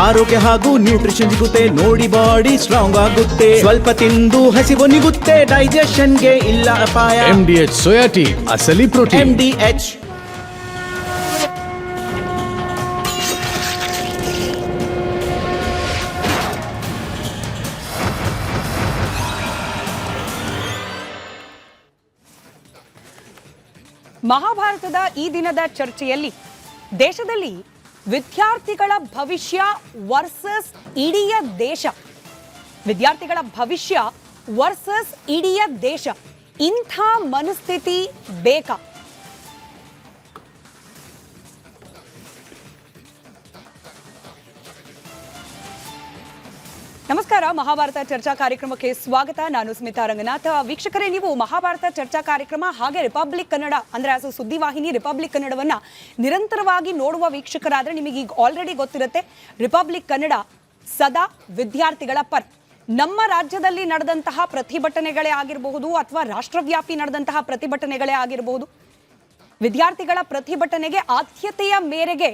ಆರೋಗ್ಯ ಹಾಗೂ ನ್ಯೂಟ್ರಿಷನ್ ಸಿಗುತ್ತೆ ನೋಡಿ, ಬಾಡಿ ಸ್ಟ್ರಾಂಗ್ ಆಗುತ್ತೆ. ಸ್ವಲ್ಪ ತಿಂದು ಹಸಿವು ನಿಗುತ್ತೆ, ಡೈಜೆಷನ್ಗೆ ಇಲ್ಲ ಅಪಾಯ. MDH ಸೋಯಾ ಟೀ, ಅಸಲಿ ಪ್ರೋಟೀನ್. MDH. ಮಹಾಭಾರತದ ಈ ದಿನದ ಚರ್ಚೆಯಲ್ಲಿ ದೇಶದಲ್ಲಿ ವಿದ್ಯಾರ್ಥಿಗಳ ಭವಿಷ್ಯ ವರ್ಸಸ್ ಇಡೀ ದೇಶ, ವಿದ್ಯಾರ್ಥಿಗಳ ಭವಿಷ್ಯ ವರ್ಸಸ್ ಇಡೀ ದೇಶ, ಇಂಥ ಮನಸ್ಥಿತಿ ಬೇಕಾ? ನಮಸ್ಕಾರ, ಮಹಾಭಾರತ ಚರ್ಚಾ ಕಾರ್ಯಕ್ರಮಕ್ಕೆ ಸ್ವಾಗತ. ನಾನು ಸ್ಮಿತಾ ರಂಗನಾಥ್. ವೀಕ್ಷಕರೇ, ನೀವು ಮಹಾಭಾರತ ಚರ್ಚಾ ಕಾರ್ಯಕ್ರಮ ಹಾಗೆ ರಿಪಬ್ಲಿಕ್ ಕನ್ನಡ ಅಂದ್ರೆ ಸುದ್ದಿವಾಹಿನಿ ರಿಪಬ್ಲಿಕ್ ಕನ್ನಡವನ್ನ ನಿರಂತರವಾಗಿ ನೋಡುವ ವೀಕ್ಷಕರಾದ್ರೆ ನಿಮಗೆ ಈಗ ಆಲ್ರೆಡಿ ಗೊತ್ತಿರುತ್ತೆ, ರಿಪಬ್ಲಿಕ್ ಕನ್ನಡ ಸದಾ ವಿದ್ಯಾರ್ಥಿಗಳ ಪರ. ನಮ್ಮ ರಾಜ್ಯದಲ್ಲಿ ನಡೆದಂತಹ ಪ್ರತಿಭಟನೆಗಳೇ ಆಗಿರಬಹುದು ಅಥವಾ ರಾಷ್ಟ್ರವ್ಯಾಪಿ ನಡೆದಂತಹ ಪ್ರತಿಭಟನೆಗಳೇ ಆಗಿರಬಹುದು, ವಿದ್ಯಾರ್ಥಿಗಳ ಪ್ರತಿಭಟನೆಗೆ ಆದ್ಯತೆಯ ಮೇರೆಗೆ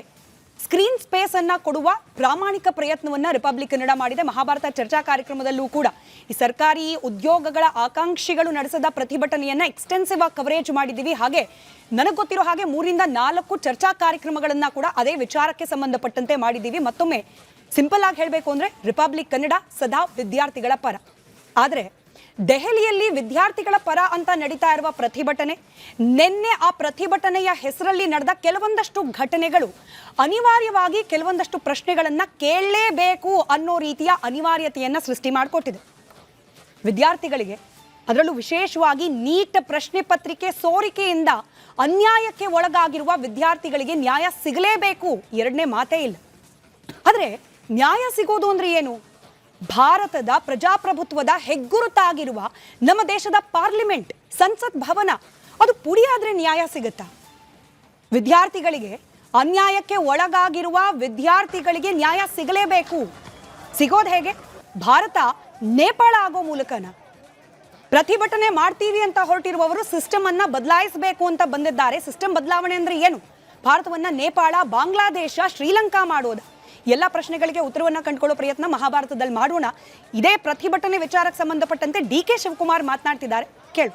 ಸ್ಕ್ರೀನ್ ಸ್ಪೇಸ್ ಅನ್ನ ಕೊಡುವ ಪ್ರಾಮಾಣಿಕ ಪ್ರಯತ್ನವನ್ನ ರಿಪಬ್ಲಿಕ್ ಕನ್ನಡ ಮಾಡಿದೆ. ಮಹಾಭಾರತ ಚರ್ಚಾ ಕಾರ್ಯಕ್ರಮದಲ್ಲೂ ಕೂಡ ಈ ಸರ್ಕಾರಿ ಉದ್ಯೋಗಗಳ ಆಕಾಂಕ್ಷಿಗಳು ನಡೆಸಿದ ಪ್ರತಿಭಟನೆಯನ್ನ ಎಕ್ಸ್ಟೆನ್ಸಿವ್ ಆಗಿ ಕವರೇಜ್ ಮಾಡಿದ್ದೀವಿ. ಹಾಗೆ ನನಗೆ ಗೊತ್ತಿರೋ ಹಾಗೆ 3 ರಿಂದ 4 ಚರ್ಚಾ ಕಾರ್ಯಕ್ರಮಗಳನ್ನ ಕೂಡ ಅದೇ ವಿಚಾರಕ್ಕೆ ಸಂಬಂಧಪಟ್ಟಂತೆ ಮಾಡಿದ್ದೀವಿ. ಮತ್ತೊಮ್ಮೆ ಸಿಂಪಲ್ ಆಗಿ ಹೇಳಬೇಕು ಅಂದ್ರೆ ರಿಪಬ್ಲಿಕ್ ಕನ್ನಡ ಸದಾ ವಿದ್ಯಾರ್ಥಿಗಳ ಪರ. ಆದರೆ ದೆಹಲಿಯಲ್ಲಿ ವಿದ್ಯಾರ್ಥಿಗಳ ಪರ ಅಂತ ನಡೀತಾ ಇರುವ ಪ್ರತಿಭಟನೆ, ನಿನ್ನೆ ಆ ಪ್ರತಿಭಟನೆಯ ಹೆಸರಲ್ಲಿ ನಡೆದ ಕೆಲವೊಂದಷ್ಟು ಘಟನೆಗಳು ಅನಿವಾರ್ಯವಾಗಿ ಕೆಲವೊಂದಷ್ಟು ಪ್ರಶ್ನೆಗಳನ್ನ ಕೇಳಲೇಬೇಕು ಅನ್ನೋ ರೀತಿಯ ಅನಿವಾರ್ಯತೆಯನ್ನ ಸೃಷ್ಟಿ ಮಾಡಿಕೊಟ್ಟಿದೆ. ವಿದ್ಯಾರ್ಥಿಗಳಿಗೆ, ಅದರಲ್ಲೂ ವಿಶೇಷವಾಗಿ ನೀಟ್ ಪ್ರಶ್ನೆ ಪತ್ರಿಕೆ ಸೋರಿಕೆಯಿಂದ ಅನ್ಯಾಯಕ್ಕೆ ಒಳಗಾಗಿರುವ ವಿದ್ಯಾರ್ಥಿಗಳಿಗೆ ನ್ಯಾಯ ಸಿಗಲೇಬೇಕು, ಎರಡನೇ ಮಾತೇ ಇಲ್ಲ. ಆದರೆ ನ್ಯಾಯ ಸಿಗೋದು ಅಂದ್ರೆ ಏನು? ಭಾರತದ ಪ್ರಜಾಪ್ರಭುತ್ವದ ಹೆಗ್ಗುರುತಾಗಿರುವ ನಮ್ಮ ದೇಶದ ಪಾರ್ಲಿಮೆಂಟ್, ಸಂಸತ್ ಭವನ, ಅದು ಪುಡಿಯಾದ್ರೆ ನ್ಯಾಯ ಸಿಗುತ್ತಾ? ವಿದ್ಯಾರ್ಥಿಗಳಿಗೆ, ಅನ್ಯಾಯಕ್ಕೆ ಒಳಗಾಗಿರುವ ವಿದ್ಯಾರ್ಥಿಗಳಿಗೆ ನ್ಯಾಯ ಸಿಗಲೇಬೇಕು. ಸಿಗೋದು ಹೇಗೆ? ಭಾರತ ನೇಪಾಳ ಆಗೋ ಮೂಲಕನ? ಪ್ರತಿಭಟನೆ ಮಾಡ್ತೀವಿ ಅಂತ ಹೊರಟಿರುವವರು ಸಿಸ್ಟಮ್ ಅನ್ನ ಬದಲಾಯಿಸಬೇಕು ಅಂತ ಬಂದಿದ್ದಾರೆ. ಸಿಸ್ಟಮ್ ಬದಲಾವಣೆ ಅಂದ್ರೆ ಏನು? ಭಾರತವನ್ನ ನೇಪಾಳ, ಬಾಂಗ್ಲಾದೇಶ, ಶ್ರೀಲಂಕಾ ಮಾಡೋದು? ಎಲ್ಲ ಪ್ರಶ್ನೆಗಳಿಗೆ ಉತ್ತರವನ್ನ ಕಂಡುಕೊಳ್ಳೋ ಪ್ರಯತ್ನ ಮಹಾಭಾರತದಲ್ಲಿ ಮಾಡೋಣ. ಇದೇ ಪ್ರತಿಭಟನೆ ವಿಚಾರಕ್ಕೆ ಸಂಬಂಧಪಟ್ಟಂತೆ DK ಶಿವಕುಮಾರ್ ಮಾತನಾಡ್ತಿದ್ದಾರೆ, ಕೇಳು.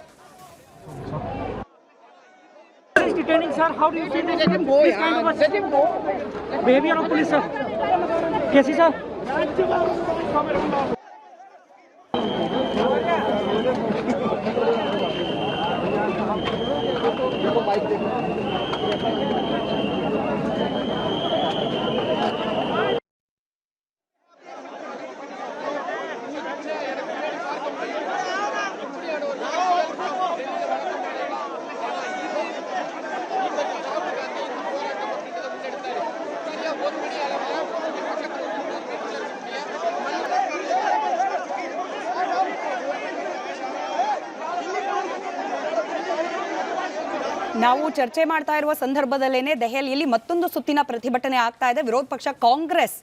ನಾವು ಚರ್ಚೆ ಮಾಡ್ತಾ ಇರುವ ಸಂದರ್ಭದಲ್ಲೇನೆ ದೆಹಲಿಯಲ್ಲಿ ಮತ್ತೊಂದು ಸುತ್ತಿನ ಪ್ರತಿಭಟನೆ ಆಗ್ತಾ ಇದೆ. ವಿರೋಧ ಪಕ್ಷ ಕಾಂಗ್ರೆಸ್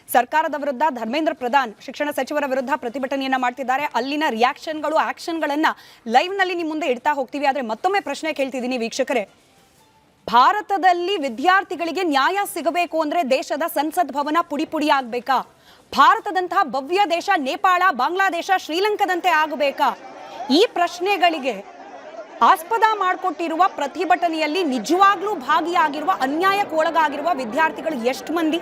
ಸರ್ಕಾರದ ವಿರುದ್ಧ, ಧರ್ಮೇಂದ್ರ ಪ್ರಧಾನ್ ಶಿಕ್ಷಣ ಸಚಿವರ ವಿರುದ್ಧ ಪ್ರತಿಭಟನೆಯನ್ನ ಮಾಡ್ತಿದ್ದಾರೆ. ಅಲ್ಲಿನ ರಿಯಾಕ್ಷನ್ಗಳು, ಆಕ್ಷನ್ಗಳನ್ನ ಲೈವ್ ನಲ್ಲಿ ನಿಮ್ಮ ಮುಂದೆ ಇಡ್ತಾ ಹೋಗ್ತೀವಿ. ಆದ್ರೆ ಮತ್ತೊಮ್ಮೆ ಪ್ರಶ್ನೆ ಕೇಳ್ತಿದ್ದೀನಿ ವೀಕ್ಷಕರೇ, ಭಾರತದಲ್ಲಿ ವಿದ್ಯಾರ್ಥಿಗಳಿಗೆ ನ್ಯಾಯ ಸಿಗಬೇಕು ಅಂದ್ರೆ ದೇಶದ ಸಂಸತ್ ಭವನ ಪುಡಿ ಪುಡಿ ಆಗ್ಬೇಕಾ? ಭಾರತದಂತಹ ಭವ್ಯ ದೇಶ ನೇಪಾಳ, ಬಾಂಗ್ಲಾದೇಶ, ಶ್ರೀಲಂಕಾದಂತೆ ಆಗಬೇಕಾ? ಈ ಪ್ರಶ್ನೆಗಳಿಗೆ ಆಸ್ಪದ ಮಾಡಿಕೊಟ್ಟಿರುವ ಪ್ರತಿಭಟನೆಯಲ್ಲಿ ನಿಜವಾಗ್ಲೂ ಭಾಗಿಯಾಗಿರುವ, ಅನ್ಯಾಯಕ್ಕೆ ಒಳಗಾಗಿರುವ ವಿದ್ಯಾರ್ಥಿಗಳು ಎಷ್ಟು ಮಂದಿ?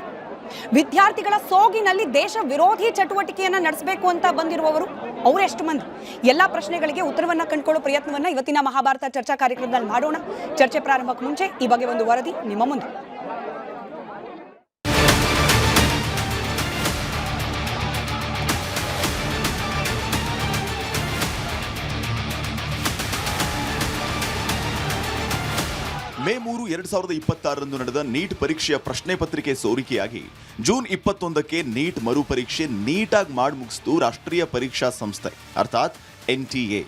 ವಿದ್ಯಾರ್ಥಿಗಳ ಸೋಗಿನಲ್ಲಿ ದೇಶ ವಿರೋಧಿ ಚಟುವಟಿಕೆಯನ್ನ ನಡೆಸಬೇಕು ಅಂತ ಬಂದಿರುವವರು ಅವರೆಷ್ಟು ಮಂದಿ? ಎಲ್ಲ ಪ್ರಶ್ನೆಗಳಿಗೆ ಉತ್ತರವನ್ನ ಕಂಡುಕೊಳ್ಳೋ ಪ್ರಯತ್ನವನ್ನ ಇವತ್ತಿನ ಮಹಾಭಾರತ ಚರ್ಚಾ ಕಾರ್ಯಕ್ರಮದಲ್ಲಿ ಮಾಡೋಣ. ಚರ್ಚೆ ಪ್ರಾರಂಭಕ್ಕೆ ಮುಂಚೆ ಈ ಬಗ್ಗೆ ಒಂದು ವರದಿ ನಿಮ್ಮ ಮುಂದೆ. ಮೇ 3, 2026 ನಡೆದ ನೀಟ್ ಪರೀಕ್ಷೆಯ ಪ್ರಶ್ನೆ ಪತ್ರಿಕೆ ಸೋರಿಕೆಯಾಗಿ ಜೂನ್ 21ಕ್ಕೆ ನೀಟ್ ಮರುಪರೀಕ್ಷೆ ನೀಟಾಗಿ ಮಾಡಿ ಮುಗಿಸಿತು ರಾಷ್ಟ್ರೀಯ ಪರೀಕ್ಷಾ ಸಂಸ್ಥೆ ಅರ್ಥಾತ್ NTA.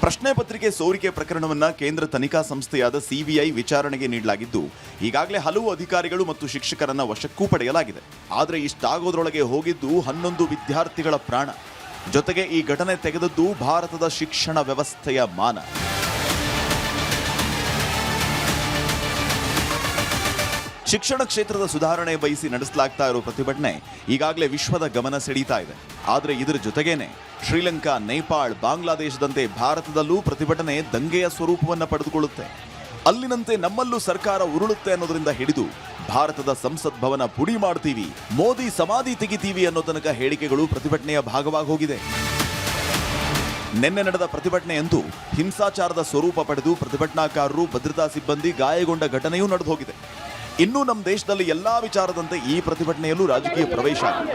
ಪ್ರಶ್ನೆ ಪತ್ರಿಕೆ ಸೋರಿಕೆ ಪ್ರಕರಣವನ್ನ ಕೇಂದ್ರ ತನಿಖಾ ಸಂಸ್ಥೆಯಾದ CBI ವಿಚಾರಣೆಗೆ ನೀಡಲಾಗಿದ್ದು ಈಗಾಗಲೇ ಹಲವು ಅಧಿಕಾರಿಗಳು ಮತ್ತು ಶಿಕ್ಷಕರನ್ನ ವಶಕ್ಕೂ ಪಡೆಯಲಾಗಿದೆ. ಆದರೆ ಇಷ್ಟಾಗೋದ್ರೊಳಗೆ ಹೋಗಿದ್ದು 11 ವಿದ್ಯಾರ್ಥಿಗಳ ಪ್ರಾಣ. ಜೊತೆಗೆ ಈ ಘಟನೆ ತೆಗೆದದ್ದು ಭಾರತದ ಶಿಕ್ಷಣ ವ್ಯವಸ್ಥೆಯ ಮಾನ. ಶಿಕ್ಷಣ ಕ್ಷೇತ್ರದ ಸುಧಾರಣೆ ಬಯಸಿ ನಡೆಸಲಾಗ್ತಾ ಇರೋ ಪ್ರತಿಭಟನೆ ಈಗಾಗಲೇ ವಿಶ್ವದ ಗಮನ ಸೆಳೀತಾ ಇದೆ. ಆದರೆ ಇದರ ಜೊತೆಗೇನೆ ಶ್ರೀಲಂಕಾ, ನೇಪಾಳ, ಬಾಂಗ್ಲಾದೇಶದಂತೆ ಭಾರತದಲ್ಲೂ ಪ್ರತಿಭಟನೆ ದಂಗೆಯ ಸ್ವರೂಪವನ್ನು ಪಡೆದುಕೊಳ್ಳುತ್ತೆ. ಅಲ್ಲಿನಂತೆ ನಮ್ಮಲ್ಲೂ ಸರ್ಕಾರ ಉರುಳುತ್ತೆ ಅನ್ನೋದರಿಂದ ಹಿಡಿದು ಭಾರತದ ಸಂಸತ್ ಭವನ ಪುಡಿ ಮಾಡ್ತೀವಿ, ಮೋದಿ ಸಮಾಧಿ ತೆಗಿತೀವಿ ಅನ್ನೋ ತನಕ ಹೇಳಿಕೆಗಳು ಪ್ರತಿಭಟನೆಯ ಭಾಗವಾಗಿ ಹೋಗಿದೆ. ನಿನ್ನೆ ನಡೆದ ಪ್ರತಿಭಟನೆಯಂತೂ ಹಿಂಸಾಚಾರದ ಸ್ವರೂಪ ಪಡೆದು ಪ್ರತಿಭಟನಾಕಾರರು, ಭದ್ರತಾ ಸಿಬ್ಬಂದಿ ಗಾಯಗೊಂಡ ಘಟನೆಯೂ ನಡೆದು ಹೋಗಿದೆ. ಇನ್ನು ನಮ್ಮ ದೇಶದಲ್ಲಿ ಎಲ್ಲಾ ವಿಚಾರದಂತೆ ಈ ಪ್ರತಿಭಟನೆಯಲ್ಲೂ ರಾಜಕೀಯ ಪ್ರವೇಶ ಆಗಿದೆ.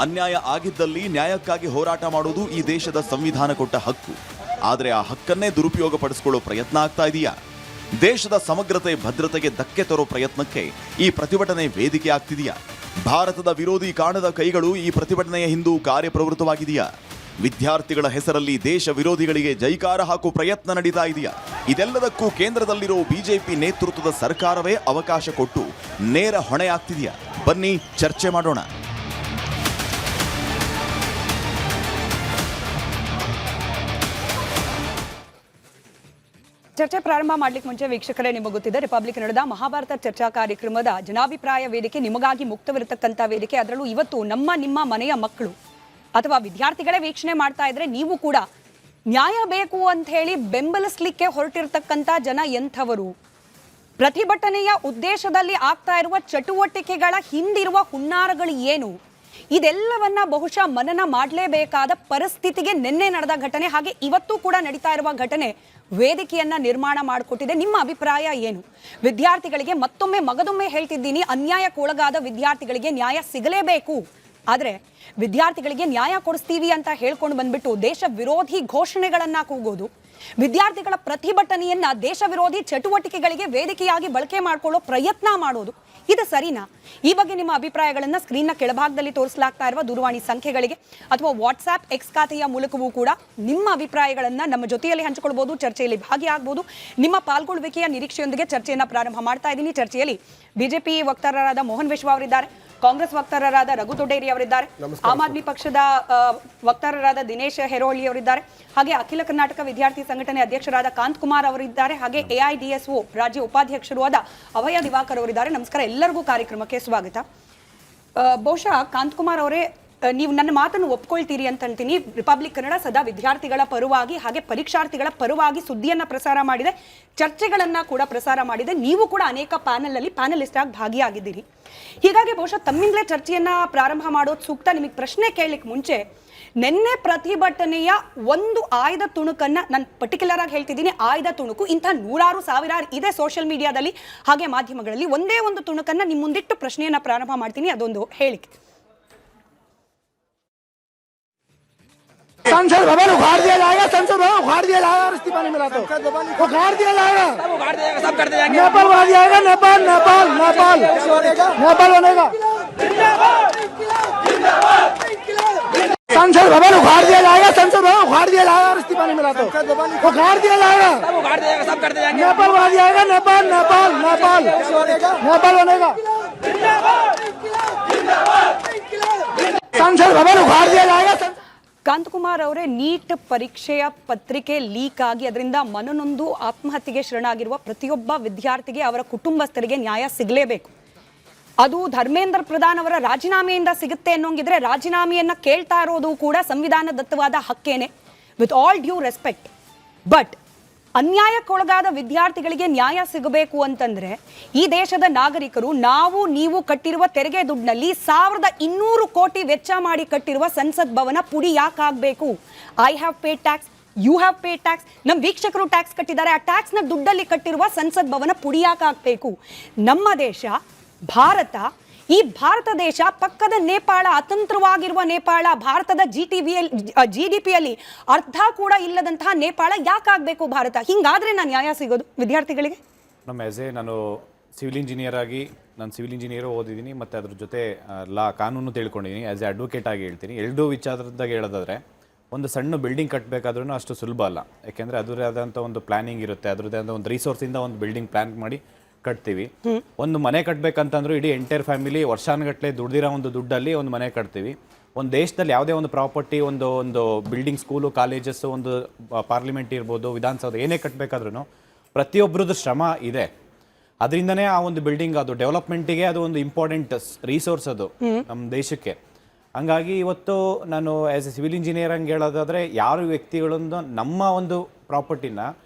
ಅನ್ಯಾಯ ಆಗಿದ್ದಲ್ಲಿ ನ್ಯಾಯಕ್ಕಾಗಿ ಹೋರಾಟ ಮಾಡುವುದು ಈ ದೇಶದ ಸಂವಿಧಾನ ಕೊಟ್ಟ ಹಕ್ಕು. ಆದರೆ ಆ ಹಕ್ಕನ್ನೇ ದುರುಪಯೋಗ ಪಡಿಸಿಕೊಳ್ಳೋ ಪ್ರಯತ್ನ ಆಗ್ತಾ ಇದೆಯಾ? ದೇಶದ ಸಮಗ್ರತೆ, ಭದ್ರತೆಗೆ ಧಕ್ಕೆ ತರೋ ಪ್ರಯತ್ನಕ್ಕೆ ಈ ಪ್ರತಿಭಟನೆ ವೇದಿಕೆ ಆಗ್ತಿದೆಯಾ? ಭಾರತದ ವಿರೋಧಿ ಕಾಣದ ಕೈಗಳು ಈ ಪ್ರತಿಭಟನೆಯ ಹಿಂದೂ ಕಾರ್ಯಪ್ರವೃತ್ತವಾಗಿದೆಯಾ? ವಿದ್ಯಾರ್ಥಿಗಳ ಹೆಸರಲ್ಲಿ ದೇಶ ವಿರೋಧಿಗಳಿಗೆ ಜೈಕಾರ ಹಾಕೋ ಪ್ರಯತ್ನ ನಡೀತಾ ಇದೆಯಾ? ಇದೆಲ್ಲದಕ್ಕೂ ಕೇಂದ್ರದಲ್ಲಿರೋ ಬಿಜೆಪಿ ನೇತೃತ್ವದ ಸರ್ಕಾರವೇ ಅವಕಾಶ ಕೊಟ್ಟು ನೇರ ಹೊಣೆಯಾಗ್ತಿದೆಯಾ? ಬನ್ನಿ ಚರ್ಚೆ ಮಾಡೋಣ. ಚರ್ಚೆ ಪ್ರಾರಂಭ ಮಾಡ್ಲಿಕ್ಕೆ ಮುಂಚೆ ವೀಕ್ಷಕರೇ, ನಿಮಗೆ ಗೊತ್ತಿದೆ ರಿಪಬ್ಲಿಕ್ ಕನ್ನಡದ ಮಹಾಭಾರತ ಚರ್ಚಾ ಕಾರ್ಯಕ್ರಮದ ಜನಾಭಿಪ್ರಾಯ ವೇದಿಕೆ ನಿಮಗಾಗಿ ಮುಕ್ತವಿರತಕ್ಕಂಥ ವೇದಿಕೆ. ಅದರಲ್ಲೂ ಇವತ್ತು ನಿಮ್ಮ ಮನೆಯ ಮಕ್ಕಳು ಅಥವಾ ವಿದ್ಯಾರ್ಥಿಗಳೇ ವೀಕ್ಷಣೆ ಮಾಡ್ತಾ ಇದ್ರೆ ನೀವು ಕೂಡ ನ್ಯಾಯ ಬೇಕು ಅಂತ ಹೇಳಿ ಬೆಂಬಲಿಸಲಿಕ್ಕೆ ಹೊರಟಿರ್ತಕ್ಕಂಥ ಜನ ಎಂಥವರು? ಪ್ರತಿಭಟನೆಯ ಉದ್ದೇಶದಲ್ಲಿ ಆಗ್ತಾ ಇರುವ ಚಟುವಟಿಕೆಗಳ ಹಿಂದಿರುವ ಹುನ್ನಾರಗಳು ಏನು? ಇದೆಲ್ಲವನ್ನ ಬಹುಶಃ ಮನನ ಮಾಡಲೇಬೇಕಾದ ಪರಿಸ್ಥಿತಿಗೆ ನಿನ್ನೆ ನಡೆದ ಘಟನೆ, ಹಾಗೆ ಇವತ್ತು ಕೂಡ ನಡೀತಾ ಇರುವ ಘಟನೆ ವೇದಿಕೆಯನ್ನ ನಿರ್ಮಾಣ ಮಾಡಿಕೊಟ್ಟಿದೆ. ನಿಮ್ಮ ಅಭಿಪ್ರಾಯ ಏನು? ವಿದ್ಯಾರ್ಥಿಗಳಿಗೆ ಮತ್ತೊಮ್ಮೆ ಮಗದೊಮ್ಮೆ ಹೇಳ್ತಿದ್ದೀನಿ, ಅನ್ಯಾಯಕ್ಕೊಳಗಾದ ವಿದ್ಯಾರ್ಥಿಗಳಿಗೆ ನ್ಯಾಯ ಸಿಗಲೇಬೇಕು. ಆದರೆ ವಿದ್ಯಾರ್ಥಿಗಳಿಗೆ ನ್ಯಾಯ ಕೊಡಿಸ್ತೀವಿ ಅಂತ ಹೇಳ್ಕೊಂಡು ಬಂದ್ಬಿಟ್ಟು ದೇಶ ವಿರೋಧಿ ಘೋಷಣೆಗಳನ್ನ ಕೂಗೋದು, ವಿದ್ಯಾರ್ಥಿಗಳ ಪ್ರತಿಭಟನೆಯನ್ನ ದೇಶ ವಿರೋಧಿ ಚಟುವಟಿಕೆಗಳಿಗೆ ವೇದಿಕೆಯಾಗಿ ಬಳಕೆ ಮಾಡಿಕೊಳ್ಳೋ ಪ್ರಯತ್ನ ಮಾಡೋದು, ಇದು ಸರಿನಾ? ಈ ಬಗ್ಗೆ ನಿಮ್ಮ ಅಭಿಪ್ರಾಯಗಳನ್ನು ಸ್ಕ್ರೀನ್ನ ಕೆಳಭಾಗದಲ್ಲಿ ತೋರಿಸಲಾಗ್ತಾ ಇರುವ ದೂರವಾಣಿ ಸಂಖ್ಯೆಗಳಿಗೆ ಅಥವಾ ವಾಟ್ಸ್ಆ್ಯಪ್ ಎಕ್ಸ್ ಖಾತೆಯ ಮೂಲಕವೂ ಕೂಡ ನಿಮ್ಮ ಅಭಿಪ್ರಾಯಗಳನ್ನು ನಮ್ಮ ಜೊತೆಯಲ್ಲಿ ಹಂಚಿಕೊಳ್ಬಹುದು, ಚರ್ಚೆಯಲ್ಲಿ ಭಾಗಿಯಾಗಬಹುದು. ನಿಮ್ಮ ಪಾಲ್ಗೊಳ್ಳುವಿಕೆಯ ನಿರೀಕ್ಷೆಯೊಂದಿಗೆ ಚರ್ಚೆಯನ್ನು ಪ್ರಾರಂಭ ಮಾಡ್ತಾ ಇದ್ದೀನಿ. ಚರ್ಚೆಯಲ್ಲಿ ಬಿಜೆಪಿ ವಕ್ತಾರರಾದ ಮೋಹನ್ ವಿಶ್ವ ಅವರಿದ್ದಾರೆ, ಕಾಂಗ್ರೆಸ್ ವಕ್ತಾರರಾದ ರಘು ದೊಡ್ಡೇರಿ ಅವರಿದ್ದಾರೆ, ಆಮ್ ಆದ್ಮಿ ಪಕ್ಷದ ವಕ್ತಾರರಾದ ದಿನೇಶ್ ಹೆರೋಳಿ ಅವರಿದ್ದಾರೆ, ಹಾಗೆ ಅಖಿಲ ಕರ್ನಾಟಕ ವಿದ್ಯಾರ್ಥಿ ಸಂಘಟನೆ ಅಧ್ಯಕ್ಷರಾದ ಕಾಂತ್ ಕುಮಾರ್ ಅವರಿದ್ದಾರೆ, ಹಾಗೆ AIDSO ರಾಜ್ಯ ಉಪಾಧ್ಯಕ್ಷರು ಆದ ಅಭಯ ದಿವಾಕರ್ ಅವರಿದ್ದಾರೆ. ನಮಸ್ಕಾರ, ಎಲ್ಲರಿಗೂ ಕಾರ್ಯಕ್ರಮಕ್ಕೆ ಸ್ವಾಗತ. ಬಹುಶಃ ಕಾಂತ್ ಕುಮಾರ್ ಅವರೇ, ನೀವು ನನ್ನ ಮಾತನ್ನು ಒಪ್ಕೊಳ್ತೀರಿ ಅಂತ ಅಂತೀನಿ. ರಿಪಬ್ಲಿಕ್ ಕನ್ನಡ ಸದಾ ವಿದ್ಯಾರ್ಥಿಗಳ ಪರವಾಗಿ ಹಾಗೆ ಪರೀಕ್ಷಾರ್ಥಿಗಳ ಪರವಾಗಿ ಸುದ್ದಿಯನ್ನ ಪ್ರಸಾರ ಮಾಡಿದೆ, ಚರ್ಚೆಗಳನ್ನ ಕೂಡ ಪ್ರಸಾರ ಮಾಡಿದೆ. ನೀವು ಕೂಡ ಅನೇಕ ಪ್ಯಾನಲಿಸ್ಟ್ ಆಗಿ ಭಾಗಿಯಾಗಿದ್ದೀರಿ. ಹೀಗಾಗಿ ಬಹುಶಃ ತಮ್ಮಿಂದಲೇ ಚರ್ಚೆಯನ್ನ ಪ್ರಾರಂಭ ಮಾಡೋದು ಸೂಕ್ತ. ನಿಮಗೆ ಪ್ರಶ್ನೆ ಕೇಳಲಿಕ್ಕೆ ಮುಂಚೆ, ನಿನ್ನೆ ಪ್ರತಿಭಟನೆಯ ಒಂದು ಆಯ್ದ ತುಣುಕನ್ನ ನಾನು ಪರ್ಟಿಕ್ಯುಲರ್ ಆಗಿ ಹೇಳ್ತಿದ್ದೀನಿ, ಆಯ್ದ ತುಣುಕು, ಇಂಥ ನೂರಾರು ಸಾವಿರಾರು ಇದೆ ಸೋಷಿಯಲ್ ಮೀಡಿಯಾದಲ್ಲಿ ಹಾಗೆ ಮಾಧ್ಯಮಗಳಲ್ಲಿ. ಒಂದೇ ಒಂದು ತುಣುಕನ್ನ ನಿಮ್ಮ ಮುಂದಿಟ್ಟು ಪ್ರಶ್ನೆಯನ್ನ ಪ್ರಾರಂಭ ಮಾಡ್ತೀನಿ, ಅದೊಂದು ಹೇಳಿಕೆ. संसद भवन उखाड़ दिया जाएगा, संसद भवन उखाड़ दिया जाएगा, इस्तीफा नहीं मिला तो उखाड़ दिया जाएगा, सब कर दिया जाएगा, नेपाल बना दिया जाएगा, नेपाल नेपाल नेपाल नेपाल बनेगा, संसद भवन उखाड़ दिया जाएगा, संसद भवन उखाड़ दिया जाएगा, इस्तीफा नहीं मिला तो उखाड़ दिया जाएगा, सब कर दिया जाएगा, नेपाल बना दिया जाएगा, नेपाल नेपाल नेपाल नेपाल बनेगा, संसद भवन उखाड़ दिया जाएगा. ಕಾಂತಕುಮಾರ್ ಅವರೇ, ನೀಟ್ ಪರೀಕ್ಷೆಯ ಪತ್ರಿಕೆ ಲೀಕ್ ಆಗಿ ಅದರಿಂದ ಮನನೊಂದು ಆತ್ಮಹತ್ಯೆಗೆ ಶರಣಾಗಿರುವ ಪ್ರತಿಯೊಬ್ಬ ವಿದ್ಯಾರ್ಥಿಗೆ, ಅವರ ಕುಟುಂಬಸ್ಥರಿಗೆ ನ್ಯಾಯ ಸಿಗಲೇಬೇಕು. ಅದು ಧರ್ಮೇಂದ್ರ ಪ್ರಧಾನ್ ಅವರ ರಾಜೀನಾಮೆಯಿಂದ ಸಿಗುತ್ತೆ ಅನ್ನೋಂಗಿದ್ರೆ ರಾಜೀನಾಮೆಯನ್ನ ಕೇಳ್ತಾ ಇರೋದು ಕೂಡ ಸಂವಿಧಾನದತ್ತವಾದ ಹಕ್ಕೇನೆ, with all due respect. But ಅನ್ಯಾಯಕ್ಕೊಳಗಾದ ವಿದ್ಯಾರ್ಥಿಗಳಿಗೆ ನ್ಯಾಯ ಸಿಗಬೇಕು ಅಂತಂದ್ರೆ ಈ ದೇಶದ ನಾಗರಿಕರು, ನೀವು ಕಟ್ಟಿರುವ ತೆರಿಗೆ ದುಡ್ಡಿನಲ್ಲಿ 1200 ಕೋಟಿ ವೆಚ್ಚ ಮಾಡಿ ಕಟ್ಟಿರುವ ಸಂಸತ್ ಭವನ ಪುಡಿ ಯಾಕಾಗಬೇಕು? I have paid tax, you have paid tax, ನಮ್ಮ ವೀಕ್ಷಕರು ಟ್ಯಾಕ್ಸ್ ಕಟ್ಟಿದ್ದಾರೆ, ಆ ಟ್ಯಾಕ್ಸ್ನ ದುಡ್ಡಲ್ಲಿ ಕಟ್ಟಿರುವ ಸಂಸತ್ ಭವನ ಪುಡಿ ಯಾಕಾಗಬೇಕು? ನಮ್ಮ ದೇಶ ಭಾರತ, ಈ ಭಾರತ ದೇಶ ಪಕ್ಕದ ನೇಪಾಳ, ಅತಂತ್ರವಾಗಿರುವ ನೇಪಾಳ, ಭಾರತದ GDPಯಲ್ಲಿ ಅರ್ಧ ಕೂಡ ಇಲ್ಲದಂತಹ ನೇಪಾಳ ಯಾಕಾಗಬೇಕು ಭಾರತ? ಹಿಂಗಾದ್ರೆ ನಾನು ನ್ಯಾಯ ಸಿಗೋದು ವಿದ್ಯಾರ್ಥಿಗಳಿಗೆ? ನಾನು ಸಿವಿಲ್ ಇಂಜಿನಿಯರ್ ಆಗಿ, ನಾನು ಸಿವಿಲ್ ಇಂಜಿನಿಯರು ಓದಿದ್ದೀನಿ ಮತ್ತು ಅದ್ರ ಜೊತೆ ಕಾನೂನು ತಿಳ್ಕೊಂಡಿದ್ದೀನಿ. ಆ್ಯಸ್ ಎ ಅಡ್ವೊಕೇಟ್ ಆಗಿ ಹೇಳ್ತೀನಿ. ಎರಡೂ ವಿಚಾರದಾಗ ಹೇಳೋದಾದರೆ, ಒಂದು ಸಣ್ಣ ಬಿಲ್ಡಿಂಗ್ ಕಟ್ಟಬೇಕಾದ್ರೂ ಅಷ್ಟು ಸುಲಭ ಅಲ್ಲ. ಯಾಕೆಂದರೆ ಅದರದೇ ಆದಂಥ ಒಂದು ಪ್ಲ್ಯಾನಿಂಗ್ ಇರುತ್ತೆ, ಅದರದೇ ಆದ ಒಂದು ರಿಸೋರ್ಸಿಂದ ಒಂದು ಬಿಲ್ಡಿಂಗ್ ಪ್ಲ್ಯಾನ್ ಮಾಡಿ ಕಟ್ತೀವಿ. ಒಂದು ಮನೆ ಕಟ್ಬೇಕಂತಂದ್ರೂ ಇಡೀ ಎಂಟೈರ್ ಫ್ಯಾಮಿಲಿ ವರ್ಷಾನುಗಟ್ಲೆ ದುಡ್ದಿರೋ ಒಂದು ದುಡ್ಡಲ್ಲಿ ಒಂದು ಮನೆ ಕಟ್ತೀವಿ. ಒಂದು ದೇಶದಲ್ಲಿ ಯಾವುದೇ ಒಂದು ಪ್ರಾಪರ್ಟಿ, ಒಂದು ಬಿಲ್ಡಿಂಗ್, ಸ್ಕೂಲು, ಕಾಲೇಜಸ್, ಒಂದು ಪಾರ್ಲಿಮೆಂಟ್ ಇರ್ಬೋದು, ವಿಧಾನಸೌಧ ಏನೇ ಕಟ್ಟಬೇಕಾದ್ರೂ ಪ್ರತಿಯೊಬ್ಬರದ್ದು ಶ್ರಮ ಇದೆ. ಅದರಿಂದನೇ ಆ ಒಂದು ಬಿಲ್ಡಿಂಗ್, ಅದು ಡೆವಲಪ್ಮೆಂಟಿಗೆ ಅದು ಒಂದು ಇಂಪಾರ್ಟೆಂಟ್ ರಿಸೋರ್ಸ್ ಅದು ನಮ್ಮ ದೇಶಕ್ಕೆ. ಹಂಗಾಗಿ ಇವತ್ತು ನಾನು ಆಸ್ ಎ ಸಿವಿಲ್ ಇಂಜಿನಿಯರ್ ಹಂಗೆ ಹೇಳೋದಾದ್ರೆ, ಯಾರು ವ್ಯಕ್ತಿಗಳೊಂದು ನಮ್ಮ ಒಂದು ಪ್ರಾಪರ್ಟಿನ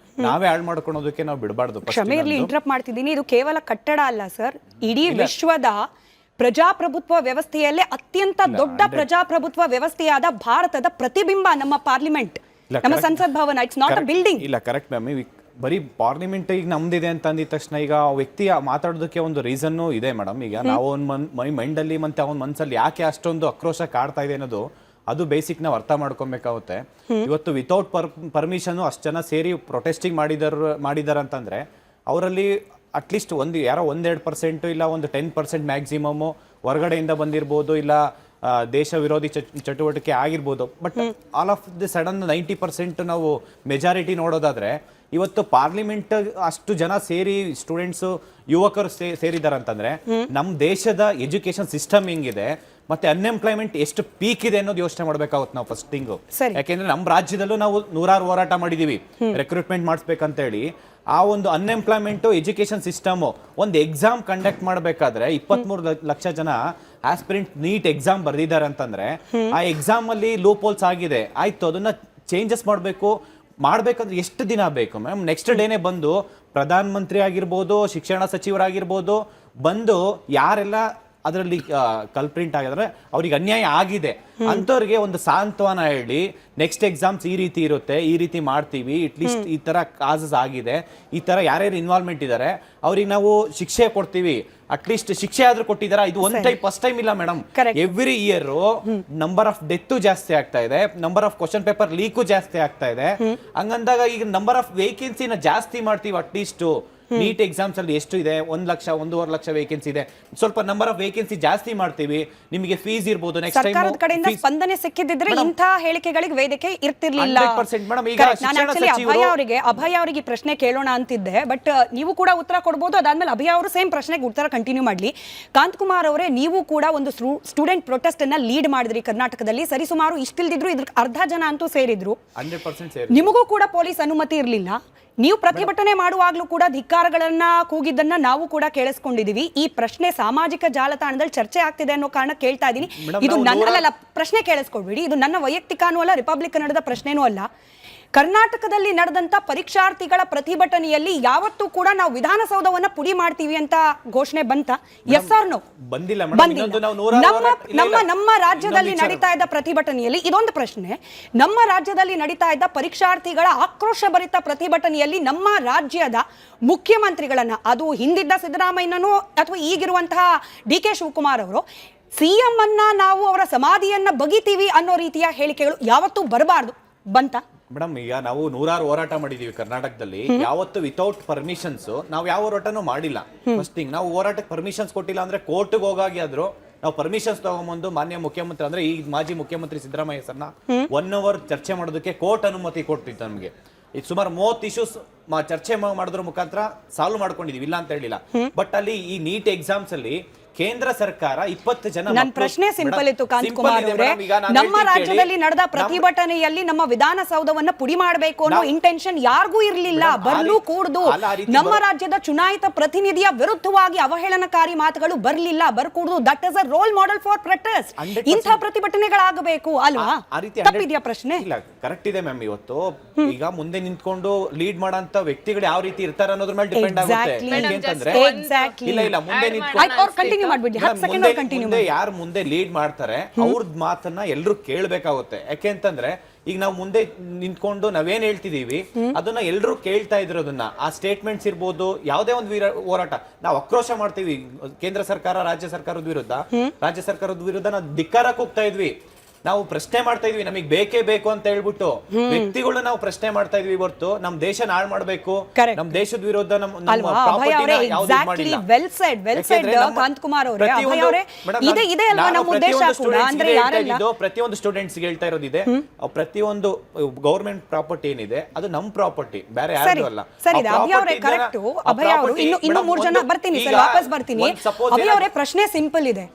ನಾವೇ ಹಾಳು ಮಾಡ್ಕೊಳೋದಕ್ಕೆ ನಾವು ಬಿಡಬಾರ್ದು. ಕ್ಷಮೆ ಇರಲಿ, ಇಂಟರಪ್ಟ್ ಮಾಡ್ತಿದ್ದೀನಿ. ಇದು ಕೇವಲ ಕಟ್ಟಡ ಅಲ್ಲ ಸರ್, ಇಡೀ ವಿಶ್ವದ ಪ್ರಜಾಪ್ರಭುತ್ವ ವ್ಯವಸ್ಥೆಯಲ್ಲೇ ಅತ್ಯಂತ ದೊಡ್ಡ ಪ್ರಜಾಪ್ರಭುತ್ವ ವ್ಯವಸ್ಥೆಯಾದ ಭಾರತದ ಪ್ರತಿಬಿಂಬ ನಮ್ಮ ಪಾರ್ಲಿಮೆಂಟ್, ನಮ್ಮ ಸಂಸತ್ ಭವನ. It's not a building. ಇಲ್ಲ, ಕರೆಕ್ಟ್ ಮ್ಯಾಮ್. ಬರೀ ಪಾರ್ಲಿಮೆಂಟ್ ಈಗ ನಮ್ದಿದೆ ಅಂತ ಅಂದಿದ ತಕ್ಷಣ ಈಗ ಆ ವ್ಯಕ್ತಿ ಮಾತಾಡೋದಕ್ಕೆ ಒಂದು ರೀಸನ್ನು ಇದೆ ಮೇಡಮ್. ಈಗ ನಾವು ಒಂದು ಮೈಂಡಲ್ಲಿ ಮತ್ತೆ ಅವನ ಮನಸ್ಸಲ್ಲಿ ಯಾಕೆ ಅಷ್ಟೊಂದು ಆಕ್ರೋಶ ಕಾಡ್ತಾ ಇದೆ ಅನ್ನೋದು, ಅದು ಬೇಸಿಕ್ ನಾವು ಅರ್ಥ ಮಾಡ್ಕೊಬೇಕಾಗುತ್ತೆ. ಇವತ್ತು ವಿತೌಟ್ ಪರ್ಮಿಷನ್ ಅಷ್ಟು ಜನ ಸೇರಿ ಪ್ರೊಟೆಸ್ಟಿಂಗ್ ಮಾಡಿದಾರೆ ಅಂತಂದ್ರೆ, ಅವರಲ್ಲಿ ಅಟ್ಲೀಸ್ಟ್ ಯಾರೋ 1-2% ಇಲ್ಲ ಒಂದು 10% ಮ್ಯಾಕ್ಸಿಮಮ್ ಹೊರಗಡೆಯಿಂದ ಬಂದಿರ್ಬೋದು, ಇಲ್ಲ ದೇಶ ವಿರೋಧಿ ಚಟುವಟಿಕೆ ಆಗಿರ್ಬೋದು. But all of the sudden 90% ನಾವು ಮೆಜಾರಿಟಿ ನೋಡೋದಾದ್ರೆ, ಇವತ್ತು ಪಾರ್ಲಿಮೆಂಟ್ ಅಷ್ಟು ಜನ ಸೇರಿ ಸ್ಟೂಡೆಂಟ್ಸ್, ಯುವಕರು ಸೇರಿದಾರೆ ಅಂತಂದ್ರೆ, ನಮ್ಮ ದೇಶದ ಎಜುಕೇಶನ್ ಸಿಸ್ಟಮ್ ಹೆಂಗಿದೆ ಮತ್ತೆ ಅನ್ಎಂಪ್ಲಾಯ್ಮೆಂಟ್ ಎಷ್ಟು ಪೀಕ್ ಇದೆ ಅನ್ನೋದು ಯೋಚನೆ ಮಾಡ್ಬೇಕಾಗುತ್ತೆ ನಾವು ಫಸ್ಟ್ ಥಿಂಗ್. ಯಾಕೆಂದ್ರೆ ನಮ್ಮ ರಾಜ್ಯದಲ್ಲೂ ನಾವು ನೂರಾರು ಹೋರಾಟ ಮಾಡಿದೀವಿ ರೆಕ್ರೂಟ್ಮೆಂಟ್ ಮಾಡಿಸ್ಬೇಕಂತ ಹೇಳಿ. ಆ ಒಂದು ಅನ್ಎಂಪ್ಲಾಯ್ಮೆಂಟ್, ಎಜುಕೇಶನ್ ಸಿಸ್ಟಮ್, ಒಂದು ಎಕ್ಸಾಮ್ ಕಂಡಕ್ಟ್ ಮಾಡಬೇಕಾದ್ರೆ 23 ಲಕ್ಷ ಜನ ಆಸ್ಪಿರೆಂಟ್ ನೀಟ್ ಎಕ್ಸಾಮ್ ಬರ್ದಿದ್ದಾರೆ ಅಂತಂದ್ರೆ, ಆ ಎಕ್ಸಾಮ್ ಅಲ್ಲಿ ಲೂಪ್ ಹೋಲ್ಸ್ ಆಗಿದೆ. ಆಯ್ತು, ಅದನ್ನ ಚೇಂಜಸ್ ಮಾಡ್ಬೇಕಂದ್ರೆ ಎಷ್ಟು ದಿನ ಬೇಕು ಮ್ಯಾಮ್? ನೆಕ್ಸ್ಟ್ ಡೇನೆ ಬಂದು ಪ್ರಧಾನ ಮಂತ್ರಿ ಆಗಿರ್ಬೋದು, ಶಿಕ್ಷಣ ಸಚಿವರಾಗಿರ್ಬೋದು ಬಂದು ಯಾರೆಲ್ಲ ಅದರಲ್ಲಿ ಕಲ್ಪ್ರಿಂಟ್ ಆಗಿದ್ರೆ, ಅವ್ರಿಗೆ ಅನ್ಯಾಯ ಆಗಿದೆ ಅಂಥವ್ರಿಗೆ ಒಂದು ಸಾಂತ್ವನ ಹೇಳಿ, ನೆಕ್ಸ್ಟ್ ಎಕ್ಸಾಮ್ಸ್ ಈ ರೀತಿ ಇರುತ್ತೆ, ಈ ರೀತಿ ಮಾಡ್ತೀವಿ, ಅಟ್ಲೀಸ್ಟ್ ಈ ತರ ಕಾಸಸ್ ಆಗಿದೆ, ಈ ತರ ಯಾರ್ಯಾರು ಇನ್ವಾಲ್ವ್ಮೆಂಟ್ ಇದ್ದಾರೆ ಅವ್ರಿಗೆ ನಾವು ಶಿಕ್ಷೆ ಕೊಡ್ತೀವಿ. ಅಟ್ಲೀಸ್ಟ್ ಶಿಕ್ಷೆ ಆದ್ರೂ ಕೊಟ್ಟಿದಾರ? ಇದು ಒಂದ್ ಟೈಪ್ ಫಸ್ಟ್ ಟೈಮ್ ಇಲ್ಲ madam. Every year number of death ಜಾಸ್ತಿ ಆಗ್ತಾ ಇದೆ, number of question paper leak ಜಾಸ್ತಿ ಆಗ್ತಾ ಇದೆ. ಹಂಗಂದಾಗ ಈಗ ನಂಬರ್ ಆಫ್ ವೇಕೆನ್ಸಿನ ಜಾಸ್ತಿ ಮಾಡ್ತೀವಿ. ಅಟ್ಲೀಸ್ಟ್ ನೀಟ್ ಎಕ್ಸಾಮ್ಸ್ ಅಲ್ಲಿ ಎಷ್ಟು ಇದೆ? 1 ಲಕ್ಷ 1.5 ಲಕ್ಷ ವೇಕೆನ್ಸಿ ಇದೆ. ಸ್ವಲ್ಪ ನಂಬರ್ ಆಫ್ ವೇಕೆನ್ಸಿ ಜಾಸ್ತಿ ಮಾಡ್ತೀವಿ. ನಿಮಗೆ ಫೀಸ್ ಇರ್ಬೋದು, ನೆಕ್ಸ್ಟ್ ಟೈಮ್ ಸರ್ಕಾರದ ಕಡೆಯಿಂದ ಸ್ಪಂದನೆ ಸಿಕ್ಕಿದ್ರೆ ಇಂಥ ಹೇಳಿಕೆಗಳಿಗೆ ವೇದಿಕೆ ಇರ್ತಿರ್ಲಿಲ್ಲ. ಅಭಯ ಅವರಿಗೆ ಪ್ರಶ್ನೆ ಕೇಳೋಣ ಅಂತಿದ್ದೆ, ಬಟ್ ನೀವು ಕೂಡ ಉತ್ತರ ಕೊಡ್ಬೋದು. ಅದಾದ್ಮೇಲೆ ಅಭಯ ಅವರು ಸೇಮ್ ಪ್ರಶ್ನೆಗೆ ಉತ್ತರ ಕಂಟಿನ್ಯೂ ಮಾಡ್ಲಿ. ಕಾಂತಕುಮಾರ್ ಅವರೇ, ನೀವು ಕೂಡ ಒಂದು ಸ್ಟೂಡೆಂಟ್ ಪ್ರೊಟೆಸ್ಟ್ ಅನ್ನ ಲೀಡ್ ಮಾಡಿದ್ರಿ ಕರ್ನಾಟಕದಲ್ಲಿ. ಸರಿಸುಮಾರು ಇಷ್ಟಿಲ್ದಿದ್ರು ಇದ್ರ ಅರ್ಧ ಜನ ಅಂತೂ ಸೇರಿದ್ರು. 100% ನಿಮಗೂ ಕೂಡ ಪೊಲೀಸ್ ಅನುಮತಿ ಇರಲಿಲ್ಲ. ನೀವು ಪ್ರತಿಭಟನೆ ಮಾಡುವಾಗ್ಲೂ ಕೂಡ ಧಿಕ್ಕಾರಗಳನ್ನ ಕೂಗಿದ್ದನ್ನ ನಾವು ಕೂಡ ಕೇಳಿಸ್ಕೊಂಡಿದೀವಿ. ಈ ಪ್ರಶ್ನೆ ಸಾಮಾಜಿಕ ಜಾಲತಾಣದಲ್ಲಿ ಚರ್ಚೆ ಆಗ್ತಿದೆ ಅನ್ನೋ ಕಾರಣ ಕೇಳ್ತಾ ಇದ್ದೀನಿ. ಇದು ನನ್ನ ಪ್ರಶ್ನೆ ಕೇಳಿಸ್ಕೊಡ್ಬೇಡಿ, ಇದು ನನ್ನ ವೈಯಕ್ತಿಕನೂ ಅಲ್ಲ, ರಿಪಬ್ಲಿಕ್ ಕನ್ನಡದ ಪ್ರಶ್ನೆನೂ ಅಲ್ಲ. ಕರ್ನಾಟಕದಲ್ಲಿ ನಡೆದಂತ ಪರೀಕ್ಷಾರ್ಥಿಗಳ ಪ್ರತಿಭಟನೆಯಲ್ಲಿ ಯಾವತ್ತೂ ಕೂಡ ನಾವು ವಿಧಾನಸೌಧವನ್ನ ಪುಡಿ ಮಾಡ್ತೀವಿ ಅಂತ ಘೋಷಣೆ ಬಂತ? Yes or no? ಬಂದಿಲ್ಲ. ನಮ್ಮ ರಾಜ್ಯದಲ್ಲಿ ನಡೀತಾ ಇದ್ದ ಪ್ರತಿಭಟನೆಯಲ್ಲಿ ಇದೊಂದು ಪ್ರಶ್ನೆ. ನಮ್ಮ ರಾಜ್ಯದಲ್ಲಿ ನಡೀತಾ ಇದ್ದ ಪರೀಕ್ಷಾರ್ಥಿಗಳ ಆಕ್ರೋಶ ಭರಿತ ಪ್ರತಿಭಟನೆಯಲ್ಲಿ ನಮ್ಮ ರಾಜ್ಯದ ಮುಖ್ಯಮಂತ್ರಿಗಳನ್ನ, ಅದು ಹಿಂದಿದ್ದ ಸಿದ್ದರಾಮಯ್ಯನೋ ಅಥವಾ ಈಗಿರುವಂತಹ DK ಶಿವಕುಮಾರ್ ಅವರು, CM ಅನ್ನ ನಾವು ಅವರ ಸಮಾಧಿಯನ್ನ ಬಗಿತೀವಿ ಅನ್ನೋ ರೀತಿಯ ಹೇಳಿಕೆಗಳು ಯಾವತ್ತೂ ಬರಬಾರ್ದು. ಬಂತ ಮೇಡಮ್? ಈಗ ನಾವು ನೂರಾರು ಹೋರಾಟ ಮಾಡಿದೀವಿ ಕರ್ನಾಟಕದಲ್ಲಿ. ಯಾವತ್ತು ವಿತೌಟ್ ಪರ್ಮಿಷನ್ಸ್ ನಾವು ಯಾವ ಹೋರಾಟನೂ ಮಾಡಿಲ್ಲ. ಫಸ್ಟ್ ಥಿಂಗ್, ನಾವು ಹೋರಾಟಕ್ಕೆ ಪರ್ಮಿಷನ್ಸ್ ಕೊಟ್ಟಿಲ್ಲ ಅಂದ್ರೆ ಕೋರ್ಟ್ಗೆ ಹೋಗಾಗಿ ಆದ್ರೂ ನಾವು ಪರ್ಮಿಷನ್ಸ್ ತಗೊಂಬಂದು ಮಾನ್ಯ ಮುಖ್ಯಮಂತ್ರಿ ಅಂದ್ರೆ ಈ ಮಾಜಿ ಮುಖ್ಯಮಂತ್ರಿ ಸಿದ್ದರಾಮಯ್ಯ ಸರ್ನ 1 ಅವರ್ ಚರ್ಚೆ ಮಾಡೋದಕ್ಕೆ ಕೋರ್ಟ್ ಅನುಮತಿ ಕೊಟ್ಟಿತ್ತು ನಮಗೆ. ಈಗ ಸುಮಾರು 30 ಇಶ್ಯೂಸ್ ಚರ್ಚೆ ಮಾಡೋದ್ರ ಮುಖಾಂತರ ಸಾಲ್ವ್ ಮಾಡ್ಕೊಂಡಿದೀವಿ, ಇಲ್ಲ ಅಂತ ಹೇಳಿಲ್ಲ. ಬಟ್ ಅಲ್ಲಿ ಈ ನೀಟ್ ಎಕ್ಸಾಮ್ಸ್ ಅಲ್ಲಿ ಕೇಂದ್ರ ಸರ್ಕಾರ 20 ಜನ. ನನ್ನ ಪ್ರಶ್ನೆ ಸಿಂಪಲ್ ಇತ್ತು ಕಾಂತಕುಮಾರ್ ಅವರೇ. ನಮ್ಮ ರಾಜ್ಯದಲ್ಲಿ ನಡೆದ ಪ್ರತಿಭಟನೆಯಲ್ಲಿ ನಮ್ಮ ವಿಧಾನಸೌಧವನ್ನ ಪುಡಿ ಮಾಡಬೇಕು ಅನ್ನೋ ಇಂಟೆನ್ಷನ್ ಯಾರಿಗೂ ಇರಲಿಲ್ಲ, ಬರ್ಲೂ ಕೂಡ್ದು. ನಮ್ಮ ರಾಜ್ಯದ ಚುನಾಯಿತ ಪ್ರತಿನಿಧಿಯ ವಿರುದ್ಧವಾಗಿ ಅವಹೇಳನಕಾರಿ ಮಾತುಗಳು ಬರ್ಲಿಲ್ಲ, ಬರ್ಕೂಡ್ದು. That is a role model for protest. ಇಂಥ ಪ್ರತಿಭಟನೆಗಳಾಗಬೇಕು ಅಲ್ವಾ? ತಪ್ಪಿದ್ಯಾ ಪ್ರಶ್ನೆ? ಇಲ್ಲ, ಕರೆಕ್ಟ್ ಇದೆ ಮ್ಯಾಮ್. ಇವತ್ತು ಈಗ ಮುಂದೆ ನಿಂತ್ಕೊಂಡು ಲೀಡ್ ಮಾಡಂತ ವ್ಯಕ್ತಿಗಳು ಯಾವ ರೀತಿ ಇರ್ತಾರೆ ಅನ್ನೋದ್ರ ಮೇಲೆ ಡಿಪೆಂಡ್ ಆಗುತ್ತೆ. ಇಲ್ಲ ಮುಂದೆ ನಿಂತ್ಕೊಂಡು ಯಾರು ಮುಂದೆ ಲೀಡ್ ಮಾಡ್ತಾರೆ ಅವ್ರದ್ ಮಾತನ್ನ ಎಲ್ರು ಕೇಳ್ಬೇಕಾಗುತ್ತೆ. ಯಾಕೆಂತಂದ್ರೆ ಈಗ ನಾವು ಮುಂದೆ ನಿಂತ್ಕೊಂಡು ನಾವೇನ್ ಹೇಳ್ತಿದೀವಿ ಅದನ್ನ ಎಲ್ರು ಕೇಳ್ತಾ ಇದ್ರೋದನ್ನ, ಆ ಸ್ಟೇಟ್ಮೆಂಟ್ಸ್ ಇರ್ಬೋದು, ಯಾವುದೇ ಒಂದು ಹೋರಾಟ ನಾವು ಆಕ್ರೋಶ ಮಾಡ್ತೀವಿ ಕೇಂದ್ರ ಸರ್ಕಾರ ರಾಜ್ಯ ಸರ್ಕಾರದ ವಿರುದ್ಧ ನಾವು ಧಿಕ್ಕಾರಕ್ಕೆ ಹೋಗ್ತಾ ಇದ್ವಿ. ನಾವು ಪ್ರಶ್ನೆ ಮಾಡ್ತಾ ಇದೀವಿ, ನಮಗೆ ಬೇಕೇ ಬೇಕು ಅಂತ ಹೇಳ್ಬಿಟ್ಟು ವ್ಯಕ್ತಿಗಳು ನಾವು ಪ್ರಶ್ನೆ ಮಾಡ್ತಾ ಇದೀವಿ ಹೊರತು ನಮ್ ದೇಶ ನಾಳ್ ಮಾಡ್ಬೇಕು, Correct. ನಮ್ ದೇಶದ ವಿರುದ್ಧ ಅಲ್ವಾ ಅಭಯ್ ಅವರೇ ಎಕ್ಸಾಕ್ಟ್ಲಿ ವೆಲ್ ಸೆಡ್ ಕಾಂತಕುಮಾರ್ ಅವರೇ ಅಭಯ್ ಅವರೇ ಇದೆ ಅಲ್ವಾ ನಮ್ಮ ಉದ್ದೇಶ ಕೂಡ ಅಂದ್ರೆ ಯಾರೆಲ್ಲ ಪ್ರತಿಯೊಂದು ಸ್ಟೂಡೆಂಟ್ಸ್ ಹೇಳ್ತಾ ಇರೋದಿದೆ, ಪ್ರತಿಯೊಂದು ಗವರ್ಮೆಂಟ್ ಪ್ರಾಪರ್ಟಿ ಏನಿದೆ ಅದು ನಮ್ ಪ್ರಾಪರ್ಟಿ, ಬೇರೆ ಯಾರು ಅಲ್ಲ. ಸರಿ ಅಭಯ್ ಅವರೇ ಕರೆಕ್ಟ್. ಅಭಯ್ ಅವರು ಇನ್ನು 3 ಜನ ಬರ್ತೀನಿ ಸರ್, ವಾಪಸ್ ಬರ್ತೀನಿ. ಅಭಯ್ ಅವರೇ ಪ್ರಶ್ನೆ ಸಿಂಪಲ್ ಇದೆ.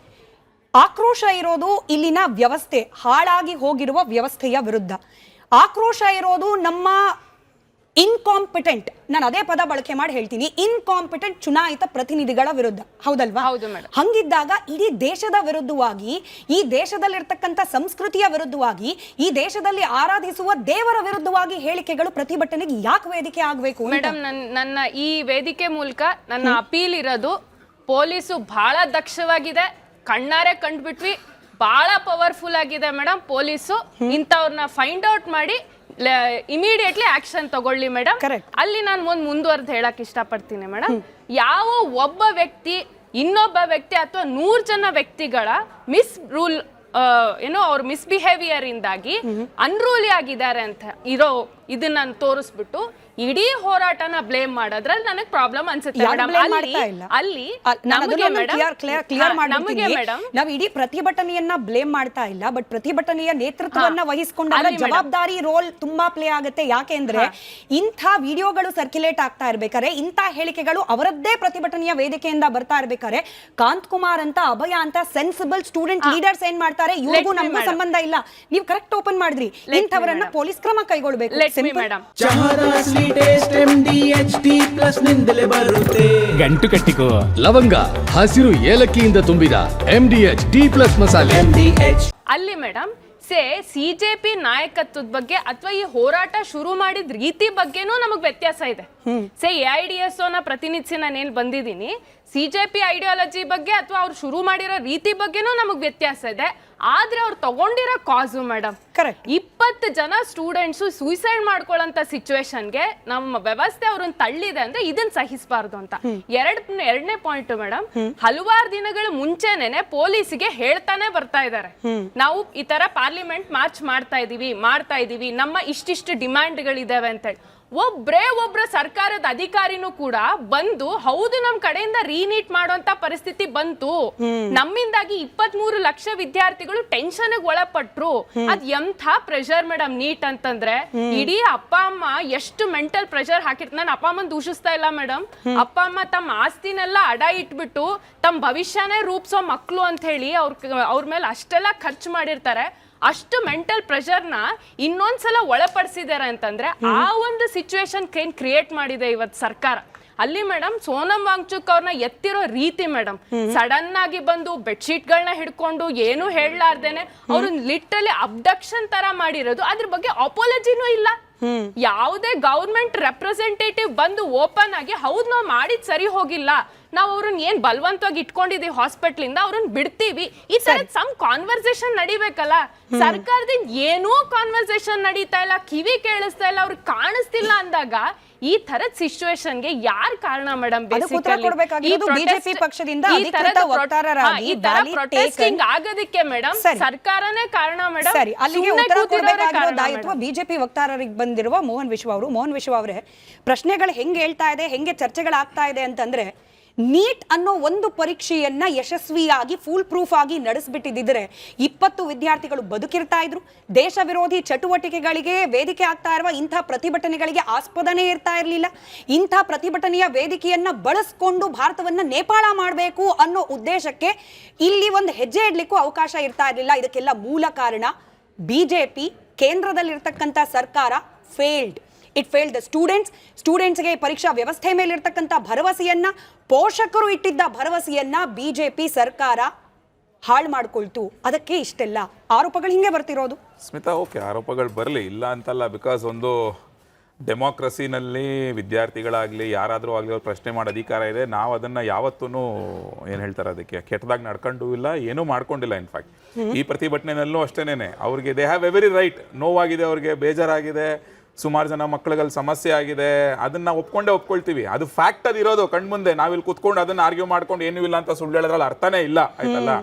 ಆಕ್ರೋಶ ಇರೋದು ಇಲ್ಲಿನ ವ್ಯವಸ್ಥೆ, ಹಾಳಾಗಿ ಹೋಗಿರುವ ವ್ಯವಸ್ಥೆಯ ವಿರುದ್ಧ. ಆಕ್ರೋಶ ಇರೋದು ನಮ್ಮ ಇನ್ಕಾಂಪಿಟೆಂಟ್, ನಾನು ಅದೇ ಪದ ಬಳಕೆ ಮಾಡಿ ಹೇಳ್ತೀನಿ, ಇನ್ಕಾಂಪಿಟೆಂಟ್ ಚುನಾಯಿತ ಪ್ರತಿನಿಧಿಗಳ ವಿರುದ್ಧ. ಹೌದಲ್ವಾ? ಹೌದು ಮೇಡಮ್. ಹಂಗಿದ್ದಾಗ ಇಡೀ ದೇಶದ ವಿರುದ್ಧವಾಗಿ, ಈ ದೇಶದಲ್ಲಿರ್ತಕ್ಕಂಥ ಸಂಸ್ಕೃತಿಯ ವಿರುದ್ಧವಾಗಿ, ಈ ದೇಶದಲ್ಲಿ ಆರಾಧಿಸುವ ದೇವರ ವಿರುದ್ಧವಾಗಿ ಹೇಳಿಕೆಗಳು ಪ್ರತಿಭಟನೆಗೆ ಯಾಕೆ ವೇದಿಕೆ ಆಗಬೇಕು? ಮೇಡಮ್, ನನ್ನ ಈ ವೇದಿಕೆ ಮೂಲಕ ನನ್ನ ಅಪೀಲ್ ಇರೋದು, ಪೊಲೀಸು ಬಹಳ ದಕ್ಷವಾಗಿದೆ, ಕಣ್ಣಾರೆ ಕಂಡ್ಬಿಟ್ವಿ, ಬಹಳ ಪವರ್ಫುಲ್ ಆಗಿದೆ ಮೇಡಮ್ ಪೊಲೀಸು. ಇಂಥವ್ರನ್ನ ಫೈಂಡ್ ಔಟ್ ಮಾಡಿ ಇಮಿಡಿಯೇಟ್ಲಿ ಆಕ್ಷನ್ ತಗೊಳ್ಳಿ ಮೇಡಮ್. ಅಲ್ಲಿ ನಾನು ಮುಂದುವರೆದು ಹೇಳಕ್ ಇಷ್ಟಪಡ್ತೀನಿ ಮೇಡಮ್. ಯಾವ ಒಬ್ಬ ವ್ಯಕ್ತಿ ಇನ್ನೊಬ್ಬ ವ್ಯಕ್ತಿ ಅಥವಾ 100 ಜನ ವ್ಯಕ್ತಿಗಳ ರೂಲ್ ಏನೋ ಅವ್ರ ಮಿಸ್ಬಿಹೇವಿಯರ್ ಇಂದಾಗಿ ಅನ್ರೂಲಿ ಆಗಿದ್ದಾರೆ ಅಂತ ಇದನ್ನ ತೋರಿಸ್ಬಿಟ್ಟು ಇಡೀ ಹೋರಾಟನ ಬ್ಲೇಮ್ ಮಾಡೋದ್ರಲ್ಲಿ ನನಗೆ ಪ್ರಾಬ್ಲಮ್ ಅನ್ಸುತ್ತೆ ಮೇಡಮ್. ಅಲ್ಲಿ ನಾವು ಇಡೀ ಪ್ರತಿಭಟನೆಯನ್ನ ಬ್ಲೇಮ್ ಮಾಡ್ತಾ ಇಲ್ಲ, ಬಟ್ ಪ್ರತಿಭಟನೆಯ ನೇತೃತ್ವವನ್ನ ವಹಿಸಿಕೊಂಡಾಗ ಜವಾಬ್ದಾರಿ ರೋಲ್ ತುಂಬಾ ಪ್ಲೇ ಆಗುತ್ತೆ. ಯಾಕೆಂದ್ರೆ ಇಂಥ ವಿಡಿಯೋಗಳು ಸರ್ಕ್ಯುಲೇಟ್ ಆಗ್ತಾ ಇರ್ಬೇಕಾದ್ರೆ, ಇಂಥ ಹೇಳಿಕೆಗಳು ಅವರದ್ದೇ ಪ್ರತಿಭಟನೆಯ ವೇದಿಕೆಯಿಂದ ಬರ್ತಾ ಇರ್ಬೇಕಾದ್ರೆ, ಕಾಂತಕುಮಾರ್ ಅಂತ ಅಭಯ ಅಂತ ಸೆನ್ಸಿಬಲ್ ಸ್ಟೂಡೆಂಟ್ ಲೀಡರ್ಸ್ ಏನ್ ಮಾಡ್ತಾರೆ, ಇವ್ರಿಗೂ ನಮಗೂ ಸಂಬಂಧ ಇಲ್ಲ, ನೀವು ಕರೆಕ್ಟ್ ಓಪನ್ ಮಾಡಿದ್ರಿ, ಇಂಥವರನ್ನ ಪೊಲೀಸ್ ಕ್ರಮ ಕೈಗೊಳ್ಬೇಕು. ಗಂಟು ಕಟ್ಟಿಕೋ ಲವಂಗ, ಹಸಿರು ಏಲಕ್ಕಿಯಿಂದ ತುಂಬಿದ MDH+ ಮಸಾಲೆ. ಅಲ್ಲಿ ಮೇಡಮ್ ಸಿಜೆಪಿ ನಾಯಕತ್ವದ ಬಗ್ಗೆ ಅಥವಾ ಈ ಹೋರಾಟ ಶುರು ಮಾಡಿದ ರೀತಿ ಬಗ್ಗೆನೂ ನಮಗ್ ವ್ಯತ್ಯಾಸ ಇದೆ. AIDSO ನ ಪ್ರತಿನಿಧಿಸಿ ನಾನು ಬಂದಿದ್ದೀನಿ, ಸಿಜೆಪಿ ಐಡಿಯಾಲಜಿ ಬಗ್ಗೆ ಅಥವಾ ಅವ್ರು ಶುರು ಮಾಡಿರೋ ರೀತಿ ಬಗ್ಗೆನೂ ನಮಗ್ ವ್ಯತ್ಯಾಸ ಇದೆ. ಆದ್ರೆ ಅವ್ರು ತಗೊಂಡಿರೋ ಕಾಸು ಮೇಡಮ್, 20 ಜನ ಸ್ಟೂಡೆಂಟ್ಸ್ ಸೂಸೈಡ್ ಮಾಡ್ಕೊಳ್ಳೋಂತ ಸಿಚುವೇಶನ್ಗೆ ನಮ್ಮ ವ್ಯವಸ್ಥೆ ಅವ್ರನ್ನ ತಳ್ಳಿದೆ ಅಂದ್ರೆ ಇದನ್ನ ಸಹಿಸಬಾರ್ದು ಅಂತ. ಎರಡನೇ ಪಾಯಿಂಟ್ ಮೇಡಮ್, ಹಲವಾರು ದಿನಗಳ ಮುಂಚೆನೆ ಪೊಲೀಸಿಗೆ ಹೇಳ್ತಾನೆ ಬರ್ತಾ ಇದ್ದಾರೆ, ನಾವು ಈ ತರ ಪಾರ್ಲಿಮೆಂಟ್ ಮಾರ್ಚ್ ಮಾಡ್ತಾ ಇದೀವಿ, ನಮ್ಮ ಇಷ್ಟಿಷ್ಟು ಡಿಮ್ಯಾಂಡ್ಗಳಿದಾವೆ ಅಂತ ಹೇಳಿ. ಒಬ್ರ ಸರ್ಕಾರದ ಅಧಿಕಾರಿನೂ ಕೂಡ ಬಂದು ಹೌದು ನಮ್ ಕಡೆಯಿಂದ ರೀನೀಟ್ ಮಾಡುವಂತ ಪರಿಸ್ಥಿತಿ ಬಂತು, ನಮ್ಮಿಂದಾಗಿ 23 ಲಕ್ಷ ವಿದ್ಯಾರ್ಥಿಗಳು ಟೆನ್ಷನ್ ಒಳಪಟ್ರು. ಅದ್ ಎಂಥ ಪ್ರೆಷರ್ ಮೇಡಮ್ ನೀಟ್ ಅಂತಂದ್ರೆ, ಇಡೀ ಅಪ್ಪ ಅಮ್ಮ ಎಷ್ಟು ಮೆಂಟಲ್ ಪ್ರೆಷರ್ ಹಾಕಿರ್ತಾರೆ. ನಾನು ಅಪ್ಪ ಅಮ್ಮನ್ ದೂಷಿಸ್ತಾ ಇಲ್ಲ ಮೇಡಮ್, ಅಪ್ಪ ಅಮ್ಮ ತಮ್ಮ ಆಸ್ತಿನೆಲ್ಲ ಅಡ ಇಟ್ಬಿಟ್ಟು ತಮ್ಮ ಭವಿಷ್ಯನೇ ರೂಪಿಸೋ ಮಕ್ಳು ಅಂತ ಹೇಳಿ ಅವ್ರ ಮೇಲೆ ಅಷ್ಟೆಲ್ಲ ಖರ್ಚು ಮಾಡಿರ್ತಾರೆ. ಅಷ್ಟು ಮೆಂಟಲ್ ಪ್ರೆಷರ್ನ ಇನ್ನೊಂದ್ಸಲ ಒಳಪಡಿಸಿದ್ದಾರೆ ಅಂತಂದ್ರೆ ಆ ಒಂದು ಸಿಚುವೇಶನ್ ಏನ್ ಕ್ರಿಯೇಟ್ ಮಾಡಿದೆ ಇವತ್ತು ಸರ್ಕಾರ. ಅಲ್ಲಿ ಮೇಡಮ್ ಸೋನಂ ವಾಂಗ್ಚುಕ್ ಅವ್ರನ್ನ ಎತ್ತಿರೋ ರೀತಿ ಮೇಡಮ್, ಸಡನ್ ಆಗಿ ಬಂದು ಬೆಡ್ಶೀಟ್ ಗಳನ್ನ ಹಿಡ್ಕೊಂಡು ಏನು ಹೇಳಲಾರ್ದೇನೆ ಅವ್ರನ್ನ ಲಿಟ್ರಲಿ ಅಬ್ಡಕ್ಷನ್ ತರ ಮಾಡಿರೋದು, ಅದ್ರ ಬಗ್ಗೆ ಅಪಾಲಜಿನೂ ಇಲ್ಲ. ಯಾವುದೇ ಗವರ್ಮೆಂಟ್ ರೆಪ್ರೆಸೆಂಟೇಟಿವ್ ಬಂದು ಓಪನ್ ಆಗಿ ಹೌದು ನಾವು ಮಾಡಿದ್ ಸರಿ ಹೋಗಿಲ್ಲ, ನಾವು ಅವ್ರನ್ನ ಏನ್ ಬಲವಂತವಾಗಿ ಇಟ್ಕೊಂಡಿದೀವಿ ಹಾಸ್ಪಿಟಲ್ ಇಂದ, ಅವ್ರನ್ನ ಬಿಡ್ತೀವಿ, ಈ ತರ ಸಮ್ ಕಾನ್ವರ್ಸೇಷನ್ ನಡಿಬೇಕಲ್ಲ. ಸರ್ಕಾರದಿಂದ ಏನೂ ಕಾನ್ವರ್ಸೇಷನ್ ನಡೀತಾ ಇಲ್ಲ, ಕಿವಿ ಕೇಳಿಸ್ತಾ ಇಲ್ಲ, ಅವ್ರಿಗೆ ಕಾಣಿಸ್ತಿಲ್ಲ ಅಂದಾಗ ಈ ತರದ ಸಿಚುವೇಶನ್ಗೆ ಯಾರ್ ಕಾರಣ ಮೇಡಮ್? ಬಿಜೆಪಿ ಪಕ್ಷದಿಂದ ಪ್ರೊಟೆಸ್ಟಿಂಗ್ ಆಗೋದಕ್ಕೆ ಮೇಡಮ್ ಸರ್ಕಾರನೇ ಕಾರಣ ಮೇಡಮ್. ಸರಿ, ಅಲ್ಲಿಗೆ ಉತ್ತರ ಕೊಡಬೇಕಾಗಿರೋ ದಾಯಿತ್ವ ಬಿಜೆಪಿ ವಕ್ತಾರರಿಗೆ ಬಂದಿರುವ ಮೋಹನ್ ವಿಶ್ವ ಅವರು. ಮೋಹನ್ ವಿಶ್ವ ಅವರೇ, ಪ್ರಶ್ನೆಗಳು ಹೆಂಗೆ ಹೇಳ್ತಾ ಇದೆ, ಹೆಂಗೆ ಚರ್ಚೆಗಳಾಗ್ತಾ ಇದೆ ಅಂತಂದ್ರೆ, ನೀಟ್ ಅನ್ನೋ ಒಂದು ಪರೀಕ್ಷೆಯನ್ನ ಯಶಸ್ವಿಯಾಗಿ ಫುಲ್ ಪ್ರೂಫ್ ಆಗಿ ನಡೆಸ್ಬಿಟ್ಟಿದ್ರೆ 20 ವಿದ್ಯಾರ್ಥಿಗಳು ಬದುಕಿರ್ತಾ ಇದ್ರು. ದೇಶ ವಿರೋಧಿ ಚಟುವಟಿಕೆಗಳಿಗೆ ವೇದಿಕೆ ಆಗ್ತಾ ಇರುವ ಇಂಥ ಪ್ರತಿಭಟನೆಗಳಿಗೆ ಆಸ್ಪದನೇ ಇರ್ತಾ ಇರಲಿಲ್ಲ. ಇಂಥ ಪ್ರತಿಭಟನೆಯ ವೇದಿಕೆಯನ್ನ ಬಳಸ್ಕೊಂಡು ಭಾರತವನ್ನ ನೇಪಾಳ ಮಾಡಬೇಕು ಅನ್ನೋ ಉದ್ದೇಶಕ್ಕೆ ಇಲ್ಲಿ ಒಂದು ಹೆಜ್ಜೆ ಇಡ್ಲಿಕ್ಕೂ ಅವಕಾಶ ಇರ್ತಾ ಇರಲಿಲ್ಲ. ಇದಕ್ಕೆಲ್ಲ ಮೂಲ ಕಾರಣ ಬಿಜೆಪಿ, ಕೇಂದ್ರದಲ್ಲಿರ್ತಕ್ಕಂಥ ಸರ್ಕಾರ ಫೇಲ್ಡ್. ಇಟ್ ಫೇಲ್ಡ್ ದ ಸ್ಟೂಡೆಂಟ್ಸ್ಗೆ ಪರೀಕ್ಷಾ ವ್ಯವಸ್ಥೆ ಮೇಲೆ ಇರ್ತಕ್ಕಂಥ ಭರವಸೆಯನ್ನ, ಪೋಷಕರು ಇಟ್ಟಿದ್ದ ಭರವಸೆಯನ್ನ ಬಿಜೆಪಿ ಸರ್ಕಾರ ಹಾಳು ಮಾಡ್ಕೊಳ್ತು. ಅದಕ್ಕೆ ಇಷ್ಟೆಲ್ಲ ಆರೋಪಗಳು ಹಿಂಗೆ ಬರ್ತಿರೋದು. ಸ್ಮಿತಾ, ಓಕೆ, ಆರೋಪಗಳು ಬರಲಿ, ಇಲ್ಲ ಅಂತಲ್ಲ. ಬಿಕಾಸ್ ಒಂದು ಡೆಮೋಕ್ರಸಿನಲ್ಲಿ ವಿದ್ಯಾರ್ಥಿಗಳಾಗಲಿ ಯಾರಾದರೂ ಆಗಲಿ ಅವ್ರು ಪ್ರಶ್ನೆ ಮಾಡೋ ಅಧಿಕಾರ ಇದೆ. ನಾವು ಅದನ್ನು ಯಾವತ್ತೂ ಏನು ಹೇಳ್ತಾರೆ ಅದಕ್ಕೆ ಕೆಟ್ಟದಾಗಿ ನಡ್ಕೊಂಡು ಇಲ್ಲ, ಏನೂ ಮಾಡ್ಕೊಂಡಿಲ್ಲ. ಇನ್ಫ್ಯಾಕ್ಟ್ ಈ ಪ್ರತಿಭಟನೆಯಲ್ಲೂ ಅಷ್ಟೇನೆ ಅವ್ರಿಗೆ ದೇ ಹ್ಯಾವ್ ಎವರಿ ರೈಟ್. ನೋವಾಗಿದೆ, ಅವ್ರಿಗೆ ಬೇಜಾರಾಗಿದೆ, ಸುಮಾರು ಜನ ಮಕ್ಕಳುಗಳ ಸಮಸ್ಯೆ ಆಗಿದೆ, ಅದನ್ನ ಒಪ್ಕೊಳ್ತೀವಿ. ಅದು ಫ್ಯಾಕ್ಟ್, ಅದು ಇರೋದು ಕಣ್ಮುಂದೆ. ನಾವಿಲ್ಲಿ ಕುತ್ಕೊಂಡು ಅದನ್ನ ಆರ್ಗ್ಯೂ ಮಾಡ್ಕೊಂಡು ಏನೂ ಇಲ್ಲ ಅಂತ ಸುಳ್ಳು ಹೇಳೋದ್ರಲ್ಲಿ ಅರ್ಥನೇ ಇಲ್ಲ, ಆಯ್ತಲ್ಲ.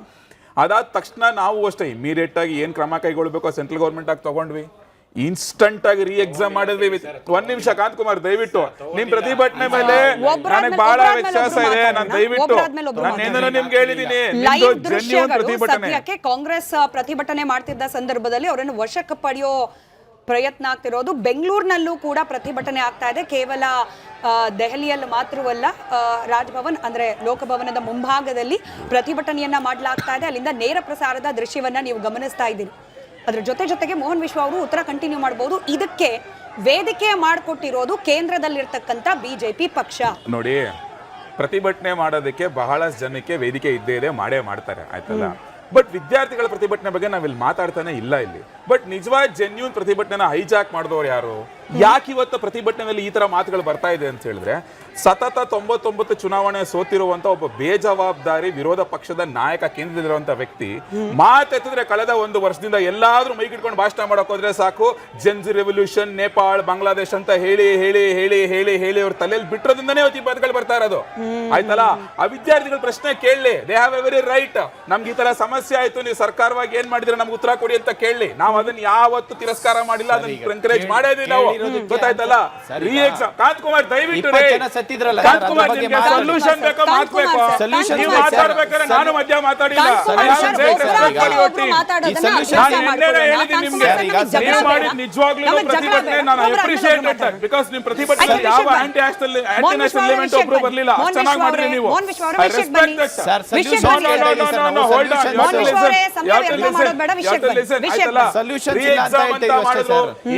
ಅದಾದ ತಕ್ಷಣ ನಾವು ಅಷ್ಟೇ ಇಮಿಡಿಯೇಟ್ ಆಗಿ ಏನ್ ಕ್ರಮ ಕೈಗೊಳ್ಬೇಕೋ ಸೆಂಟ್ರಲ್ ಗೌರ್ಮೆಂಟ್ ಆಗಿ ತಗೊಂಡ್ವಿ, ಇನ್ಸ್ಟಂಟ್ ಆಗಿ ರೀ ಎಕ್ಸಾಮ್ ಮಾಡಿದ್ವಿ. ಒಂದ್ ನಿಮಿಷ ಕಾಂತಕುಮಾರ್, ದಯವಿಟ್ಟು ನಿಮ್ ಪ್ರತಿಭಟನೆ ಮೇಲೆ ನನಗೆ ಬಹಳ ವಿಶ್ವಾಸ ಇದೆ. ನಾನು ದಯವಿಟ್ಟು ನಾನು ನಿಮ್ಗೆ ಹೇಳಿದೀನಿ, ಸದ್ಯಕ್ಕೆ ಕಾಂಗ್ರೆಸ್ ಪ್ರತಿಭಟನೆ ಮಾಡ್ತಿದ್ದ ಸಂದರ್ಭದಲ್ಲಿ ಅವರನ್ನು ವಶಕ್ಕೆ ಪಡೆಯೋ ಪ್ರಯತ್ನ ಆಗ್ತಿರೋದು. ಬೆಂಗಳೂರಿನಲ್ಲೂ ಕೂಡ ಪ್ರತಿಭಟನೆ ಆಗ್ತಾ ಇದೆ. ಕೇವಲ ದೆಹಲಿಯಲ್ಲಿ ಮಾತ್ರವಲ್ಲ, ರಾಜಭವನ್ ಅಂದ್ರೆ ಲೋಕಭವನದ ಮುಂಭಾಗದಲ್ಲಿ ಪ್ರತಿಭಟನೆಯನ್ನ ಮಾಡಲಾಗ್ತಾ ಇದೆ. ಅಲ್ಲಿಂದ ನೇರ ಪ್ರಸಾರದ ದೃಶ್ಯವನ್ನ ನೀವು ಗಮನಿಸ್ತಾ ಇದ್ದೀರಿ. ಅದ್ರ ಜೊತೆಗೆ ಮೋಹನ್ ವಿಶ್ವ ಅವರು ಉತ್ತರ ಕಂಟಿನ್ಯೂ ಮಾಡಬಹುದು. ಇದಕ್ಕೆ ವೇದಿಕೆ ಮಾಡಿಕೊಟ್ಟಿರೋದು ಕೇಂದ್ರದಲ್ಲಿರ್ತಕ್ಕಂಥ ಬಿಜೆಪಿ ಪಕ್ಷ. ನೋಡಿ, ಪ್ರತಿಭಟನೆ ಮಾಡೋದಕ್ಕೆ ಬಹಳಷ್ಟು ಜನಕ್ಕೆ ವೇದಿಕೆ ಇದ್ದೇ ಇದೆ, ಮಾಡೇ ಮಾಡ್ತಾರೆ, ಆಯ್ತಲ್ಲ. ಬಟ್ ವಿದ್ಯಾರ್ಥಿಗಳ ಪ್ರತಿಭಟನೆ ಬಗ್ಗೆ ನಾವಿಲ್ಲಿ ಮಾತಾಡ್ತಾನೆ ಇಲ್ಲ ಇಲ್ಲಿ. ಬಟ್ ನಿಜವಾದ ಜೆನ್ಯೂನ್ ಪ್ರತಿಭಟನೆನ ಹೈಜಾಕ್ ಮಾಡಿದವರು ಯಾರು? ಯಾಕೆ ಇವತ್ತು ಪ್ರತಿಭಟನೆಯಲ್ಲಿ ಈ ತರ ಮಾತುಗಳು ಬರ್ತಾ ಇದೆ ಅಂತ ಹೇಳಿದ್ರೆ, ಸತತ 99 ಚುನಾವಣೆ ಸೋತಿರುವಂತ ಒಬ್ಬ ಬೇಜವಾಬ್ದಾರಿ ವಿರೋಧ ಪಕ್ಷದ ನಾಯಕ, ಕೇಂದ್ರದಲ್ಲಿರುವಂತ ವ್ಯಕ್ತಿ ಮಾತೆತ್ತಿದ್ರೆ ಕಳೆದ 1 ವರ್ಷದಿಂದ ಎಲ್ಲಾದ್ರೂ ಮೈಗಿಟ್ಕೊಂಡು ಭಾಷಣ ಮಾಡಕ್ ಹೋದ್ರೆ ಸಾಕು, ಜೆನ್ಜಿ ರೆವಲ್ಯೂಷನ್, ನೇಪಾಳ, ಬಾಂಗ್ಲಾದೇಶ್ ಅಂತ ಹೇಳಿ ಹೇಳಿ ಹೇಳಿ ಹೇಳಿ ಹೇಳಿ ಅವ್ರ ತಲೆಯಲ್ಲಿ ಬಿಟ್ಟಿರೋದ್ರಿಂದನೇ ಇವತ್ತು ಈ ಪದಗಳು ಬರ್ತಾ ಇರೋದು, ಆಯ್ತಲ್ಲ. ಆ ವಿದ್ಯಾರ್ಥಿಗಳ ಪ್ರಶ್ನೆ ಕೇಳಲಿ, they have A very right. ನಮ್ಗೆ ಈ ತರ ಸಮಸ್ಯೆ ಆಯ್ತು, ನೀವು ಸರ್ಕಾರವಾಗಿ ಏನ್ ಮಾಡಿದ್ರೆ ನಮ್ಗೆ ಉತ್ತರ ಕೊಡಿ ಅಂತ ಕೇಳಲಿ. ನಾವು ಅದನ್ನ ಯಾವತ್ತು ತಿರಸ್ಕಾರ ಮಾಡಿಲ್ಲ, ಅದನ್ನ ಎನ್ಕರೇಜ್ ಮಾಡೋದಿಲ್ಲ ನಾವು, ಗೊತ್ತಾಯ್ತಲ್ಲ. ರೀ ಎಕ್ಸಾಮ್ ಕಾಂತಕುಮಾರ್ ದಯವಿಟ್ಟು ಕಾಂತಕುಮಾರ್, ನಿಮ್ಗೆ ಸೊಲ್ಯೂಷನ್ ಬೇಕೋ ಮಾತಾಡ್ಬೇಕು, ನೀವು ಮಾತಾಡ್ಬೇಕಾದ್ರೆ ನಾನು ಮಧ್ಯ ಮಾತಾಡಿಲ್ಲ. ನಿಜವಾಗ್ಲೂ ಪ್ರತಿಭಟನೆ ನಾನು ಅಪ್ರಿಶಿಯೇಟ್ ಮಾಡ್ತಾರೆ, ಬಿಕಾಸ್ ನಿಮ್ ಪ್ರತಿಭಟನೆ ಯಾವ ಆಂಟಿ ನ್ಯಾಷನಲ್ ಎಲಿಮೆಂಟ್ ಒಬ್ರು ಬರ್ಲಿಲ್ಲ, ಚೆನ್ನಾಗಿ ಮಾಡಿದ್ರಿ ನೀವು. I respect that sir. Hold on,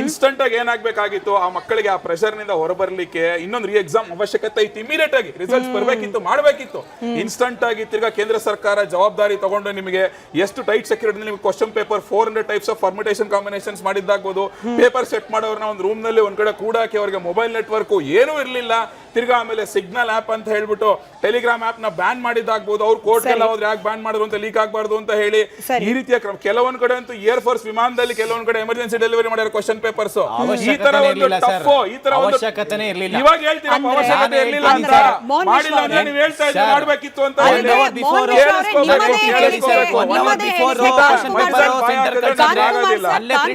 instant ಆಗಿ ಏನಾಗಬೇಕಾಗಿತ್ತು, ಆ ಮಕ್ಕಳಿಗೆ ಆ ಪ್ರೆಷರ್ ನಿಂದ ಹೊರಬರ್ಲಿಕ್ಕೆ ಇನ್ನೊಂದು ರೀ ಎಕ್ಸಾಮ್ ಅವಶ್ಯಕತೆ ಇತ್ತು. ಇಮಿಡಿಯೇಟ್ ಆಗಿ ರಿಸಲ್ಟ್ಸ್ ಬರಬೇಕಿತ್ತು, ಮಾಡಬೇಕಿತ್ತು. ಇನ್ಸ್ಟಂಟ್ ಆಗಿ ತಿರ್ಗಾ ಕೇಂದ್ರ ಸರ್ಕಾರ ಜವಾಬ್ದಾರಿ ತಗೊಂಡು ನಿಮಗೆ ಎಷ್ಟು ಟೈಟ್ ಸೆಕ್ಯೂರಿಟಿ, ನಿಮಗೆ question paper 400 types of permutation combinations ಮಾಡಿದ್ದಾಗ್ಬೋದು. ಪೇಪರ್ ಸೆಟ್ ಮಾಡೋರ್ನ ಒಂದು ರೂಮ್ ನಲ್ಲಿ ಒಂದ್ ಕಡೆ ಕೂಡಾಕಿ ಅವರಿಗೆ ಮೊಬೈಲ್ ನೆಟ್ವರ್ಕ್ ಏನೂ ಇರಲಿಲ್ಲ. ತಿರ್ಗಾ ಆಮೇಲೆ ಸಿಗ್ನಲ್ ಆಪ್ ಅಂತ ಹೇಳ್ಬಿಟ್ಟು ಟೆಲಿಗ್ರಾಮ್ ಆಪ್ ನ ಬ್ಯಾನ್ ಮಾಡಿದ್ದಾಗ್ಬೋದು. ಅವ್ರು ಕೋರ್ಟ್ ಎಲ್ಲ ಹೋದ್ರೆ ಯಾಕೆ ಬ್ಯಾನ್ ಮಾಡಿದ್ರು ಅಂತ, ಲೀಕ್ ಆಗಬಾರ್ದು ಅಂತ ಹೇಳಿ ಈ ರೀತಿಯ ಕ್ರಮ. ಕೆಲವೊಂದ್ ಕಡೆ ಅಂತೂ ಏರ್ ಫೋರ್ಸ್ ವಿಮಾನದಲ್ಲಿ ಕೆಲವೊಂದ್ ಕಡೆ ಎಮರ್ಜೆನ್ಸಿ ಡೆಲಿವರಿ ಮಾಡಿರೋ ಕ್ವಶನ್ ಪೇಪರ್ಸ್. ಈ ತರ ಒಂದು ಟಫ್, ಈ ತರ ಒಂದು ಇವಾಗ ಹೇಳ್ತೀರಾ ಅವಶ್ಯಕತೆ ಇರಲಿಲ್ಲ ಅಂತ, ಮಾಡಿಲ್ಲ ಅಂದ್ರೆ ನೀವು ಹೇಳ್ತಾ ಇದ್ದೀರಿ ಮಾಡಬೇಕಿತ್ತು ಅಂತ ಹೇಳಿ.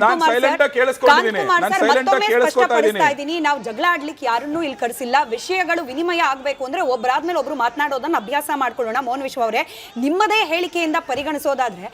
ನಾನು ಸೈಲೆಂಟ್ ಆಗಿ ಕೇಳಿಸ್ಕೊಂಡಿದ್ದೀನಿ, ನಾನು ಸೈಲೆಂಟ್ ಆಗಿ ಕೇಳಿಸ್ಕೊತಾ ಇದ್ದೀನಿ. ನಾವು ಜಗಳ ಆಡ್ಲಿಕ್ಕೆ ಯಾರನ್ನೂ ಇಲ್ಲಿ ಕಳಿಸಿಲ್ಲ. ವಿಷಯಗಳು ವಿನಿಮಯ ಆಗ್ಬೇಕು ಅಂದ್ರೆ ಒಬ್ಬರಾದ್ಮೇಲೆ ಒಬ್ರು ಮಾತನಾಡೋದನ್ನ ಅಭ್ಯಾಸ ಮಾಡ್ಕೊಳ್ಳೋಣ. ಮೋಹನ್ ವಿಶ್ವ ಅವರೇ, ನಿಮ್ಮದೇ ಹೇಳಿಕೆಯಿಂದ ಪರಿಗಣಿಸೋದಾದ್ರೆ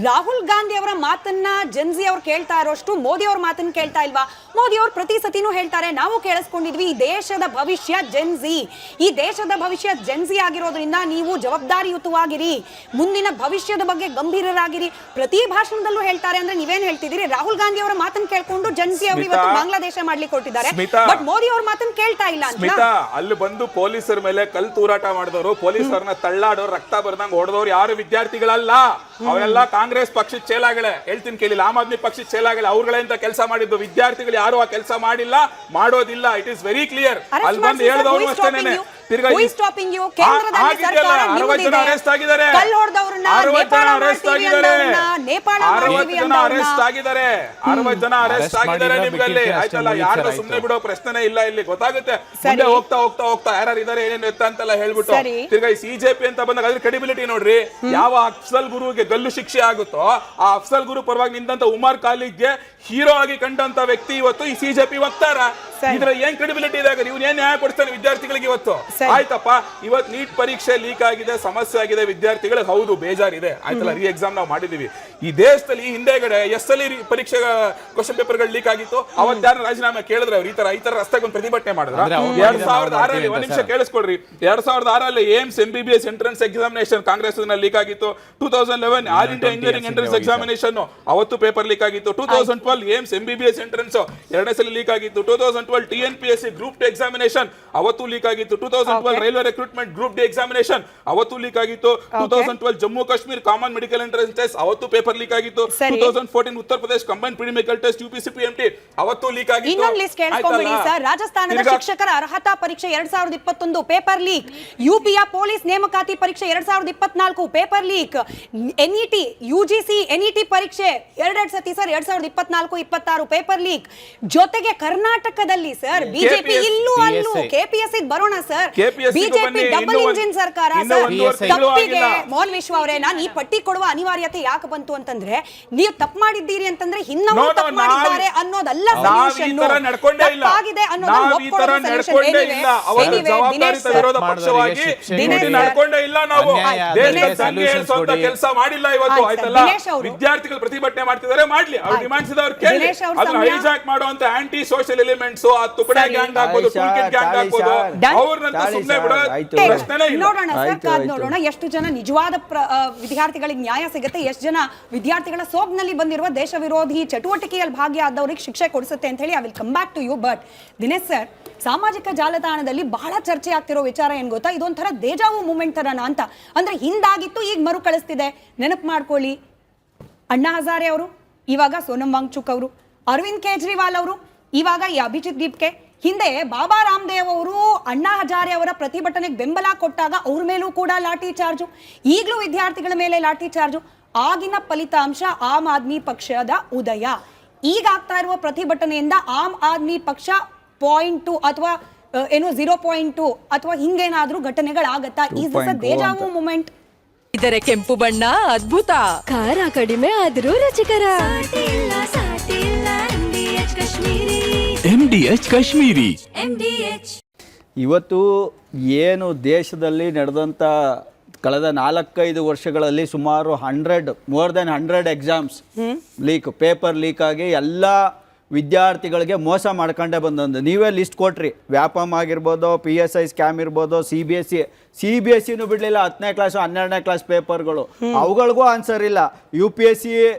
ರಾಹುಲ್ ಗಾಂಧಿ ಅವರ ಮಾತನ್ನ ಜೆನ್ಜಿ ಅವ್ರು ಕೇಳ್ತಾ ಇರೋಷ್ಟು ಮೋದಿ ಅವ್ರ ಮಾತನ್ನ ಕೇಳ್ತಾ ಇಲ್ವಾ? ಮೋದಿ ಅವ್ರು ಪ್ರತಿ ಸತಿನೂ ಹೇಳ್ತಾರೆ, ನಾವು ಕೇಳಿಸ್ಕೊಂಡಿದ್ವಿ, ಈ ದೇಶದ ಭವಿಷ್ಯ ಜೆನ್ಜಿ, ಈ ದೇಶದ ಭವಿಷ್ಯ ಜೆನ್ಜಿ ಆಗಿರೋದ್ರಿಂದ ನೀವು ಜವಾಬ್ದಾರಿಯುತವಾಗಿರಿ, ಮುಂದಿನ ಭವಿಷ್ಯದ ಬಗ್ಗೆ ಗಂಭೀರರಾಗಿರಿ. ಪ್ರತಿ ಭಾಷಣದಲ್ಲೂ ಹೇಳ್ತಾರೆ. ಅಂದ್ರೆ ನೀವೇನ್ ಹೇಳ್ತಿದ್ದೀರಿ? ರಾಹುಲ್ ಗಾಂಧಿ ಅವರ ಮಾತನ್ನ ಕೇಳ್ಕೊಂಡು ಜೆನ್ಜಿ ಅವರು ಇವತ್ತು ಬಾಂಗ್ಲಾದೇಶ ಮಾಡ್ಲಿಕ್ಕೆ ಕೊಟ್ಟಿದ್ದಾರೆ, ಬಟ್ ಮೋದಿ ಅವ್ರ ಮಾತನ್ನ ಕೇಳ್ತಾ ಇಲ್ಲ ಅಂತ. ಅಲ್ಲಿ ಬಂದು ಪೊಲೀಸರ ಮೇಲೆ ಕಲ್ ತೂರಾಟ ಮಾಡಿದವರು, ಪೊಲೀಸರನ್ನ ತಳ್ಳಾಡೋರು, ರಕ್ತ ಬರ್ದಂಗ್ ಹೊಡೆದವ್ರು ಯಾರು ವಿದ್ಯಾರ್ಥಿಗಳಲ್ಲ. ಅವರೆಲ್ಲ ಕಾಂಗ್ರೆಸ್ ಪಕ್ಷದ ಚೇಲಾಗಳೇ. ಹೇಳ್ತೀನಿ ಕೇಳಿಲ್ಲ, ಆಮ್ ಆದ್ಮಿ ಪಕ್ಷದ ಚೇಲಾಗಳೇ. ಅವ್ರುಗಳೇ ಅಂತ ಕೆಲಸ ಮಾಡಿದ್ದು. ವಿದ್ಯಾರ್ಥಿಗಳು ಯಾರು ಆ ಕೆಲಸ ಮಾಡಿಲ್ಲ, ಮಾಡೋದಿಲ್ಲ. It is very clear. ಅಲ್ಲಿ ಬಂದು ಹೇಳಿದವರು ಅಷ್ಟೇನೆ. ತಿರ್ಗಾ 60 ಜನ ಅರೆಸ್ಟ್ ಆಗಿದ್ದಾರೆ, 60 ಜನ ಅರೆಸ್ಟ್ ಆಗಿದ್ದಾರೆ ನಿಮ್ಗಲ್ಲಿ, ಆಯ್ತಲ್ಲ. ಯಾರು ಸುಮ್ಮನೆ ಬಿಡೋ ಪ್ರಶ್ನೆ ಇಲ್ಲ ಇಲ್ಲಿ, ಗೊತ್ತಾಗುತ್ತೆ. ಮುಂದೆ ಹೋಗ್ತಾ ಹೋಗ್ತಾ ಹೋಗ್ತಾ ಯಾರು ಇದಾರೆ ಏನೇನು ಎತ್ತ ಅಂತೆಲ್ಲ ಹೇಳ್ಬಿಟ್ಟು ತಿರ್ಗಾ ಈ ಸಿಜೆಪಿ ಅಂತ ಬಂದಾಗ ಅದ್ರ ಕ್ರೆಡಿಬಿಲಿಟಿ ನೋಡ್ರಿ. ಯಾವ ಅಫ್ಸಲ್ ಗುರುಗೆ ಗಲ್ಲು ಶಿಕ್ಷೆ ಆಗುತ್ತೋ, ಆ ಅಫ್ಸಲ್ ಗುರು ಪರವಾಗಿ ನಿಂತ ಉಮರ್ ಖಾಲಿದ್ಗೆ ಹೀರೋ ಆಗಿ ಕಂಡಂತ ವ್ಯಕ್ತಿ ಇವತ್ತು ಈ ಸಿಜೆಪಿ ವಕ್ತಾರ. ಇದ್ರ ಏನ್ ಕ್ರೆಡಿಬಿಲಿಟಿ ಇದೆ? ಇವ್ನು ಏನ್ ನ್ಯಾಯ ಕೊಡ್ತಾನೆ ವಿದ್ಯಾರ್ಥಿಗಳಿಗೆ ಇವತ್ತು? ಆಯ್ತಪ್ಪ, ಇವತ್ತು ನೀಟ್ ಪರೀಕ್ಷೆ ಲೀಕ್ ಆಗಿದೆ, ಸಮಸ್ಯೆ ಆಗಿದೆ ವಿದ್ಯಾರ್ಥಿಗಳಿಗೆ, ಹೌದು ಬೇಜಾರಿದೆ, ಆಯ್ತಲ್ಲ. ರೀ ಎಕ್ಸಾಮ್ ನಾವು ಮಾಡಿದೀವಿ. ಈ ದೇಶದಲ್ಲಿ ಹಿಂದೆಗಡೆ ಎಸ್ಎಲ್ಇ ಪರೀಕ್ಷೆ ಕ್ವಶನ್ ಪೇಪರ್ ಗಳು ಲೀಕ್ ಆಗಿತ್ತು, ಅವತ್ತು ಯಾರು ರಾಜೀನಾಮೆ ಕೇಳಿದ್ರೆ ಅವ್ರು ಈ ತರ ರಸ್ತೆಗೆ ಒಂದು ಪ್ರತಿಭಟನೆ ಮಾಡಿದ್ರು. 2006 ಒಂದ್ ನಿಮಿಷ ಕೇಳಿಸ್ಕೊಡ್ರಿ. 2006 AIIMS MBBS entrance examination Congress leak ಆಗಿತ್ತು. 2011 all India engineering entrance examination ಅವತ್ತು ಪೇಪರ್ ಲೀಕ್ ಆಗಿತ್ತು. 2012 ಏಮ್ಸ್ MBBS ಎಂಟ್ರೆನ್ಸ್ ಎರಡನೇ ಸಲ ಲೀಕ್ ಆಗಿತ್ತು. 2012 TNPSC ಗ್ರೂಪ್ ಡಿ ಎಕ್ಸಾಮಿನೇಷನ್ ಅವತ್ತು ಲೀಕ್ ಆಗಿತ್ತು. 2012 railway recruitment group D examination ಅವತ್ತು ಲೀಕ್ ಆಗಿತ್ತು. 2012 Jammu Kashmir common medical entrance test ಅವತ್ತು ಪೇಪರ್ ಲೀಕ್ ಆಗಿತ್ತು. 2014 Uttar Pradesh combined pre medical test UPCPMT ಅವತ್ತು ಲೀಕ್ ಆಗಿತ್ತು. ಇನ್ನೊಂದು ಲಿಸ್ಟ್ ಕೇಳಿಸ್ಕೊಂಬಿಡಿ ಸರ್. ರಾಜಸ್ಥಾನದ ಶಿಕ್ಷಕರ ಅರ್ಹತಾ ಪರೀಕ್ಷೆ 2021 ಪೇಪರ್ ಲೀಕ್, ಯುಪಿಯ ಪೊಲೀಸ್ ನೇಮಕಾತಿ ಪರೀಕ್ಷೆ 2024 paper leak, NET UGC NET ಪರೀಕ್ಷೆ 2 ಸತಿ ಸರ್ 2024-26 ಪೇಪರ್ ಲೀಕ್. ಜೊತೆಗೆ ಕರ್ನಾಟಕದಲ್ಲಿ ಅಲ್ಲಿ ಸರ್ ಬಿಜೆಪಿ ಇಲ್ಲೂ ಅಲ್ಲೂ ಕೆಪಿಎಸ್ಸಿ ಬರೋಣ ಸರ್. KPSC ಗೂ ಬಿಜೆಪಿ ಬನ್ನಿ, ಡಬಲ್ ಇನ್ನೂ ಇಂಜಿನ್ ಸರ್ಕಾರ ಇನ್ನೂ ಸರ್. ಒಂದೂವರೆ ತಿಂಗಳು ತಪ್ಪಿಗೆ ಆಗಿಲ್ಲ. ಮೋಹನ್ ವಿಶ್ವ ಅವರೇ, ನಾನು ಈ ಪಟ್ಟಿ ಕೊಡುವ ಅನಿವಾರ್ಯತೆ ಯಾಕೆ ಬಂತು ಅಂತಂದ್ರೆ ನೀವು ತಪ್ಪು ಮಾಡಿದ್ದೀರಿ ಅಂತಂದ್ರೆ ಹಿನ್ನವರು ತಪ್ಪು ಮಾಡಿದ್ದಾರೆ ಅನ್ನೋದಲ್ಲ ಸೊಲ್ಯೂಷನ್. ತಪ್ಪಾಗಿದೆ ಅನ್ನೋದನ್ನ ಒಪ್ಕೊಳ್ಳೋ ಸೊಲ್ಯೂಷನ್. ಜವಾಬ್ದಾರಿತ ವಿರೋಧ ಪಕ್ಷವಾಗಿ ನಡ್ಕೊಂಡೇ ಇಲ್ಲ. ನಾವು ದೇಶದ ಸಂಘ ಹೇಳ್ಸೋಂತ ಕೆಲಸ ಮಾಡಿಲ್ಲ ಇವತ್ತು, ಆಯ್ತಲ್ಲ. ವಿದ್ಯಾರ್ಥಿಗಳು ಪ್ರತಿಭಟನೆ ಮಾಡ್ತಿದ್ದಾರೆ, ಮಾಡ್ಲಿ, ಅವ್ರು ಡಿಮಾಂಡ್ಸ್ ಅವ್ರು ಕೇಳಿ. ಅದನ್ನ ಹೈಜಾಕ್ ಮಾಡುವಂತ ಆಂಟಿ ಸೋಷಿಯಲ್ ಎಲಿಮೆಂಟ್ಸ್, ಆ ತುಕಡೆ ಗ್ಯಾಂಗ್ ಆಗ್ಬೋದು, ಟೂಲ್ ಕಿಟ್ ಗ್ಯಾಂಗ್ ಆಗ್ಬೋದು, ಅವ್ರನ್ನಂತೂ ಸುಮ್ಮನೆ ಬಿಡೋದು ಪ್ರಶ್ನೆನೇ ಇಲ್ಲ. ನೋಡೋಣ ಸರ್, ಕಾದ್ ನೋಡೋಣ ಎಷ್ಟು ಜನ ನಿಜವಾದ ವಿದ್ಯಾರ್ಥಿಗಳಿಗೆ ನ್ಯಾಯ ಸಿಗುತ್ತೆ, ಎಷ್ಟು ಜನ ವಿದ್ಯಾರ್ಥಿಗಳ ಸೋಗ್ನಲ್ಲಿ ಬಂದಿರುವ ದೇಶ ವಿರೋಧಿ ಚಟುವಟಿಕೆಯಲ್ಲಿ ಭಾಗಿಯಾದವರಿಗೆ ಶಿಕ್ಷೆ ಕೊಡಿಸುತ್ತೆ ಅಂತ ಹೇಳಿ. I will come back to you. But Dinesh sir, ಸಾಮಾಜಿಕ ಜಾಲತಾಣದಲ್ಲಿ ಬಹಳ ಚರ್ಚೆ ಆಗ್ತಿರೋ ವಿಚಾರ ಏನ್ ಗೊತ್ತಾ, ಇದೊಂಥರ ದೇಜಾವು ಮೂಮೆಂಟ್ ತರನ ಅಂತ. ಅಂದ್ರೆ ಹಿಂದಾಗಿತ್ತು, ಈಗ ಮರು ಕಳಿಸ್ತಿದೆ. ನೆನಪು ಮಾಡ್ಕೊಳ್ಳಿ, ಅಣ್ಣಾ ಹಜಾರೆ ಅವರು, ಇವಾಗ ಸೋನಂ ವಾಂಗ್ಚುಕ್ ಅವರು, ಅರವಿಂದ್ ಕೇಜ್ರಿವಾಲ್ ಅವರು, ಇವಾಗ ಈ ಅಭಿಜಿತ್ ದೀಪ್ಕೆ. ಹಿಂದೆ ಬಾಬಾ ರಾಮದೇವ್ ಅವರು ಅಣ್ಣಾ ಹಜಾರೆ ಅವರ ಪ್ರತಿಭಟನೆಗೆ ಬೆಂಬಲ ಕೊಟ್ಟಾಗ ಅವ್ರ ಮೇಲೂ ಕೂಡ ಲಾಠಿ ಚಾರ್ಜು, ಈಗಲೂ ವಿದ್ಯಾರ್ಥಿಗಳ ಮೇಲೆ ಲಾಠಿ ಚಾರ್ಜು. ಆಗಿನ ಫಲಿತಾಂಶ ಆಮ್ ಆದ್ಮಿ ಪಕ್ಷದ ಉದಯ. ಈಗ ಆಗ್ತಾ ಇರುವ ಪ್ರತಿಭಟನೆಯಿಂದ ಆಮ್ ಆದ್ಮಿ ಪಕ್ಷ 0.2 ಅಥವಾ ಏನೋ 0.2 ಅಥವಾ ಹಿಂಗೇನಾದ್ರೂ ಘಟನೆಗಳಾಗತ್ತಾ? Is this a deja vu moment? ಇದರ ಕೆಂಪು ಬಣ್ಣ ಅದ್ಭುತ, ಖಾರ ಕಡಿಮೆ ಆದ್ರೂ ರುಚಿಕರ. MDH ಕಾಶ್ಮೀರಿ. ಇವತ್ತು ಏನು ದೇಶದಲ್ಲಿ ನಡೆದಂಥ ಕಳೆದ 4-5 ವರ್ಷಗಳಲ್ಲಿ ಸುಮಾರು more than 100 exams paper leak ಆಗಿ ಎಲ್ಲ ವಿದ್ಯಾರ್ಥಿಗಳಿಗೆ ಮೋಸ ಮಾಡ್ಕೊಂಡೇ ಬಂದಂದು. ನೀವೇ ಲಿಸ್ಟ್ ಕೊಟ್ರಿ, ವ್ಯಾಪಮ್ ಆಗಿರ್ಬೋದು, PSI ಸ್ಕ್ಯಾಮ್ ಇರ್ಬೋದು, CBSE ಬಿಡಲಿಲ್ಲ. 10ನೇ ಕ್ಲಾಸು 12ನೇ ಕ್ಲಾಸ್ ಪೇಪರ್ಗಳು, ಅವುಗಳಿಗೂ ಆನ್ಸರ್ ಇಲ್ಲ. UPSC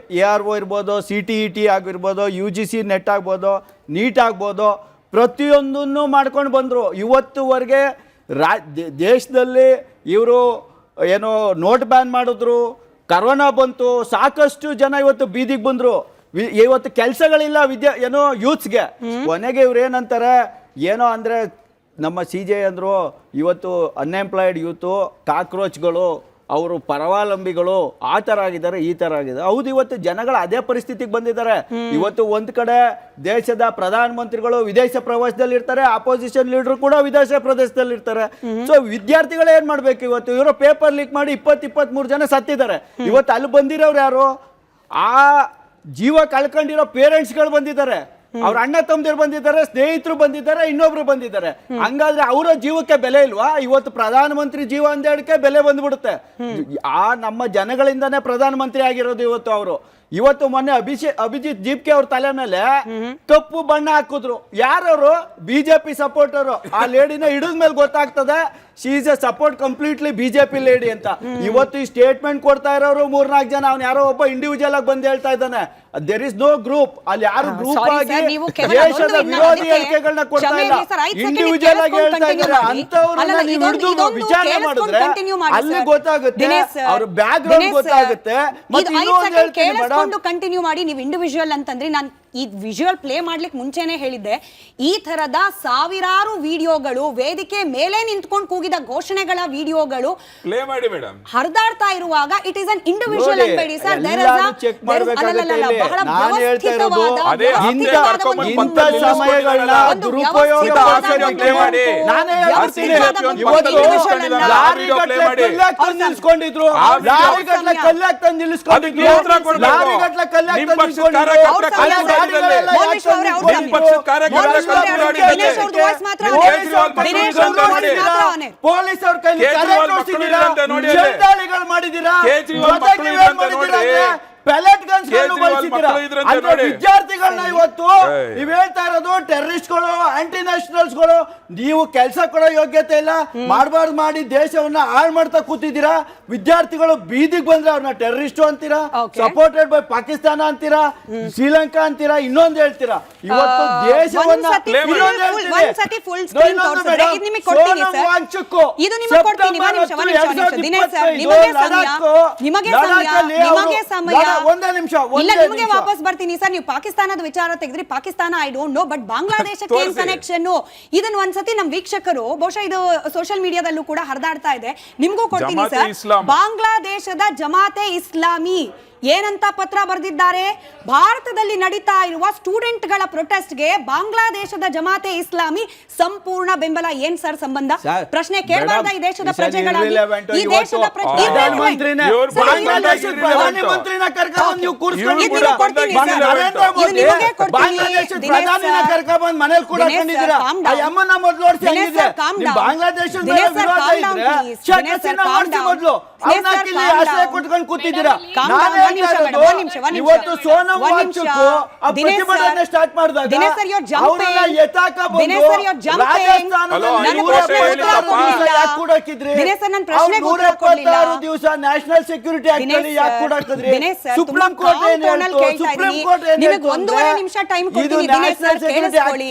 ARO ಇರ್ಬೋದು, CTET ಆಗಿರ್ಬೋದು, UGC ನೆಟ್ ಆಗ್ಬೋದು, ನೀಟ್ ಆಗ್ಬೋದು, ಪ್ರತಿಯೊಂದನ್ನು ಮಾಡ್ಕೊಂಡು ಬಂದರು. ಇವತ್ತುವರೆಗೆ ದೇಶದಲ್ಲಿ ಇವರು ಏನೋ ನೋಟ್ ಬ್ಯಾನ್ ಮಾಡಿದ್ರು, ಕರೋನಾ ಬಂತು, ಸಾಕಷ್ಟು ಜನ ಇವತ್ತು ಬೀದಿಗೆ ಬಂದರು. ಇವತ್ತು ಕೆಲಸಗಳಿಲ್ಲ ಯೂತ್ಸ್ಗೆ. ಕೊನೆಗೆ ಇವ್ರು ಏನಂತಾರೆ, ಏನೋ ಅಂದರೆ ನಮ್ಮ CJ ಅಂದರು, ಇವತ್ತು ಅನ್ಎಂಪ್ಲಾಯ್ಡ್ ಯೂತು, ಕಾಕ್ರೋಚ್ಗಳು, ಅವರು ಪರಾವಲಂಬಿಗಳು ಆ ಥರ ಆಗಿದ್ದಾರೆ, ಈ ಥರ ಆಗಿದ್ದಾರೆ. ಹೌದು, ಇವತ್ತು ಜನಗಳು ಅದೇ ಪರಿಸ್ಥಿತಿಗೆ ಬಂದಿದ್ದಾರೆ. ಇವತ್ತು ಒಂದು ಕಡೆ ದೇಶದ ಪ್ರಧಾನಮಂತ್ರಿಗಳು ವಿದೇಶ ಪ್ರವಾಸದಲ್ಲಿ ಇರ್ತಾರೆ, ಅಪೋಸಿಷನ್ ಲೀಡರ್ ಕೂಡ ವಿದೇಶ ಪ್ರದೇಶದಲ್ಲಿ ಇರ್ತಾರೆ. ಸೊ ವಿದ್ಯಾರ್ಥಿಗಳು ಏನ್ ಮಾಡ್ಬೇಕು? ಇವತ್ತು ಇವರು ಪೇಪರ್ ಲೀಕ್ ಮಾಡಿ 20-23 ಜನ ಸತ್ತಿದ್ದಾರೆ. ಇವತ್ತು ಅಲ್ಲಿ ಬಂದಿರೋರು ಯಾರು? ಆ ಜೀವ ಕಳ್ಕೊಂಡಿರೋ ಪೇರೆಂಟ್ಸ್ಗಳು ಬಂದಿದ್ದಾರೆ, ಅವ್ರ ಅಣ್ಣ ತಮ್ಮದಿರು ಬಂದಿದ್ದಾರೆ, ಸ್ನೇಹಿತರು ಬಂದಿದ್ದಾರೆ, ಇನ್ನೊಬ್ರು ಬಂದಿದ್ದಾರೆ. ಹಂಗಾದ್ರೆ ಅವರ ಜೀವಕ್ಕೆ ಬೆಲೆ ಇಲ್ವಾ? ಇವತ್ತು ಪ್ರಧಾನಮಂತ್ರಿ ಜೀವ ಅಂದೇಳಕ್ಕೆ ಬೆಲೆ ಬಂದ್ಬಿಡುತ್ತೆ. ಆ ನಮ್ಮ ಜನಗಳಿಂದಾನೇ ಪ್ರಧಾನಮಂತ್ರಿ ಆಗಿರೋದು ಇವತ್ತು ಅವರು. ಇವತ್ತು ಮೊನ್ನೆ ಅಭಿಜಿತ್ ದೀಪ್ಕೆ ಅವ್ರ ತಲೆ ಮೇಲೆ ಕಪ್ಪು ಬಣ್ಣ ಹಾಕಿದ್ರು. ಯಾರವರು? ಬಿಜೆಪಿ ಸಪೋರ್ಟರು. ಆ ಲೇಡಿನ ಹಿಡಿದ ಮೇಲೆ ಗೊತ್ತಾಗ್ತದೆ she is A support completely BJP lady ಅಂತ. ಇವತ್ತು ಈ ಸ್ಟೇಟ್ಮೆಂಟ್ ಕೊಡ್ತಾ ಇರೋರು 3-4 ಜನ, ಅವ್ನು ಯಾರೋ ಒಬ್ಬ ಇಂಡಿವಿಜುವಲ್ ಆಗಿ ಬಂದು ಹೇಳ್ತಾ ಇದ್ದಾನೆ. There is no group. ಅಲ್ಲಿ ಯಾರು ಗ್ರೂಪ್ ಆಗಿ ದೇಶದ ವಿರೋಧಿ ಹೇಳಿಕೆಗಳನ್ನ ಕೊಡ್ತಾ ಇಲ್ಲ, ಇಂಡಿವಿಜುವಲ್ ಆಗಿ ಹೇಳ್ತಾ ಇದ್ದಾರೆ. ಅಂತವ್ರನ್ನ ನೀವು ಹಿಡಿದು ವಿಚಾರಣೆ ಮಾಡಿದ್ರೆ ಅಲ್ಲಿ ಗೊತ್ತಾಗುತ್ತೆ, ಅವ್ರ ಬ್ಯಾಕ್ ಗ್ರೌಂಡ್ ಗೊತ್ತಾಗುತ್ತೆ. ಮತ್ತೆ ಇನ್ನೊಂದು ಹೇಳ್ತೀನಿ ಮೇಡಮ್, ಕಂಟಿನ್ಯೂ ಮಾಡಿ. ನೀವು ಇಂಡಿವಿಜುವಲ್ ಅಂತಂದ್ರೆ ನಾನು ಈ ವಿಜುವಲ್ ಪ್ಲೇ ಮಾಡ್ಲಿಕ್ಕೆ ಮುಂಚೆನೆ ಹೇಳಿದ್ದೆ, ಈ ತರದ ಸಾವಿರಾರು ವಿಡಿಯೋಗಳು, ವೇದಿಕೆ ಮೇಲೆ ನಿಂತ್ಕೊಂಡು ಕೂಗಿದ ಘೋಷಣೆಗಳ ವಿಡಿಯೋಗಳು ಪ್ಲೇ ಮಾಡಿ ಮೇಡಮ್ ಹರಿದಾಡ್ತಾ ಇರುವಾಗ ಇಟ್ ಇಸ್ ಅನ್ ಇಂಡಿವಿಜುವಲ್ ಅನ್ಬೇಡಿ ಸರ್. ಬಹಳ ವ್ಯವಸ್ಥಿತವಾದ ಇಂಥ ಸಮಯಗಳನ್ನ ದುರುಪಯೋಗ ನಿಲ್ಸ್ಕೊಂಡಿದ್ರು, ಲಾರಿಗಟ್ಲೆ ಕಲ್ಲಾಕ್ ತಂದು ನಿಲ್ಲಿಸ್ಕೊಂಡಿದ್ರು, ಲಾರಿಗಟ್ಲೆ ಕಲ್ಲಾಕ್ ತಂದು ನಿಲ್ಲಿಸ್ಕೊಂಡಿದ್ರು. ಪೊಲೀಸ್ ಅವ್ರ ಕೈಲಿ ಮಾಡಿದ್ದೀರಾ, ಪ್ಯಾಲೆಟ್ ಗನ್ಸ್ ವಿದ್ಯಾರ್ಥಿಗಳನ್ನ ಇವತ್ತು ನೀವ್ ಹೇಳ್ತಾ ಇರೋದು ಟೆರರಿಸ್ಟ್ಗಳು, ಆಂಟಿ ನ್ಯಾಷನಲ್ಸ್ಗಳು. ನೀವು ಕೆಲಸ ಕೊಡೋ ಯೋಗ್ಯತೆ ಇಲ್ಲ, ಮಾಡಬಾರ್ದು ಮಾಡಿ ದೇಶವನ್ನ ಹಾಳು ಮಾಡ್ತಾ ಕೂತಿದ್ದೀರಾ. ವಿದ್ಯಾರ್ಥಿಗಳು ಬೀದಿಗೆ ಬಂದ್ರೆ ಅವ್ರನ್ನ ಟೆರರಿಸ್ಟ್ ಅಂತೀರಾ, ಸಪೋರ್ಟೆಡ್ ಬೈ ಪಾಕಿಸ್ತಾನ ಅಂತೀರಾ, ಶ್ರೀಲಂಕಾ ಅಂತೀರಾ, ಇನ್ನೊಂದು ಹೇಳ್ತೀರಾ. ಇವತ್ತು ದೇಶವನ್ನ ಒಂದೇ ನಿಮಿಷ ನಿಮಗೆ ವಾಪಸ್ ಬರ್ತೀನಿ ಸರ್. ನೀವು ಪಾಕಿಸ್ತಾನದ ವಿಚಾರ ತೆಗೆದ್ರಿ, Pakistan I don't know, but ಬಾಂಗ್ಲಾದೇಶಕ್ಕೆ ಏನ್ ಕನೆಕ್ಷನ್? ಇದನ್ನ ಒಂದ್ಸತಿ ನಮ್ ವೀಕ್ಷಕರು, ಬಹುಶಃ ಇದು ಸೋಷಿಯಲ್ ಮೀಡಿಯಾದಲ್ಲೂ ಕೂಡ ಹರಿದಾಡ್ತಾ ಇದೆ, ನಿಮ್ಗೂ ಕೊಡ್ತೀನಿ ಸರ್. ಬಾಂಗ್ಲಾದೇಶದ ಜಮಾತೆ ಇಸ್ಲಾಮಿ ಏನಂತ ಪತ್ರ ಬರೆದಿದ್ದಾರೆ? ಭಾರತದಲ್ಲಿ ನಡೀತಾ ಇರುವ ಸ್ಟೂಡೆಂಟ್ಗಳ ಪ್ರೊಟೆಸ್ಟ್ಗೆ ಬಾಂಗ್ಲಾದೇಶದ ಜಮಾತೆ ಇಸ್ಲಾಮಿ ಸಂಪೂರ್ಣ ಬೆಂಬಲ. ಏನ್ ಸರ್ ಸಂಬಂಧ? ಸರ್, ಪ್ರಶ್ನೆ ಕೇಳಬಾರ್ದ ಈ ದೇಶದ ಪ್ರಜೆಗಳಾಗಿ? irrelevant. ಈ ದೇಶದ ಪ್ರಧಾನಮಂತ್ರಿನೇ ಬಾಂಗ್ಲಾದೇಶದ ಪ್ರಧಾನಮಂತ್ರಿನ ಕರ್ಕೊಂಡು ನೀವು ಕೂರಿಸ್ಕೊಂಡು ಕೂಡ ನರೇಂದ್ರ ಮೋದಿ ಬಾಂಗ್ಲಾದೇಶದ ಪ್ರಧಾನಿನ ಕರ್ಕೊಂಡು ಮನೇಲಿ ಕೂಡ ಕಂಡಿದ್ದೀರಾ? ಆ ಯಮ್ಮನ ಮೊದಲು ಓಡಿಸಿ ಹಂಗಿದ್ರೆ ನಿಮ್ ಬಾಂಗ್ಲಾದೇಶದ ಮೇಲೆ ವಿರೋಧ ಇದ್ರೆ ಶೇಖ್ ಹಸೀನಾ ಓಡಿಸಿ ಮೊದಲು ಅವನಾಕಿಲ್ಲಿ ಆಶ್ರಯ ಕೊಟ್ಕೊಂಡು ಕೂತಿದ್ದೀರಾ. ನಾನು ಇವತ್ತು ಸೋನಂ ವಾಂಗ್ಚುಕ್ ಆ ಪ್ರತಿಭಟನೆ ಸ್ಟಾರ್ಟ್ ಮಾಡಿದಾಗ ಅವರನ್ನ ಎತ್ತಾಕ ಬಂದು ರಾಜಸ್ಥಾನದಲ್ಲಿ 176 ದಿವಸ ನ್ಯಾಷನಲ್ ಸೆಕ್ಯೂರಿಟಿ ಆಕ್ಟ್ ಅಲ್ಲಿ ಯಾಕೆ ಕೂಡ ಹಾಕಿದ್ರಿ? ಸುಪ್ರೀಂ ಕೋರ್ಟ್ ಏನ್ ಹೇಳ್ತು? ಸುಪ್ರೀಂ ಕೋರ್ಟ್ ಏನ್ ಹೇಳ್ತು? 1.5 ನಿಮಿಷ ಟೈಮ್ ಕೊಡ್ತೀನಿ ದಿನೇಶ್ ಸರ್, ಕೇಳಿಸ್ಕೊಳ್ಳಿ.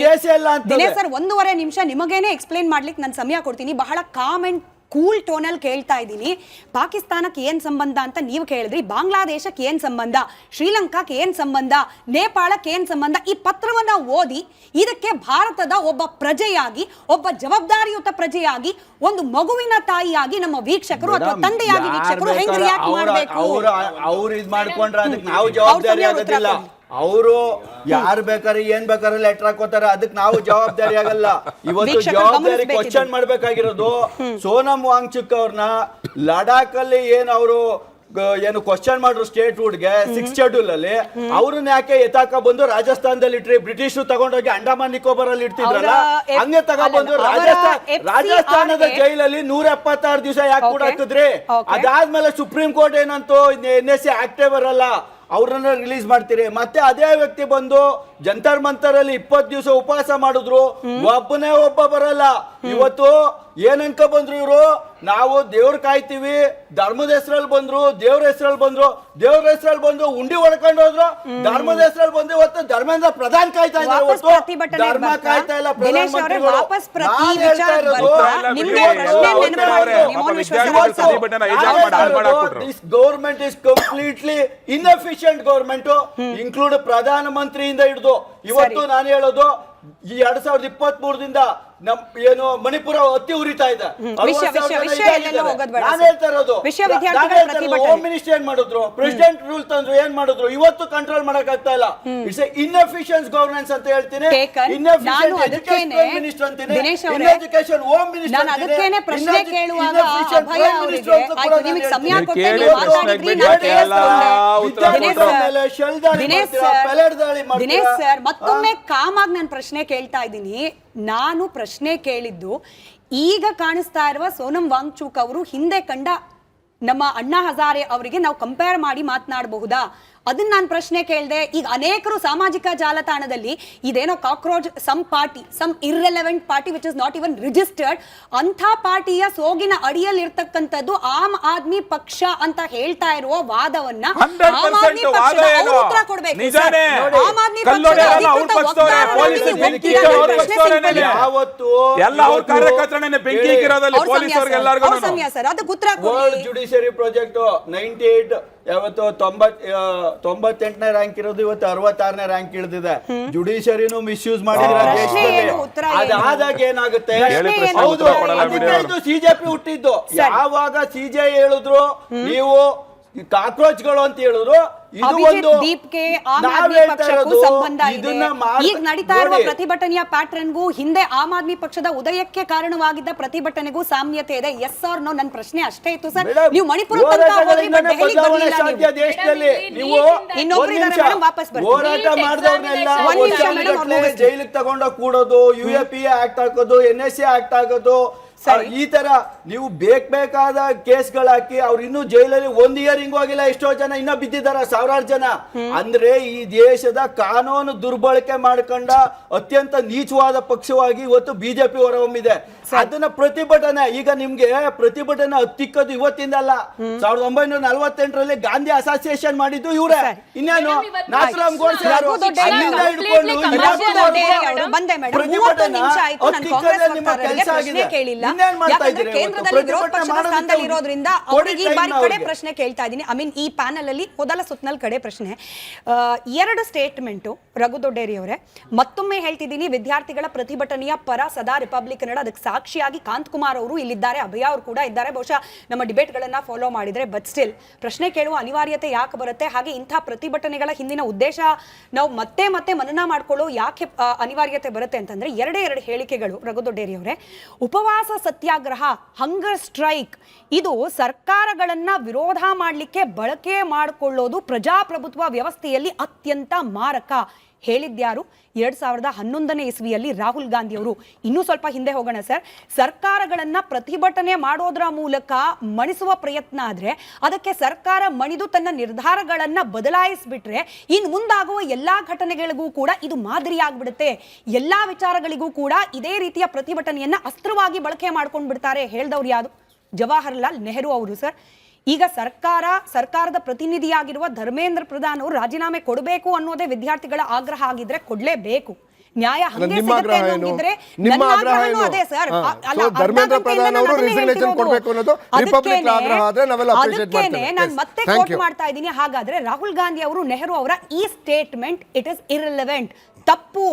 ದಿನೇಶ್ ಸರ್ 1.5 ನಿಮಿಷ ನಿಮಗೇನೆ ಎಕ್ಸ್ಪ್ಲೈನ್ ಮಾಡ್ಲಿಕ್ಕೆ ನಾನು ಸಮಯ ಕೊಡ್ತೀನಿ. ಬಹಳ ಕಾಮ್ ಅಂಡ್ ಕೂಲ್ ಟೋನಲ್ಲಿ ಕೇಳ್ತಾ ಇದ್ದೀನಿ. ಪಾಕಿಸ್ತಾನಕ್ಕೆ ಏನ್ ಸಂಬಂಧ ಅಂತ ನೀವು ಕೇಳಿದ್ರಿ, ಬಾಂಗ್ಲಾದೇಶಕ್ಕೆ ಏನ್ ಸಂಬಂಧ, ಶ್ರೀಲಂಕಾಕ್ಕೆ ಏನ್ ಸಂಬಂಧ, ನೇಪಾಳಕ್ಕೆ ಏನ್ ಸಂಬಂಧ? ಈ ಪತ್ರವನ್ನ ಓದಿ ಇದಕ್ಕೆ ಭಾರತದ ಒಬ್ಬ ಪ್ರಜೆಯಾಗಿ, ಒಬ್ಬ ಜವಾಬ್ದಾರಿಯುತ ಪ್ರಜೆಯಾಗಿ, ಒಂದು ಮಗುವಿನ ತಾಯಿಯಾಗಿ ನಮ್ಮ ವೀಕ್ಷಕರು ಅಥವಾ ತಂದೆಯಾಗಿ ವೀಕ್ಷಕರು ಹೆಂಗ್ ರಿಯಾಕ್ಟ್ ಮಾಡಬೇಕು? ಅವ್ರು ಇದ್ ಮಾಡ್ಕೊಂಡ್ರೆ ಅದಕ್ಕೆ ನಾವು ಜವಾಬ್ದಾರಿ ಆಗೋದಿಲ್ಲ. ಅವರು ಯಾರು ಬೇಕಾದ್ರೆ ಏನ್ ಬೇಕಾದ್ರೆ ಲೆಟರ್ ಹಾಕೋತಾರೆ, ಅದಕ್ಕೆ ನಾವು ಜವಾಬ್ದಾರಿ ಆಗಲ್ಲ. ಇವತ್ತು ಜವಾಬ್ದಾರಿ ಕ್ವಶನ್ ಮಾಡ್ಬೇಕಾಗಿರೋದು ಸೋನಂ ವಾಂಗ್ಚುಕ್ ಅವ್ರನ್ನ ಲಡಾಖ್ ಅಲ್ಲಿ ಏನ್ ಅವರು ಏನು ಕ್ವಶನ್ ಮಾಡ್ರು ಸ್ಟೇಟ್ ವುಡ್ಗೆ 6th ಶೆಡ್ಯೂಲ್ ಅಲ್ಲಿ ಅವ್ರನ್ನ ಯಾಕೆ ಎತ್ತಾಕ ಬಂದು ರಾಜಸ್ಥಾನದಲ್ಲಿ ಇಟ್ರಿ? ಬ್ರಿಟಿಷರು ತಗೊಂಡೋಗಿ ಅಂಡಮಾನ್ ನಿಕೋಬಾರ್ ಅಲ್ಲಿ ಇಡ್ತಿದ್ರಲ್ಲ, ಹಂಗೆ ತಗೊಂಡ್ಬಂದು ರಾಜಸ್ಥಾನದ ಜೈಲಲ್ಲಿ 176 ದಿವಸ ಯಾಕೆ ಕೂಡ ಹಾಕಿದ್ರಿ? ಅದಾದ್ಮೇಲೆ ಸುಪ್ರೀಂ ಕೋರ್ಟ್ ಏನಂತೂ NSC ಆಕ್ಟೇ ಬರಲ್ಲ, ಅವ್ರನ್ನ ರಿಲೀಸ್ ಮಾಡ್ತೀರಿ. ಮತ್ತೆ ಅದೇ ವ್ಯಕ್ತಿ ಬಂದು ಜಂತರ್ ಮಂತರ್ ಅಲ್ಲಿ 20 ದಿವಸ ಉಪವಾಸ ಮಾಡಿದ್ರು, ಒಬ್ಬನೇ ಒಬ್ಬ ಬರಲ್ಲ. ಇವತ್ತು ಏನ್ ಅನ್ಕೊ ಬಂದ್ರು ಇವರು? ನಾವು ದೇವ್ರ ಕಾಯ್ತೀವಿ, ಧರ್ಮದ ಹೆಸರಲ್ಲಿ ಬಂದ್ರು, ದೇವ್ರ ಹೆಸರಲ್ಲಿ ಬಂದ್ರು, ದೇವ್ರ ಹೆಸರಲ್ಲಿ ಬಂದು ಉಂಡಿ ಹೊಡ್ಕೊಂಡು ಹೋದ್ರು, ಧರ್ಮದ ಹೆಸರಲ್ಲಿ ಬಂದು ಇವತ್ತು ಧರ್ಮೇಂದ್ರ ಪ್ರಧಾನ್ ಕಾಯ್ತಾ ಇದ್ದಾರೆ, ಧರ್ಮ ಕಾಯ್ತಾ ಇಲ್ಲ ಪ್ರಧಾನಮಂತ್ರಿಗಳು. This government is completely inefficient government, include ಪ್ರಧಾನಮಂತ್ರಿಯಿಂದ ಹಿಡಿದು ಇವತ್ತು ನಾನು ಹೇಳೋದು ಈ 2023ದಿಂದ ನಮ್ ಏನು ಮಣಿಪುರ ಅತಿ ಉರಿತಾ ಇದೆ. ನಾನು ಹೇಳ್ತಾ ಇರೋದು ಹೋಮ್ ಮಿನಿಸ್ಟರ್ ಏನ್ ಮಾಡಿದ್ರು, ಪ್ರೆಸಿಡೆಂಟ್ ರೂಲ್ ತಂದ್ರು, ಏನ್ ಮಾಡಿದ್ರು? ಇವತ್ತು ಕಂಟ್ರೋಲ್ ಮಾಡಕ್ ಆಗ್ತಾ ಇಲ್ಲ. ಇಟ್ಸ್ ಇನ್ಎಫಿಷಿಯಂಟ್ ಗವರ್ನೆನ್ಸ್ ಅಂತ ಹೇಳ್ತೀನಿ, ಇನ್ಎಫಿಷಿಯಂಟ್ ಎಜುಕೇಶನ್ ಮಿನಿಸ್ಟರ್ ಅಂತೀನಿ, ಇನ್ಎಜುಕೇಶನ್ ಹೋಮ್ ಮಿನಿಸ್ಟರ್ ನಾನು ಅದಕ್ಕೇನೆ ಪ್ರಶ್ನೆ ಕೇಳುವಾಗ ಅಭಯ ಅವರಿಗೆ ಆಯ್ತು ನಿಮಗೆ ಸಮಯ ಕೊಟ್ಟೆ ನೀವು ಮಾತಾಡಿದ್ರಿ, ನಾನು ದಿನೇಶ್ ಸರ್ ಮತ್ತೊಮ್ಮೆ ಕಾಮಾಗಿ ನಾನು ಪ್ರಶ್ನೆ ಕೇಳ್ತಾ ಇದ್ದೀನಿ. ನಾನು ಪ್ರಶ್ನೆ ಕೇಳಿದ್ದು ಈಗ ಕಾಣಿಸ್ತಾ ಇರುವ ಸೋನಂ ವಾಂಗ್ಚುಕ್ ಅವರು ಹಿಂದೆ ಕಂಡ ನಮ್ಮ ಅಣ್ಣಾ ಹಜಾರೆ ಅವರಿಗೆ ನಾವು ಕಂಪೇರ್ ಮಾಡಿ ಮಾತನಾಡಬಹುದಾ? ಅದನ್ನ ನಾನು ಪ್ರಶ್ನೆ ಕೇಳಿದೆ. ಈಗ ಅನೇಕರು ಸಾಮಾಜಿಕ ಜಾಲತಾಣದಲ್ಲಿ ಇದೇನೋ cockroach some party, some irrelevant party which is not even registered, ಅಂಥ ಪಾರ್ಟಿಯ ಸೋಗಿನ ಅಡಿಯಲ್ಲಿ ಇರ್ತಕ್ಕಂಥದ್ದು ಆಮ್ ಆದ್ಮಿ ಪಕ್ಷ ಅಂತ ಹೇಳ್ತಾ ಇರುವ ವಾದವನ್ನ ಆಮ್ ಆದ್ಮಿ ಪಕ್ಷದ ಅವ್ರು ಉತ್ತರ ಕೊಡ್ಬೇಕು. ಆಮ್ ಆದ್ಮಿ ಸರ್ ಅದಕ್ಕೆ ಉತ್ತರ ಜುಡಿಷಿಯರಿ ಪ್ರಾಜೆಕ್ಟ್ 98ನೇ ರ್ಯಾಂಕ್ ಇರೋದು ಇವತ್ತು 66ನೇ ರ್ಯಾಂಕ್ ಇಳಿದಿದೆ. ಜುಡಿಷಿಯರಿನೂ ಮಿಸ್ಯೂಸ್ ಮಾಡಿದ್ರೆ ದೇಶದಲ್ಲಿ. ಅದಾದಾಗ ಏನಾಗುತ್ತೆ? ಹೌದು, ಇದು ಸಿಜೆಪಿ ಹುಟ್ಟಿದ್ದು. ಯಾವಾಗ ಸಿಜೆ ಹೇಳಿದ್ರು ನೀವು ಕಾಕ್ರೋಚ್ಗಳು ಅಂತ ಹೇಳಿದ್ರು, ಇದು ಒಂದು ದೀಪ್ಗೆ ಆಮ್ ಆದ್ಮಿ ಪಕ್ಷಕ್ಕೂ ಸಂಬಂಧ ಇದೆ. ಈಗ ನಡೀತಾ ಇರುವ ಪ್ರತಿಭಟನೆಯ ಪ್ಯಾಟರ್ನ್ಗೂ ಹಿಂದೆ ಆಮ್ ಆದ್ಮಿ ಪಕ್ಷದ ಉದಯಕ್ಕೆ ಕಾರಣವಾಗಿದ್ದ ಪ್ರತಿಭಟನೆಗೂ ಸಾಮ್ಯತೆ ಇದೆ. Yes or no? ನನ್ನ ಪ್ರಶ್ನೆ ಅಷ್ಟೇ ಇತ್ತು ಸರ್. ನೀವು ಮಣಿಪುರ ದೇಶದಲ್ಲಿ ನೀವು ಹೋರಾಟ ಮಾಡಿದವ್ರನ್ನೆಲ್ಲ ಜೈಲಿಗೆ ತಗೊಂಡೋಗಿ ಕೂಡೋದು, UAPA ಆಕ್ಟ್ ಹಾಕೋದು, NSC ಆಕ್ಟ್ ಆಗೋದು, ಈ ತರ ನೀವು ಬೇಕಾದ ಕೇಸ್ಗಳು ಹಾಕಿ ಅವ್ರು ಇನ್ನೂ ಜೈಲಲ್ಲಿ 1 ಇಯರ್ ಹಿಂಗೂ ಆಗಿಲ್ಲ, ಎಷ್ಟೋ ಜನ ಇನ್ನೂ ಬಿದ್ದಿದ್ದಾರೆ, 1000 ಜನ. ಅಂದ್ರೆ ಈ ದೇಶದ ಕಾನೂನು ದುರ್ಬಳಕೆ ಮಾಡ್ಕೊಂಡ ಅತ್ಯಂತ ನೀಚವಾದ ಪಕ್ಷವಾಗಿ ಇವತ್ತು ಬಿಜೆಪಿ ಹೊರಹೊಮ್ಮಿದೆ. ಅದನ್ನ ಪ್ರತಿಭಟನೆ, ಈಗ ನಿಮ್ಗೆ ಪ್ರತಿಭಟನೆ ಹತ್ತಿಕ್ಕದು ಇವತ್ತಿಂದ ಅಲ್ಲ, 1948ರಲ್ಲಿ ಗಾಂಧಿ ಅಸೋಸಿಯೇಷನ್ ಮಾಡಿದ್ದು ಇವರೇ. ಇನ್ನೇನು ನಾಥರಾಮ್ ಗೋಡ್ಸೆ ಅಲ್ಲಿಂದ ಹಿಡ್ಕೊಂಡು ಪ್ರತಿಭಟನೆ ಹತ್ತಿಕ್ಕದೆ ನಿಮ್ಮ ಕೆಲಸ ಆಗಿದೆ. ಇನ್ನೇನ್ ಮಾಡ್ತಾ ಯಾಕಂದ್ರೆ ಇದ್ದೀರಿ ಕೇಂದ್ರದಲ್ಲಿ ಇವತ್ತು? ವಿರೋಧ ಪಕ್ಷದ ಪ್ರತಿಭಟನೆ ಸ್ಥಾನದಲ್ಲಿ ಇರೋದ್ರಿಂದ ಕೊಡಿ ಅವರಿಗೆ ಈ time ಬಾರಿ ಕಡೆ ಅವ್ರಿಗೆ. ಪ್ರಶ್ನೆ ಕೇಳ್ತಾ ಇದ್ದೀನಿ. ಐ ಮೀನ್ ಈ ಪ್ಯಾನಲ್ ಅಲ್ಲಿ ಮೊದಲ ಸುತ್ತನಲ್ಲಿ ಕಡೆ ಪ್ರಶ್ನೆ. 2 ಸ್ಟೇಟ್ಮೆಂಟ್ ರಘು ದೊಡ್ಡೇರಿ ಅವರೇ, ಮತ್ತೊಮ್ಮೆ ಹೇಳ್ತಿದ್ದೀನಿ, ವಿದ್ಯಾರ್ಥಿಗಳ ಪ್ರತಿಭಟನೆಯ ಪರ ಸದಾ ರಿಪಬ್ಲಿಕ್ ಕನ್ನಡ, ಅದಕ್ಕೆ ಸಾಕ್ಷಿಯಾಗಿ ಕಾಂತಕುಮಾರ್ ಅವರು ಇಲ್ಲಿದ್ದಾರೆ, ಅಭಯ ಅವರು ಕೂಡ ಇದ್ದಾರೆ. ಬಹುಶಃ ನಮ್ಮ ಡಿಬೇಟ್ ಗಳನ್ನ ಫಾಲೋ ಮಾಡಿದ್ರೆ, ಬಟ್ ಸ್ಟಿಲ್ ಪ್ರಶ್ನೆ ಕೇಳುವ ಅನಿವಾರ್ಯತೆ ಯಾಕೆ ಬರುತ್ತೆ? ಹಾಗೆ ಇಂಥ ಪ್ರತಿಭಟನೆಗಳ ಹಿಂದಿನ ಉದ್ದೇಶ ನಾವು ಮತ್ತೆ ಮತ್ತೆ ಮನನ ಮಾಡ್ಕೊಳ್ಳೋ ಯಾಕೆ ಅನಿವಾರ್ಯತೆ ಬರುತ್ತೆ ಅಂತಂದ್ರೆ, ಎರಡು ಹೇಳಿಕೆಗಳು ರಘು ದೊಡ್ಡೇರಿ ಅವರೇ. ಉಪವಾಸ ಸತ್ಯಾಗ್ರಹ, ಹಂಗರ್ ಸ್ಟ್ರೈಕ್, ಇದು ಸರ್ಕಾರಗಳನ್ನ ವಿರೋಧ ಮಾಡಲಿಕ್ಕೆ ಬಳಕೆ ಮಾಡಿಕೊಳ್ಳೋದು ಪ್ರಜಾಪ್ರಭುತ್ವ ವ್ಯವಸ್ಥೆಯಲ್ಲಿ ಅತ್ಯಂತ ಮಾರಕ. ಹೇಳಿದ್ಯಾರು? 2011ನೇ ಇಸ್ವಿಯಲ್ಲಿ ರಾಹುಲ್ ಗಾಂಧಿ ಅವರು. ಇನ್ನೂ ಸ್ವಲ್ಪ ಹಿಂದೆ ಹೋಗೋಣ ಸರ್. ಸರ್ಕಾರಗಳನ್ನ ಪ್ರತಿಭಟನೆ ಮಾಡೋದ್ರ ಮೂಲಕ ಮಣಿಸುವ ಪ್ರಯತ್ನ ಆದ್ರೆ ಅದಕ್ಕೆ ಸರ್ಕಾರ ಮಣಿದು ತನ್ನ ನಿರ್ಧಾರಗಳನ್ನ ಬದಲಾಯಿಸ್ಬಿಟ್ರೆ ಇನ್ನು ಮುಂದಾಗುವ ಎಲ್ಲಾ ಘಟನೆಗಳಿಗೂ ಕೂಡ ಇದು ಮಾದರಿ ಆಗ್ಬಿಡುತ್ತೆ. ಎಲ್ಲಾ ವಿಚಾರಗಳಿಗೂ ಕೂಡ ಇದೇ ರೀತಿಯ ಪ್ರತಿಭಟನೆಯನ್ನ ಅಸ್ತ್ರವಾಗಿ ಬಳಕೆ ಮಾಡ್ಕೊಂಡು ಬಿಡ್ತಾರೆ. ಹೇಳ್ದವ್ರು ಯಾರು? ಜವಾಹರ್ಲಾಲ್ ನೆಹರು ಅವರು ಸರ್. ಈಗ ಸರ್ಕಾರದ ಪ್ರತಿನಿಧಿಯಾಗಿರುವ ಧರ್ಮೇಂದ್ರ ಪ್ರಧಾನ್ ಅವರು ರಾಜೀನಾಮೆ ಕೊಡಬೇಕು ಅನ್ನೋದೇ ವಿದ್ಯಾರ್ಥಿಗಳ ಆಗ್ರಹ ಆಗಿದ್ರೆ ಕೊಡ್ಲೇಬೇಕು. ನ್ಯಾಯ ಹಂಗೆ ಸಿಗುತ್ತೆ ಅನ್ನೋಂಗಿದ್ರೆ ನನ್ನ ಆಗ್ರಹನೂ ಅದೇ ಸರ್. ಧರ್ಮೇಂದ್ರ ಪ್ರಧಾನ್ ಅವರು ರಿಸಿಗ್ನೇಷನ್ ಕೊಡಬೇಕು ಅನ್ನೋದು ರಿಪಬ್ಲಿಕ್ ಆಗ್ರಹ ಆದ್ರೆ ನಾವೆಲ್ಲ ಅಪ್ರಿಷಿಯೇಟ್ ಮಾಡ್ತೇವೆ. ನಾನು ಮತ್ತೆ ಕೋಟ್ ಮಾಡ್ತಾ ಇದ್ದೀನಿ. ಹಾಗಾದ್ರೆ ರಾಹುಲ್ ಗಾಂಧಿ ಅವರು, ನೆಹರು ಅವರ ಈ ಸ್ಟೇಟ್ಮೆಂಟ್ ಇಟ್ ಇಸ್ ಇರ್ರಿಲೆವೆಂಟ್, ತಪ್ಪು.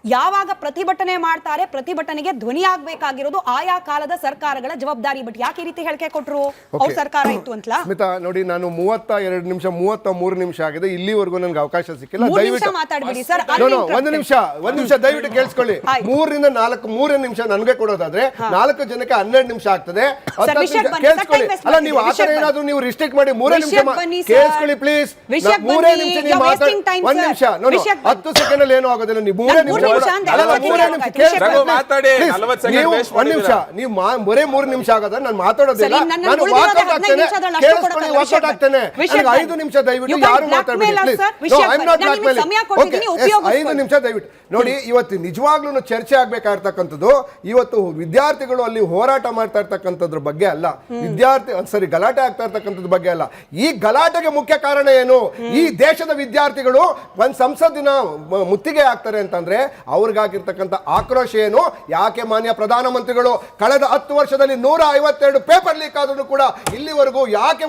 ಯಾವಾಗ ಪ್ರತಿಭಟನೆ ಮಾಡ್ತಾರೆ, ಪ್ರತಿಭಟನೆಗೆ ಧ್ವನಿ ಆಗ್ಬೇಕಾಗಿರೋದು ಆಯಾ ಕಾಲದ ಸರ್ಕಾರಗಳ ಜವಾಬ್ದಾರಿ. ಬಟ್ ಯಾಕೆ ಈ ರೀತಿ ಹೇಳಿಕೆ ಕೊಟ್ರು? ಅವ್ರ ಸರ್ಕಾರ ಇತ್ತು ಅಂತ. ಸ್ಮಿತಾ ನೋಡಿ, ನಾನು 32 ನಿಮಿಷ 33 ನಿಮಿಷ ಆಗಿದೆ, ಇಲ್ಲಿವರೆಗೂ ನನಗೆ ಅವಕಾಶ ಸಿಕ್ಕಿಲ್ಲ. ದಯವಿಟ್ಟು ಮಾತಾಡ್ಬಿಡಿ ಸರ್. ಒಂದು ನಿಮಿಷ ದಯವಿಟ್ಟು ಕೇಳಿಸ್ಕೊಳ್ಳಿ. 3 ರಿಂದ 4 ನಿಮಿಷ ನನಗೆ ಕೊಡೋದಾದ್ರೆ 4 ಜನಕ್ಕೆ 12 ನಿಮಿಷ ಆಗ್ತದೆ. ಕೇಳಿಸ್ಕೊಳ್ಳಿ. ಅಲ್ಲ, ನೀವು ಆತರ ಏನಾದ್ರು ನೀವು ರಿಸ್ಟ್ರಿಕ್ಟ್ ಮಾಡಿ 3 ನಿಮಿಷ ಕೇಳಿಸ್ಕೊಳ್ಳಿ ಪ್ಲೀಸ್. 3 ನಿಮಿಷ ನೀವು ಮಾತಾಡಿ. 1 ನಿಮಿಷ 10 ಸೆಕೆಂಡ್ ಅಲ್ಲಿ ಏನೂ ಆಗೋದಿಲ್ಲ. ನೀವು 3 ನಿಮಿಷ ನೀವು ಬರೇ 3 ನಿಮಿಷ ಆಗದ ನಾನು ಮಾತಾಡೋದಿಲ್ಲ. ನಾನು ವಾಕೌಟ್ ಆಗ್ತೇನೆ. ಕೇಳಿಸ್ಕೊಳ್ಳಿ, ವಾಕೌಟ್ ಆಗ್ತೇನೆ. 5 ನಿಮಿಷ ದಯವಿಟ್ಟು ಯಾರು ಮಾತಾಡಬೇಡಿ please. No, I am not blackmailing. Okay, 5 ನಿಮಿಷ ದಯವಿಟ್ಟು ನೋಡಿ. ಇವತ್ತು ನಿಜವಾಗ್ಲೂ ಚರ್ಚೆ ಆಗ್ಬೇಕಾಗಿರ್ತಕ್ಕಂಥದ್ದು, ಇವತ್ತು ವಿದ್ಯಾರ್ಥಿಗಳು ಅಲ್ಲಿ ಹೋರಾಟ ಮಾಡ್ತಾ ಇರ್ತಕ್ಕಂಥದ್ರ ಬಗ್ಗೆ ಅಲ್ಲ, ಗಲಾಟೆ ಆಗ್ತಾ ಇರ್ತಕ್ಕಂಥದ್ರ ಬಗ್ಗೆ ಅಲ್ಲ. ಈ ಗಲಾಟೆಗೆ ಮುಖ್ಯ ಕಾರಣ ಏನು? ಈ ದೇಶದ ವಿದ್ಯಾರ್ಥಿಗಳು ಒಂದ್ ಸಂಸತ್ತಿನ ಮುತ್ತಿಗೆ ಆಗ್ತಾರೆ ಅಂತಂದ್ರೆ ಅವ್ರಿಗಾಗಿರ್ತಕ್ಕಂಥ ಆಕ್ರೋಶ ಏನು? ಯಾಕೆ ಮಾನ್ಯ ಪ್ರಧಾನಮಂತ್ರಿಗಳು ಕಳೆದ 10 ವರ್ಷದಲ್ಲಿ 152 ಪೇಪರ್ ಲೀಕ್ ಆದ್ರೂ ಕೂಡ ಇಲ್ಲಿವರೆಗೂ ಯಾಕೆ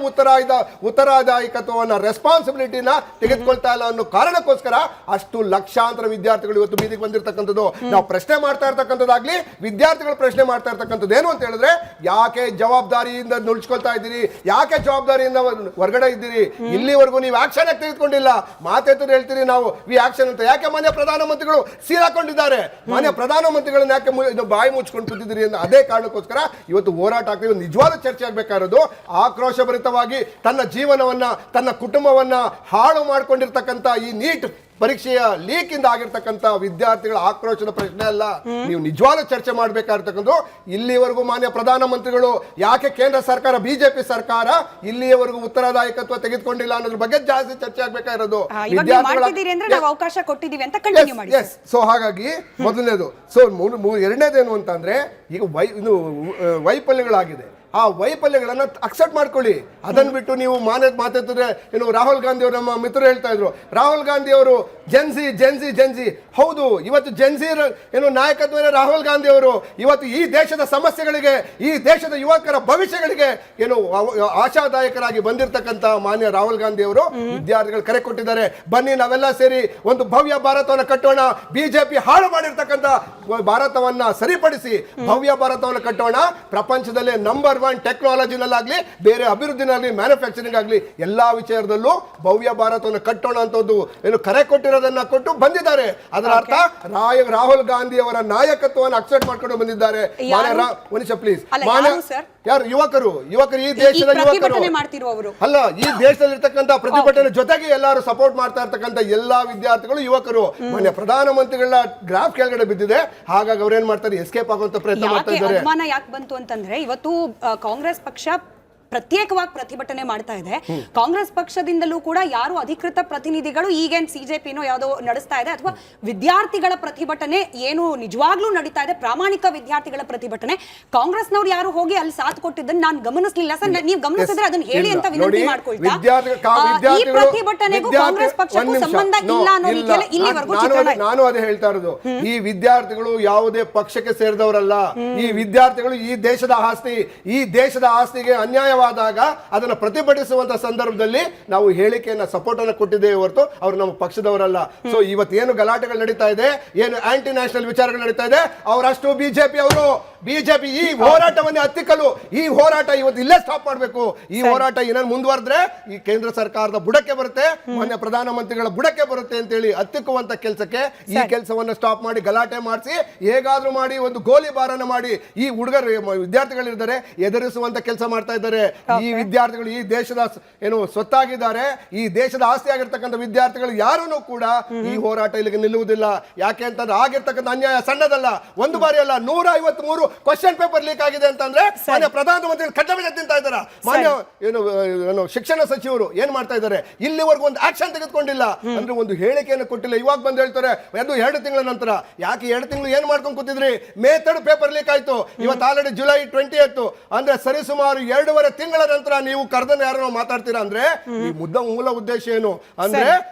ಉತ್ತರದಾಯಿಕತ್ವವನ್ನ ರೆಸ್ಪಾನ್ಸಿಬಿಲಿಟಿನ ತೆಗೆದುಕೊಳ್ತಾ ಇಲ್ಲ ಅನ್ನೋ ಕಾರಣಕ್ಕೋಸ್ಕರ ಅಷ್ಟು ಲಕ್ಷಾಂತರ ವಿದ್ಯಾರ್ಥಿಗಳು ಇವತ್ತು ಬೀದಿಗೆ ಬಂದಿರತಕ್ಕಂಥದ್ದು. ನಾವು ಪ್ರಶ್ನೆ ಮಾಡ್ತಾ ಇರ್ತಕ್ಕಂಥದ್ದಾಗ್ಲಿ, ವಿದ್ಯಾರ್ಥಿಗಳು ಪ್ರಶ್ನೆ ಮಾಡ್ತಾ ಇರ್ತಕ್ಕಂಥದ್ದು ಏನು ಅಂತ ಹೇಳಿದ್ರೆ, ಯಾಕೆ ಜವಾಬ್ದಾರಿಯಿಂದ ನುಳ್ಸ್ಕೊಳ್ತಾ ಇದ್ದೀರಿ? ಯಾಕೆ ಜವಾಬ್ದಾರಿಯಿಂದ ಹೊರಗಡೆ ಇದ್ದೀರಿ? ಇಲ್ಲಿವರೆಗೂ ನೀವು ಆಕ್ಷನ್ ತೆಗೆದುಕೊಂಡಿಲ್ಲ. ಮಾತೆತ್ತಿದ್ರೆ ಹೇಳ್ತೀರಿ ನಾವು ವಿ ಆಕ್ಷನ್ ಅಂತ. ಯಾಕೆ ಮಾನ್ಯ ಪ್ರಧಾನಮಂತ್ರಿಗಳು ಸೀರಾಕೊಂಡಿದ್ದಾರೆ? ಮಾನ್ಯ ಪ್ರಧಾನಮಂತ್ರಿಗಳನ್ನ ಯಾಕೆ ಬಾಯಿ ಮುಚ್ಕೊಂಡು ಕೂತಿದ್ದೀರಿ ಅಂತ ಅದೇ ಕಾರಣಕ್ಕೋಸ್ಕರ ಇವತ್ತು ಹೋರಾಟ ಆಗ್ತೀವಿ. ನಿಜವಾದ ಚರ್ಚೆ ಆಗ್ಬೇಕಾಗಿರೋದು, ಆಕ್ರೋಶಭರಿತವಾಗಿ ತನ್ನ ಜೀವನವನ್ನ, ತನ್ನ ಕುಟುಂಬವನ್ನ ಹಾಳು ಮಾಡ್ಕೊಂಡಿರ್ತಕ್ಕಂಥ ಈ ನೀಟ್ ಪರೀಕ್ಷೆಯ ಲೀಕ್ ಇಂದ ಆಗಿರ್ತಕ್ಕಂಥ ವಿದ್ಯಾರ್ಥಿಗಳ ಆಕ್ರೋಶದ ಪ್ರಶ್ನೆ ಅಲ್ಲ. ನೀವು ನಿಜವಾದ ಚರ್ಚೆ ಮಾಡಬೇಕಾಗಿರ್ತಕ್ಕಂಥ, ಇಲ್ಲಿವರೆಗೂ ಮಾನ್ಯ ಪ್ರಧಾನಮಂತ್ರಿಗಳು ಯಾಕೆ ಕೇಂದ್ರ ಸರ್ಕಾರ, ಬಿಜೆಪಿ ಸರ್ಕಾರ ಇಲ್ಲಿಯವರೆಗೂ ಉತ್ತರದಾಯಿಕತ್ವ ತೆಗೆದುಕೊಂಡಿಲ್ಲ ಅನ್ನೋದ್ರ ಬಗ್ಗೆ ಜಾಸ್ತಿ ಚರ್ಚೆ ಆಗ್ಬೇಕಾಗಿರೋದು. ಅವಕಾಶ ಕೊಟ್ಟಿದ್ದೀವಿ ಅಂತ ಕಂಟಿನ್ಯೂ ಮಾಡಿ. ಸೊ ಹಾಗಾಗಿ ಮೊದಲನೇದು. ಸೊ ಎರಡನೇದೇನು ಅಂತಂದ್ರೆ, ಈಗ ವೈಫಲ್ಯಗಳಾಗಿದೆ. ಆ ವೈಫಲ್ಯಗಳನ್ನು ಅಕ್ಸೆಪ್ಟ್ ಮಾಡ್ಕೊಳ್ಳಿ. ಅದನ್ನು ಬಿಟ್ಟು ನೀವು ಮಾತಾಡ್ತಿದ್ರೆ ಏನು, ರಾಹುಲ್ ಗಾಂಧಿ ಅವರು, ನಮ್ಮ ಮಿತ್ರರು ಹೇಳ್ತಾ ಇದ್ರು, ರಾಹುಲ್ ಗಾಂಧಿ ಅವರು ಜೆನ್ಸಿ. ಹೌದು, ಇವತ್ತು ಜೆನ್ಸಿ ಏನು ನಾಯಕತ್ವ ರಾಹುಲ್ ಗಾಂಧಿ ಅವರು ಇವತ್ತು ಈ ದೇಶದ ಸಮಸ್ಯೆಗಳಿಗೆ, ಈ ದೇಶದ ಯುವಕರ ಭವಿಷ್ಯಗಳಿಗೆ ಏನು ಆಶಾದಾಯಕರಾಗಿ ಬಂದಿರತಕ್ಕಂತ ಮಾನ್ಯ ರಾಹುಲ್ ಗಾಂಧಿ ಅವರು ವಿದ್ಯಾರ್ಥಿಗಳು ಕರೆ ಕೊಟ್ಟಿದ್ದಾರೆ. ಬನ್ನಿ ನಾವೆಲ್ಲ ಸೇರಿ ಒಂದು ಭವ್ಯ ಭಾರತವನ್ನು ಕಟ್ಟೋಣ. ಬಿಜೆಪಿ ಹಾಳು ಮಾಡಿರ್ತಕ್ಕಂಥ ಭಾರತವನ್ನ ಸರಿಪಡಿಸಿ ಭವ್ಯ ಭಾರತವನ್ನು ಕಟ್ಟೋಣ. ಪ್ರಪಂಚದಲ್ಲೇ ನಂಬರ್ 1 ಟೆಕ್ನಾಲಜಿನಲ್ಲಾಗ್ಲಿ, ಬೇರೆ ಅಭಿವೃದ್ಧಿನಾಗ್ಲಿ, ಮ್ಯಾನುಫ್ಯಾಕ್ಚರಿಂಗ್ ಆಗಲಿ, ಎಲ್ಲಾ ವಿಚಾರದಲ್ಲೂ ಭವ್ಯ ಭಾರತವನ್ನು ಕಟ್ಟೋಣ ಅಂತ ಒಂದು ಏನು ಕರೆ ಕೊಟ್ಟಿರೋದನ್ನ ಕೊಟ್ಟು ಬಂದಿದ್ದಾರೆ. ಅದರ ಅರ್ಥ ರಾಹುಲ್ ಗಾಂಧಿ ಅವರ ನಾಯಕತ್ವವನ್ನು ಅಕ್ಸೆಪ್ಟ್ ಮಾಡ್ಕೊಂಡು ಬಂದಿದ್ದಾರೆ. ಪ್ಲೀಸ್, ಯಾರು ಯುವಕರು ಈ ದೇಶದ ಯುವಕರು ಅಲ್ಲ, ಈ ದೇಶದಲ್ಲಿರ್ತಕ್ಕಂಥ ಪ್ರತಿಭಟನೆ ಜೊತೆಗೆ ಎಲ್ಲರೂ ಸಪೋರ್ಟ್ ಮಾಡ್ತಾ ಇರ್ತಕ್ಕಂಥ ಎಲ್ಲಾ ವಿದ್ಯಾರ್ಥಿಗಳು ಯುವಕರು. ಮಾನ್ಯ ಪ್ರಧಾನಮಂತ್ರಿಗಳ ಗ್ರಾಫ್ ಕೆಳಗಡೆ ಬಿದ್ದಿದೆ. ಹಾಗಾಗಿ ಅವ್ರೇನ್ ಮಾಡ್ತಾರೆ, ಎಸ್ಕೇಪ್ ಆಗುವಂತ ಪ್ರಯತ್ನ ಮಾಡ್ತಾ ಇದ್ದಾರೆ. ಅನುಮಾನ ಯಾಕೆ ಬಂತು ಅಂತಂದ್ರೆ, ಇವತ್ತು ಕಾಂಗ್ರೆಸ್ ಪಕ್ಷ ಪ್ರತ್ಯೇಕವಾಗಿ ಪ್ರತಿಭಟನೆ ಮಾಡ್ತಾ ಇದೆ. ಕಾಂಗ್ರೆಸ್ ಪಕ್ಷದಿಂದಲೂ ಕೂಡ ಯಾರು ಅಧಿಕೃತ ಪ್ರತಿನಿಧಿಗಳು ಈಗೇನ್ ಸಿಜೆಪಿನೋ ಯಾವುದೋ ನಡೆಸ್ತಾ ಇದೆ ಅಥವಾ ವಿದ್ಯಾರ್ಥಿಗಳ ಪ್ರತಿಭಟನೆ ಏನು ನಿಜವಾಗ್ಲೂ ನಡೀತಾ ಇದೆ, ಪ್ರಾಮಾಣಿಕ ವಿದ್ಯಾರ್ಥಿಗಳ ಪ್ರತಿಭಟನೆ, ಕಾಂಗ್ರೆಸ್ನವ್ರು ಯಾರು ಹೋಗಿ ಅಲ್ಲಿ ಸಾಥ್ ಕೊಟ್ಟಿದ್ದನ್ನು ನಾನು ಗಮನಿಸಲಿಲ್ಲ ಸರ್. ನೀವು ಗಮನಿಸಿದ್ರೆ ಅದನ್ನ ಹೇಳಿ ಅಂತ ವಿನಂತಿ ಮಾಡ್ಕೊಳ್ತಾ ಈ ಪ್ರತಿಭಟನೆಗೂ ಕಾಂಗ್ರೆಸ್ ಪಕ್ಷಕ್ಕೂ ಸಂಬಂಧ ಇಲ್ಲ ಅನ್ನೋ ರೀತಿಯಲ್ಲಿ ಇಲ್ಲಿವರೆಗೂ ನಾನು ಅದೇ ಹೇಳ್ತಾ ಇರೋದು. ಈ ವಿದ್ಯಾರ್ಥಿಗಳು ಯಾವುದೇ ಪಕ್ಷಕ್ಕೆ ಸೇರಿದವರಲ್ಲ. ಈ ವಿದ್ಯಾರ್ಥಿಗಳು ಈ ದೇಶದ ಆಸ್ತಿ. ಈ ದೇಶದ ಆಸ್ತಿಗೆ ಅನ್ಯಾಯವಾದಾಗ ಅದನ್ನ ಪ್ರತಿಭಟಿಸುವಂತ ಸಂದರ್ಭದಲ್ಲಿ ನಾವು ಹೇಳಿಕೆಯನ್ನ ಸಪೋರ್ಟ್ ಅನ್ನು ಕೊಟ್ಟಿದ್ದೇವೆ ಹೊರತು ಅವರು ನಮ್ಮ ಪಕ್ಷದವರಲ್ಲ. ಸೊ ಇವತ್ತೇನು ಗಲಾಟೆಗಳು ನಡೀತಾ ಇದೆ, ಏನು ಆಂಟಿ ನ್ಯಾಷನಲ್ ವಿಚಾರಗಳು ನಡೀತಾ ಇದೆ, ಅವರಷ್ಟು ಬಿಜೆಪಿ ಈ ಹೋರಾಟವನ್ನೇ ಹತ್ತಿಕ್ಕಲು, ಈ ಹೋರಾಟ ಇವತ್ತು ಇಲ್ಲೇ ಸ್ಟಾಪ್ ಮಾಡಬೇಕು. ಈ ಹೋರಾಟ ಏನಾದ್ರು ಮುಂದುವರೆದ್ರೆ ಈ ಕೇಂದ್ರ ಸರ್ಕಾರದ ಬುಡಕ್ಕೆ ಬರುತ್ತೆ, ಮಾನ್ಯ ಪ್ರಧಾನಮಂತ್ರಿಗಳ ಬುಡಕ್ಕೆ ಬರುತ್ತೆ ಅಂತೇಳಿ ಹತ್ತಿಕ್ಕುವಂತ ಕೆಲಸಕ್ಕೆ ಈ ಕೆಲಸವನ್ನ ಸ್ಟಾಪ್ ಮಾಡಿ ಗಲಾಟೆ ಮಾಡಿಸಿ ಹೇಗಾದ್ರೂ ಮಾಡಿ ಒಂದು ಗೋಲಿಬಾರನ್ನ ಮಾಡಿ ಈ ಹುಡುಗರು ವಿದ್ಯಾರ್ಥಿಗಳಿದ್ದಾರೆ ಎದುರಿಸುವಂತ ಕೆಲಸ ಮಾಡ್ತಾ ಇದ್ದಾರೆ. ಈ ವಿದ್ಯಾರ್ಥಿಗಳು ಈ ದೇಶದ ಏನು ಸ್ವತ್ತಾಗಿದ್ದಾರೆ, ಈ ದೇಶದ ಆಸ್ತಿ ಆಗಿರ್ತಕ್ಕಂಥ ವಿದ್ಯಾರ್ಥಿಗಳು ಯಾರೂ ಕೂಡ ಈ ಹೋರಾಟ ಇಲ್ಲಿಗೆ ನಿಲ್ಲುವುದಿಲ್ಲ. ಯಾಕೆ ಅಂತಂದ್ರೆ ಆಗಿರ್ತಕ್ಕಂಥ ಅನ್ಯಾಯ ಸಣ್ಣದಲ್ಲ, ಒಂದು ಬಾರಿ ಅಲ್ಲ, 153 ಕ್ವಶನ್ ಪೇಪರ್ ಲೀಕ್ ಆಗಿದೆ ಅಂತಂದ್ರೆ ಮಾನ್ಯ ಪ್ರಧಾನಮಂತ್ರಿಗಳು ಕಡ್ಡಬೀಜ ತಿಂತಾ ಇದ್ದಾರೆ. ಮಾನ್ಯ ಏನು ಶಿಕ್ಷಣ ಸಚಿವರು ಏನ್ ಮಾಡ್ತಾ ಇದ್ದಾರೆ, ಇಲ್ಲಿವರೆಗೂ ಒಂದು ಆಕ್ಷನ್ ತೆಗೆದುಕೊಂಡಿಲ್ಲ, ಅಂದ್ರೆ ಒಂದು ಹೇಳಿಕೆಯನ್ನು ಕೊಟ್ಟಿಲ್ಲ. ಇವಾಗ ಬಂದು ಹೇಳ್ತಾರೆ ಅದು 2 ತಿಂಗಳ ನಂತರ. ಯಾಕೆ 2 ತಿಂಗಳು ಏನ್ ಮಾಡ್ಕೊಂಡು ಕೂತಿದ್ರಿ? May 3 ಪೇಪರ್ ಲೀಕ್ ಆಯ್ತು, ಇವತ್ತು ಆಲ್ರೆಡಿ July 20 ಅಂದ್ರೆ ಸರಿಸುಮಾರು 2.5 ತಿಂಗಳ ನಂತರ ನೀವು ಕರೆದನ್ನು ಯಾರೋ ಮಾತಾಡ್ತೀರಾ ಅಂದ್ರೆ ಈ ಮೂಲ ಉದ್ದೇಶ ಏನು ಅಂದ್ರೆ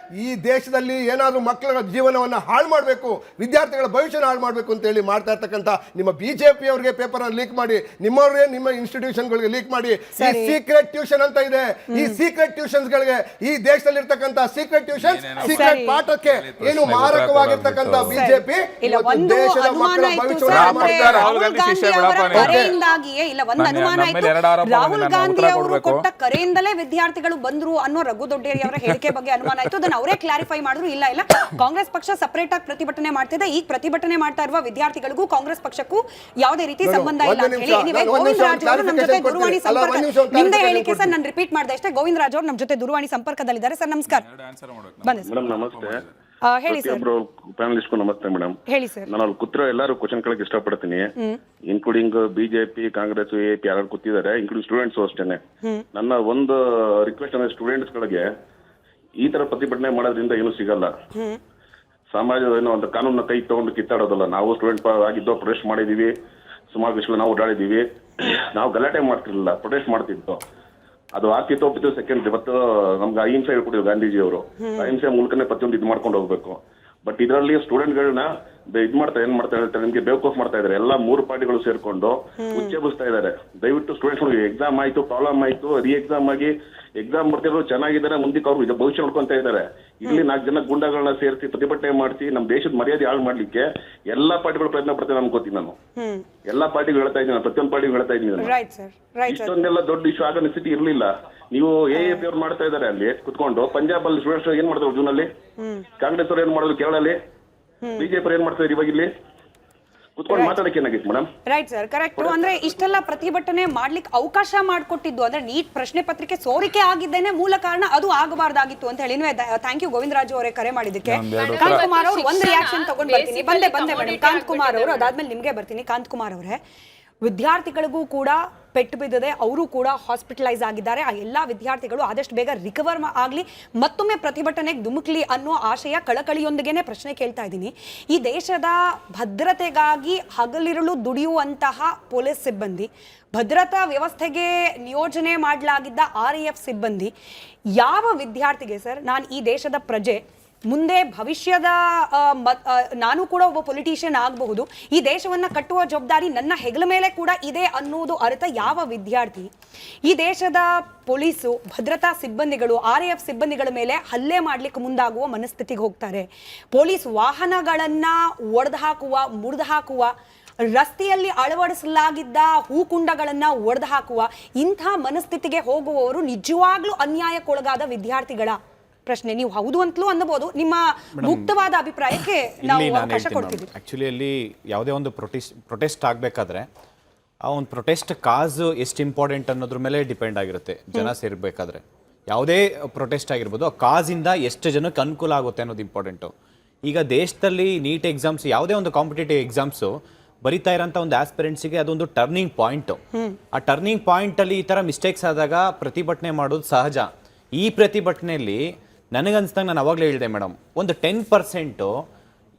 ಈ ದೇಶದಲ್ಲಿ ಏನಾದ್ರೂ ಮಕ್ಕಳ ಜೀವನವನ್ನ ಹಾಳು ಮಾಡಬೇಕು, ವಿದ್ಯಾರ್ಥಿಗಳ ಭವಿಷ್ಯನ ಹಾಳು ಮಾಡಬೇಕು ಅಂತ ಹೇಳಿ ಮಾಡ್ತಾ ಇರ್ತಕ್ಕಂಥ ನಿಮ್ಮ ಬಿಜೆಪಿ ಅವರಿಗೆ ಪೇಪರ್ ಲೀಕ್ ಮಾಡಿ, ನಿಮ್ಮವ್ರಿಗೆ ನಿಮ್ಮ ಇನ್ಸ್ಟಿಟ್ಯೂಷನ್ಗಳಿಗೆ ಲೀಕ್ ಮಾಡಿ, ಈ ಸೀಕ್ರೆಟ್ ಟ್ಯೂಷನ್ ಅಂತ ಇದೆ, ಈ ಸೀಕ್ರೆಟ್ ಟ್ಯೂಷನ್ಸ್ ಗಳಿಗೆ ಈ ದೇಶದಲ್ಲಿ ಇರ್ತಕ್ಕಂಥ ಸೀಕ್ರೆಟ್ ಟ್ಯೂಷನ್ ಸೀಕ್ರೆಟ್ ಪಾಠಕ್ಕೆ ಏನು ಮಾರಕವಾಗಿರ್ತಕ್ಕಂಥ ಬಿಜೆಪಿ ದೇಶದ ಮಕ್ಕಳ ಭವಿಷ್ಯ ರಾಹುಲ್ ಗಾಂಧಿ ಅವರು ಕೊಟ್ಟ ಕರೆಯಿಂದಲೇ ವಿದ್ಯಾರ್ಥಿಗಳು ಬಂದ್ರು ಅನ್ನೋ ರಘು ದೊಡ್ಡೇರಿ ಅವರ ಹೇಳಿಕೆ ಬಗ್ಗೆ ಅನುಮಾನ ಆಯ್ತು. ಅದನ್ನ ಅವರೇ ಕ್ಲಾರಿಫೈ ಮಾಡಿದ್ರು, ಇಲ್ಲ ಕಾಂಗ್ರೆಸ್ ಪಕ್ಷ ಸಪರೇಟ್ ಆಗಿ ಪ್ರತಿಭಟನೆ ಮಾಡ್ತಿದೆ, ಈಗ ಪ್ರತಿಭಟನೆ ಮಾಡ್ತಾ ಇರುವ ವಿದ್ಯಾರ್ಥಿಗಳಿಗೂ ಕಾಂಗ್ರೆಸ್ ಪಕ್ಷಕ್ಕೂ ಯಾವುದೇ ರೀತಿ ಸಂಬಂಧ ಇಲ್ಲ ಅಂತ ಹೇಳಿ ಗೋವಿಂದ ರಾಜ್ ಅವರು ನಮ್ಮ ಜೊತೆ ದೂರವಾಣಿ ಸಂಪರ್ಕ ನಿಮ್ದೇ ಹೇಳಿಕೆ ಸರ್, ನಾನು ರಿಪೀಟ್ ಮಾಡಿದೆ ಅಷ್ಟೇ. ಗೋವಿಂದ ರಾಜ್ ಅವರು ನಮ್ಮ ಜೊತೆ ದೂರವಾಣಿ ಸಂಪರ್ಕದಲ್ಲಿದ್ದಾರೆ. ಸರ್ ನಮಸ್ಕಾರ. ಬನ್ನಿ ಸರ್. ನಮಸ್ತೆ. ಹೇಳಿ ಸರ್. ಪ್ಯಾನಲಿಸ್ಟ್ ನಮಸ್ತೆ ಮೇಡಮ್. ಹೇಳಿ ಸರ್. ನಾನು ಅಲ್ಲಿ ಕೂತಿರೋ ಎಲ್ಲರೂ ಕ್ವಶನ್ ಕೇಳಕ್ಕೆ ಇಷ್ಟಪಡ್ತೀನಿ, ಇನ್ಕ್ಲೂಡಿಂಗ್ ಬಿಜೆಪಿ, ಕಾಂಗ್ರೆಸ್, ಎಪಿ ಯಾರು ಕೂತಿದ್ದಾರೆ, ಇನ್ಕ್ಲೂಡಿಂಗ್ ಸ್ಟೂಡೆಂಟ್ಸ್ ಅಷ್ಟೇನೆ. ನನ್ನ ಒಂದು ರಿಕ್ವೆಸ್ಟ್ ಅಂದ್ರೆ ಸ್ಟೂಡೆಂಟ್ಸ್ ಗಳಿಗೆ ಈ ತರ ಪ್ರತಿಭಟನೆ ಮಾಡೋದ್ರಿಂದ ಏನು ಸಿಗಲ್ಲ. ಸಮಾಜ ಏನೋ ಒಂದು ಕಾನೂನ ಕೈ ತಗೊಂಡು ಕಿತ್ತಾಡೋದಲ್ಲ. ನಾವು ಸ್ಟೂಡೆಂಟ್ ಆಗಿದ್ದೋ ಪ್ರೊಟೆಸ್ಟ್ ಮಾಡಿದೀವಿ, ಸುಮಾರು ವಿಷಯಗಳು ನಾವು ಓಡಾಡಿದೀವಿ. ನಾವು ಗಲಾಟೆ ಮಾಡ್ತಿರ್ಲಿಲ್ಲ, ಪ್ರೊಟೆಸ್ಟ್ ಮಾಡ್ತಿದ್ದೋ. ಅದು ಆಗ್ತಿತ್ತು ಒಪ್ಪಿತ್ತು ಸೆಕೆಂಡ್. ಇವತ್ತು ನಮ್ಗೆ ಅಹಿಂಸೆ ಹೇಳ್ಕೊಟ್ಟಿದ್ರು ಗಾಂಧೀಜಿ ಅವರು. ಅಹಿಂಸೆ ಮೂಲಕನೇ ಪ್ರತಿಯೊಂದು ಇದು ಮಾಡ್ಕೊಂಡು ಹೋಗ್ಬೇಕು. ಬಟ್ ಇದರಲ್ಲಿ ಸ್ಟೂಡೆಂಟ್ಗಳನ್ನ ಏನ್ ಮಾಡ್ತಾ ಹೇಳ್ತಾರೆ, ನಿಮ್ಗೆ ಬೇವಕೂಫ್ ಮಾಡ್ತಾ ಇದಾರೆ. ಎಲ್ಲಾ 3 ಪಾರ್ಟಿಗಳು ಸೇರ್ಕೊಂಡು ಉಚ್ಚೆಬಿಸ್ತಾ ಇದಾರೆ. ದಯವಿಟ್ಟು ಸ್ಟೂಡೆಂಟ್ಸ್ ಎಕ್ಸಾಮ್ ಆಯ್ತು, ಪ್ರಾಬ್ಲಮ್ ಆಯ್ತು, ರೀ ಎಕ್ಸಾಮ್ ಆಗಿ ಎಕ್ಸಾಮ್ ಬರ್ತಿರೋ ಚೆನ್ನಾಗಿದ್ದಾರೆ, ಮುಂದಕ್ಕೆ ಅವ್ರು ಭವಿಷ್ಯ ನೋಡ್ಕೊಂತ ಇದ್ದಾರೆ. ಇಲ್ಲಿ 4 ಜನ ಗುಂಡಗಳನ್ನ ಸೇರಿಸಿ ಪ್ರತಿಭಟನೆ ಮಾಡಿಸಿ ನಮ್ಮ ದೇಶದ ಮರ್ಯಾದೆ ಹಾಳು ಮಾಡ್ಲಿಕ್ಕೆ ಎಲ್ಲಾ ಪಾರ್ಟಿಗಳು ಪ್ರಯತ್ನ ಪಡ್ತೇವೆ. ನಮ್ಗೆ ಗೊತ್ತೀನಿ, ನಾನು ಎಲ್ಲಾ ಪಾರ್ಟಿಗಳು ಹೇಳ್ತಾ ಇದ್ದೀನಿ, ಪ್ರತಿಯೊಂದು ಪಾರ್ಟಿಗಳು ಹೇಳ್ತಾ ಇದ್ದೀನಿ. ಇಷ್ಟೊಂದೆಲ್ಲ ದೊಡ್ಡ ಇಶ್ಯೂ ಆಗೋ ಸ್ಥಿತಿ ಇರ್ಲಿಲ್ಲ. ನೀವು ಎಎಪಿ ಅವ್ರು ಮಾಡ್ತಾ ಇದಾರೆ ಅಲ್ಲಿ ಕುತ್ಕೊಂಡು. ಪಂಜಾಬ್ ಅಲ್ಲಿ ಸ್ಟೂಡೆಂಟ್ಸ್ ಏನ್ ಮಾಡಿದ್ರು ಜೂನ್ ಅಲ್ಲಿ, ಕಾಂಗ್ರೆಸ್ ಅವ್ರು ಏನ್ ಮಾಡಿದ್ರು ಕೇರಳಲ್ಲಿ, ಬಿಜೆಪಿ ಅವ್ರು ಏನ್ ಮಾಡ್ತಾರೆ ಇವಾಗ ಇಲ್ಲಿ ಕುತ್ಕೊಂಡು ಮಾತಾಡಕ್ಕೆ ಏನಾಗಿತ್ತು ಮೇಡಮ್? Right sir, correct. ಅಂದ್ರೆ ಇಷ್ಟೆಲ್ಲ ಪ್ರತಿಭಟನೆ ಮಾಡ್ಲಿಕ್ಕೆ ಅವಕಾಶ ಮಾಡಿಕೊಟ್ಟಿದ್ದು ಅಂದ್ರೆ ನೀಟ್ ಪ್ರಶ್ನೆ ಪತ್ರಿಕೆ ಸೋರಿಕೆ ಆಗಿದ್ದೇನೆ ಮೂಲ ಕಾರಣ, ಅದು ಆಗಬಾರ್ದಾಗಿತ್ತು ಅಂತ ಹೇಳಿ. ಥ್ಯಾಂಕ್ ಯು ಗೋವಿಂದ ರಾಜು ಅವರೇ ಕರೆ ಮಾಡಿದ್ದಕ್ಕೆ. ಕಾಂತ್ ಕುಮಾರ್ ಅವರು ಒಂದು ರಿಯಾಕ್ಷನ್ ತಗೊಂಡ್ ಬರ್ತೀನಿ. ಬಂದೆ ಮೇಡಮ್. ಕಾಂತ್ ಕುಮಾರ್ ಅವರು ಅದಾದ್ಮೇಲೆ ನಿಮ್ಗೆ ಬರ್ತೀನಿ. ಕಾಂತ್ ಕುಮಾರ್ ಅವರೇ, ವಿದ್ಯಾರ್ಥಿಗಳಿಗೂ ಕೂಡ ಪೆಟ್ಟು ಬಿದ್ದಿದೆ, ಅವರು ಕೂಡ ಹಾಸ್ಪಿಟಲೈಸ್ ಆಗಿದ್ದಾರೆ. ಆ ಎಲ್ಲ ವಿದ್ಯಾರ್ಥಿಗಳು ಆದಷ್ಟು ಬೇಗ ರಿಕವರ್ ಆಗಲಿ, ಮತ್ತೊಮ್ಮೆ ಪ್ರತಿಭಟನೆಗೆ ಧುಮುಕ್ಲಿ ಅನ್ನೋ ಆಶಯ ಕಳಕಳಿಯೊಂದಿಗೆನೇ ಪ್ರಶ್ನೆ ಕೇಳ್ತಾ ಇದ್ದೀನಿ. ಈ ದೇಶದ ಭದ್ರತೆಗಾಗಿ ಹಗಲಿರುಳು ದುಡಿಯುವಂತಹ ಪೊಲೀಸ್ ಸಿಬ್ಬಂದಿ, ಭದ್ರತಾ ವ್ಯವಸ್ಥೆಗೆ ನಿಯೋಜನೆ ಮಾಡಲಾಗಿದ್ದ RAF ಸಿಬ್ಬಂದಿ, ಯಾವ ವಿದ್ಯಾರ್ಥಿಗೆ ಸರ್ ನಾನು ಈ ದೇಶದ ಪ್ರಜೆ, ಮುಂದೆ ಭವಿಷ್ಯದ ನಾನು ಕೂಡ ಒಬ್ಬ ಪೊಲಿಟಿಷಿಯನ್ ಆಗಬಹುದು, ಈ ದೇಶವನ್ನ ಕಟ್ಟುವ ಜವಾಬ್ದಾರಿ ನನ್ನ ಹೆಗಲ ಮೇಲೆ ಕೂಡ ಇದೆ ಅನ್ನೋದು ಅರ್ಥ ಯಾವ ವಿದ್ಯಾರ್ಥಿ ಈ ದೇಶದ ಪೊಲೀಸು ಭದ್ರತಾ ಸಿಬ್ಬಂದಿಗಳು RAF ಸಿಬ್ಬಂದಿಗಳ ಮೇಲೆ ಹಲ್ಲೆ ಮಾಡ್ಲಿಕ್ಕೆ ಮುಂದಾಗುವ ಮನಸ್ಥಿತಿಗೆ ಹೋಗ್ತಾರೆ? ಪೊಲೀಸ್ ವಾಹನಗಳನ್ನ ಒಡೆದು ಹಾಕುವ, ಮುರಿದು ಹಾಕುವ, ರಸ್ತೆಯಲ್ಲಿ ಅಳವಡಿಸಲಾಗಿದ್ದ ಹೂಕುಂಡಗಳನ್ನ ಒಡೆದು ಹಾಕುವ ಇಂಥ ಮನಸ್ಥಿತಿಗೆ ಹೋಗುವವರು ನಿಜವಾಗ್ಲೂ ಅನ್ಯಾಯಕ್ಕೊಳಗಾದ ವಿದ್ಯಾರ್ಥಿಗಳ ಪ್ರಶ್ನೆ. ನೀವು ಹೌದು ಅಂತಲೂ ಅನ್ನಬಹುದು, ನಿಮ್ಮ ಮುಕ್ತವಾದ ಅಭಿಪ್ರಾಯಕ್ಕೆ ನಾವು ಅವಕಾಶ ಕೊಡ್ತೀವಿ. ಆಕ್ಚುಲಿ ಅಲ್ಲಿ ಯಾವುದೇ ಒಂದು ಪ್ರೊಟೆಸ್ಟ್ ಆಗಬೇಕಾದ್ರೆ ಆ ಒಂದು ಪ್ರೊಟೆಸ್ಟ್ ಕಾಸ್ ಎಷ್ಟು ಇಂಪಾರ್ಟೆಂಟ್ ಅನ್ನೋದ್ರ ಮೇಲೆ ಡಿಪೆಂಡ್ ಆಗಿರುತ್ತೆ. ಜನ ಸೇರ್ಬೇಕಾದ್ರೆ ಯಾವುದೇ ಪ್ರೊಟೆಸ್ಟ್ ಆಗಿರ್ಬೋದು, ಆ ಕಾಸಿಂದ ಎಷ್ಟು ಜನಕ್ಕೆ ಅನುಕೂಲ ಆಗುತ್ತೆ ಅನ್ನೋದು ಇಂಪಾರ್ಟೆಂಟು. ಈಗ ದೇಶದಲ್ಲಿ ನೀಟ್ ಎಕ್ಸಾಮ್ಸ್, ಯಾವುದೇ ಒಂದು ಕಾಂಪಿಟೇಟಿವ್ ಎಕ್ಸಾಮ್ಸು ಬರಿತಾ ಇರೋಂಥ ಒಂದು ಆಸ್ಪಿರೆಂಟ್ಸಿಗೆ ಅದೊಂದು ಟರ್ನಿಂಗ್ ಪಾಯಿಂಟ್. ಆ ಟರ್ನಿಂಗ್ ಪಾಯಿಂಟಲ್ಲಿ ಈ ಥರ ಮಿಸ್ಟೇಕ್ಸ್ ಆದಾಗ ಪ್ರತಿಭಟನೆ ಮಾಡೋದು ಸಹಜ. ಈ ಪ್ರತಿಭಟನೆಯಲ್ಲಿ ನನಗನ್ಸ್ದಂಗೆ ನಾನು ಅವಾಗಲೇ ಹೇಳಿದೆ ಮೇಡಮ್, ಒಂದು 10%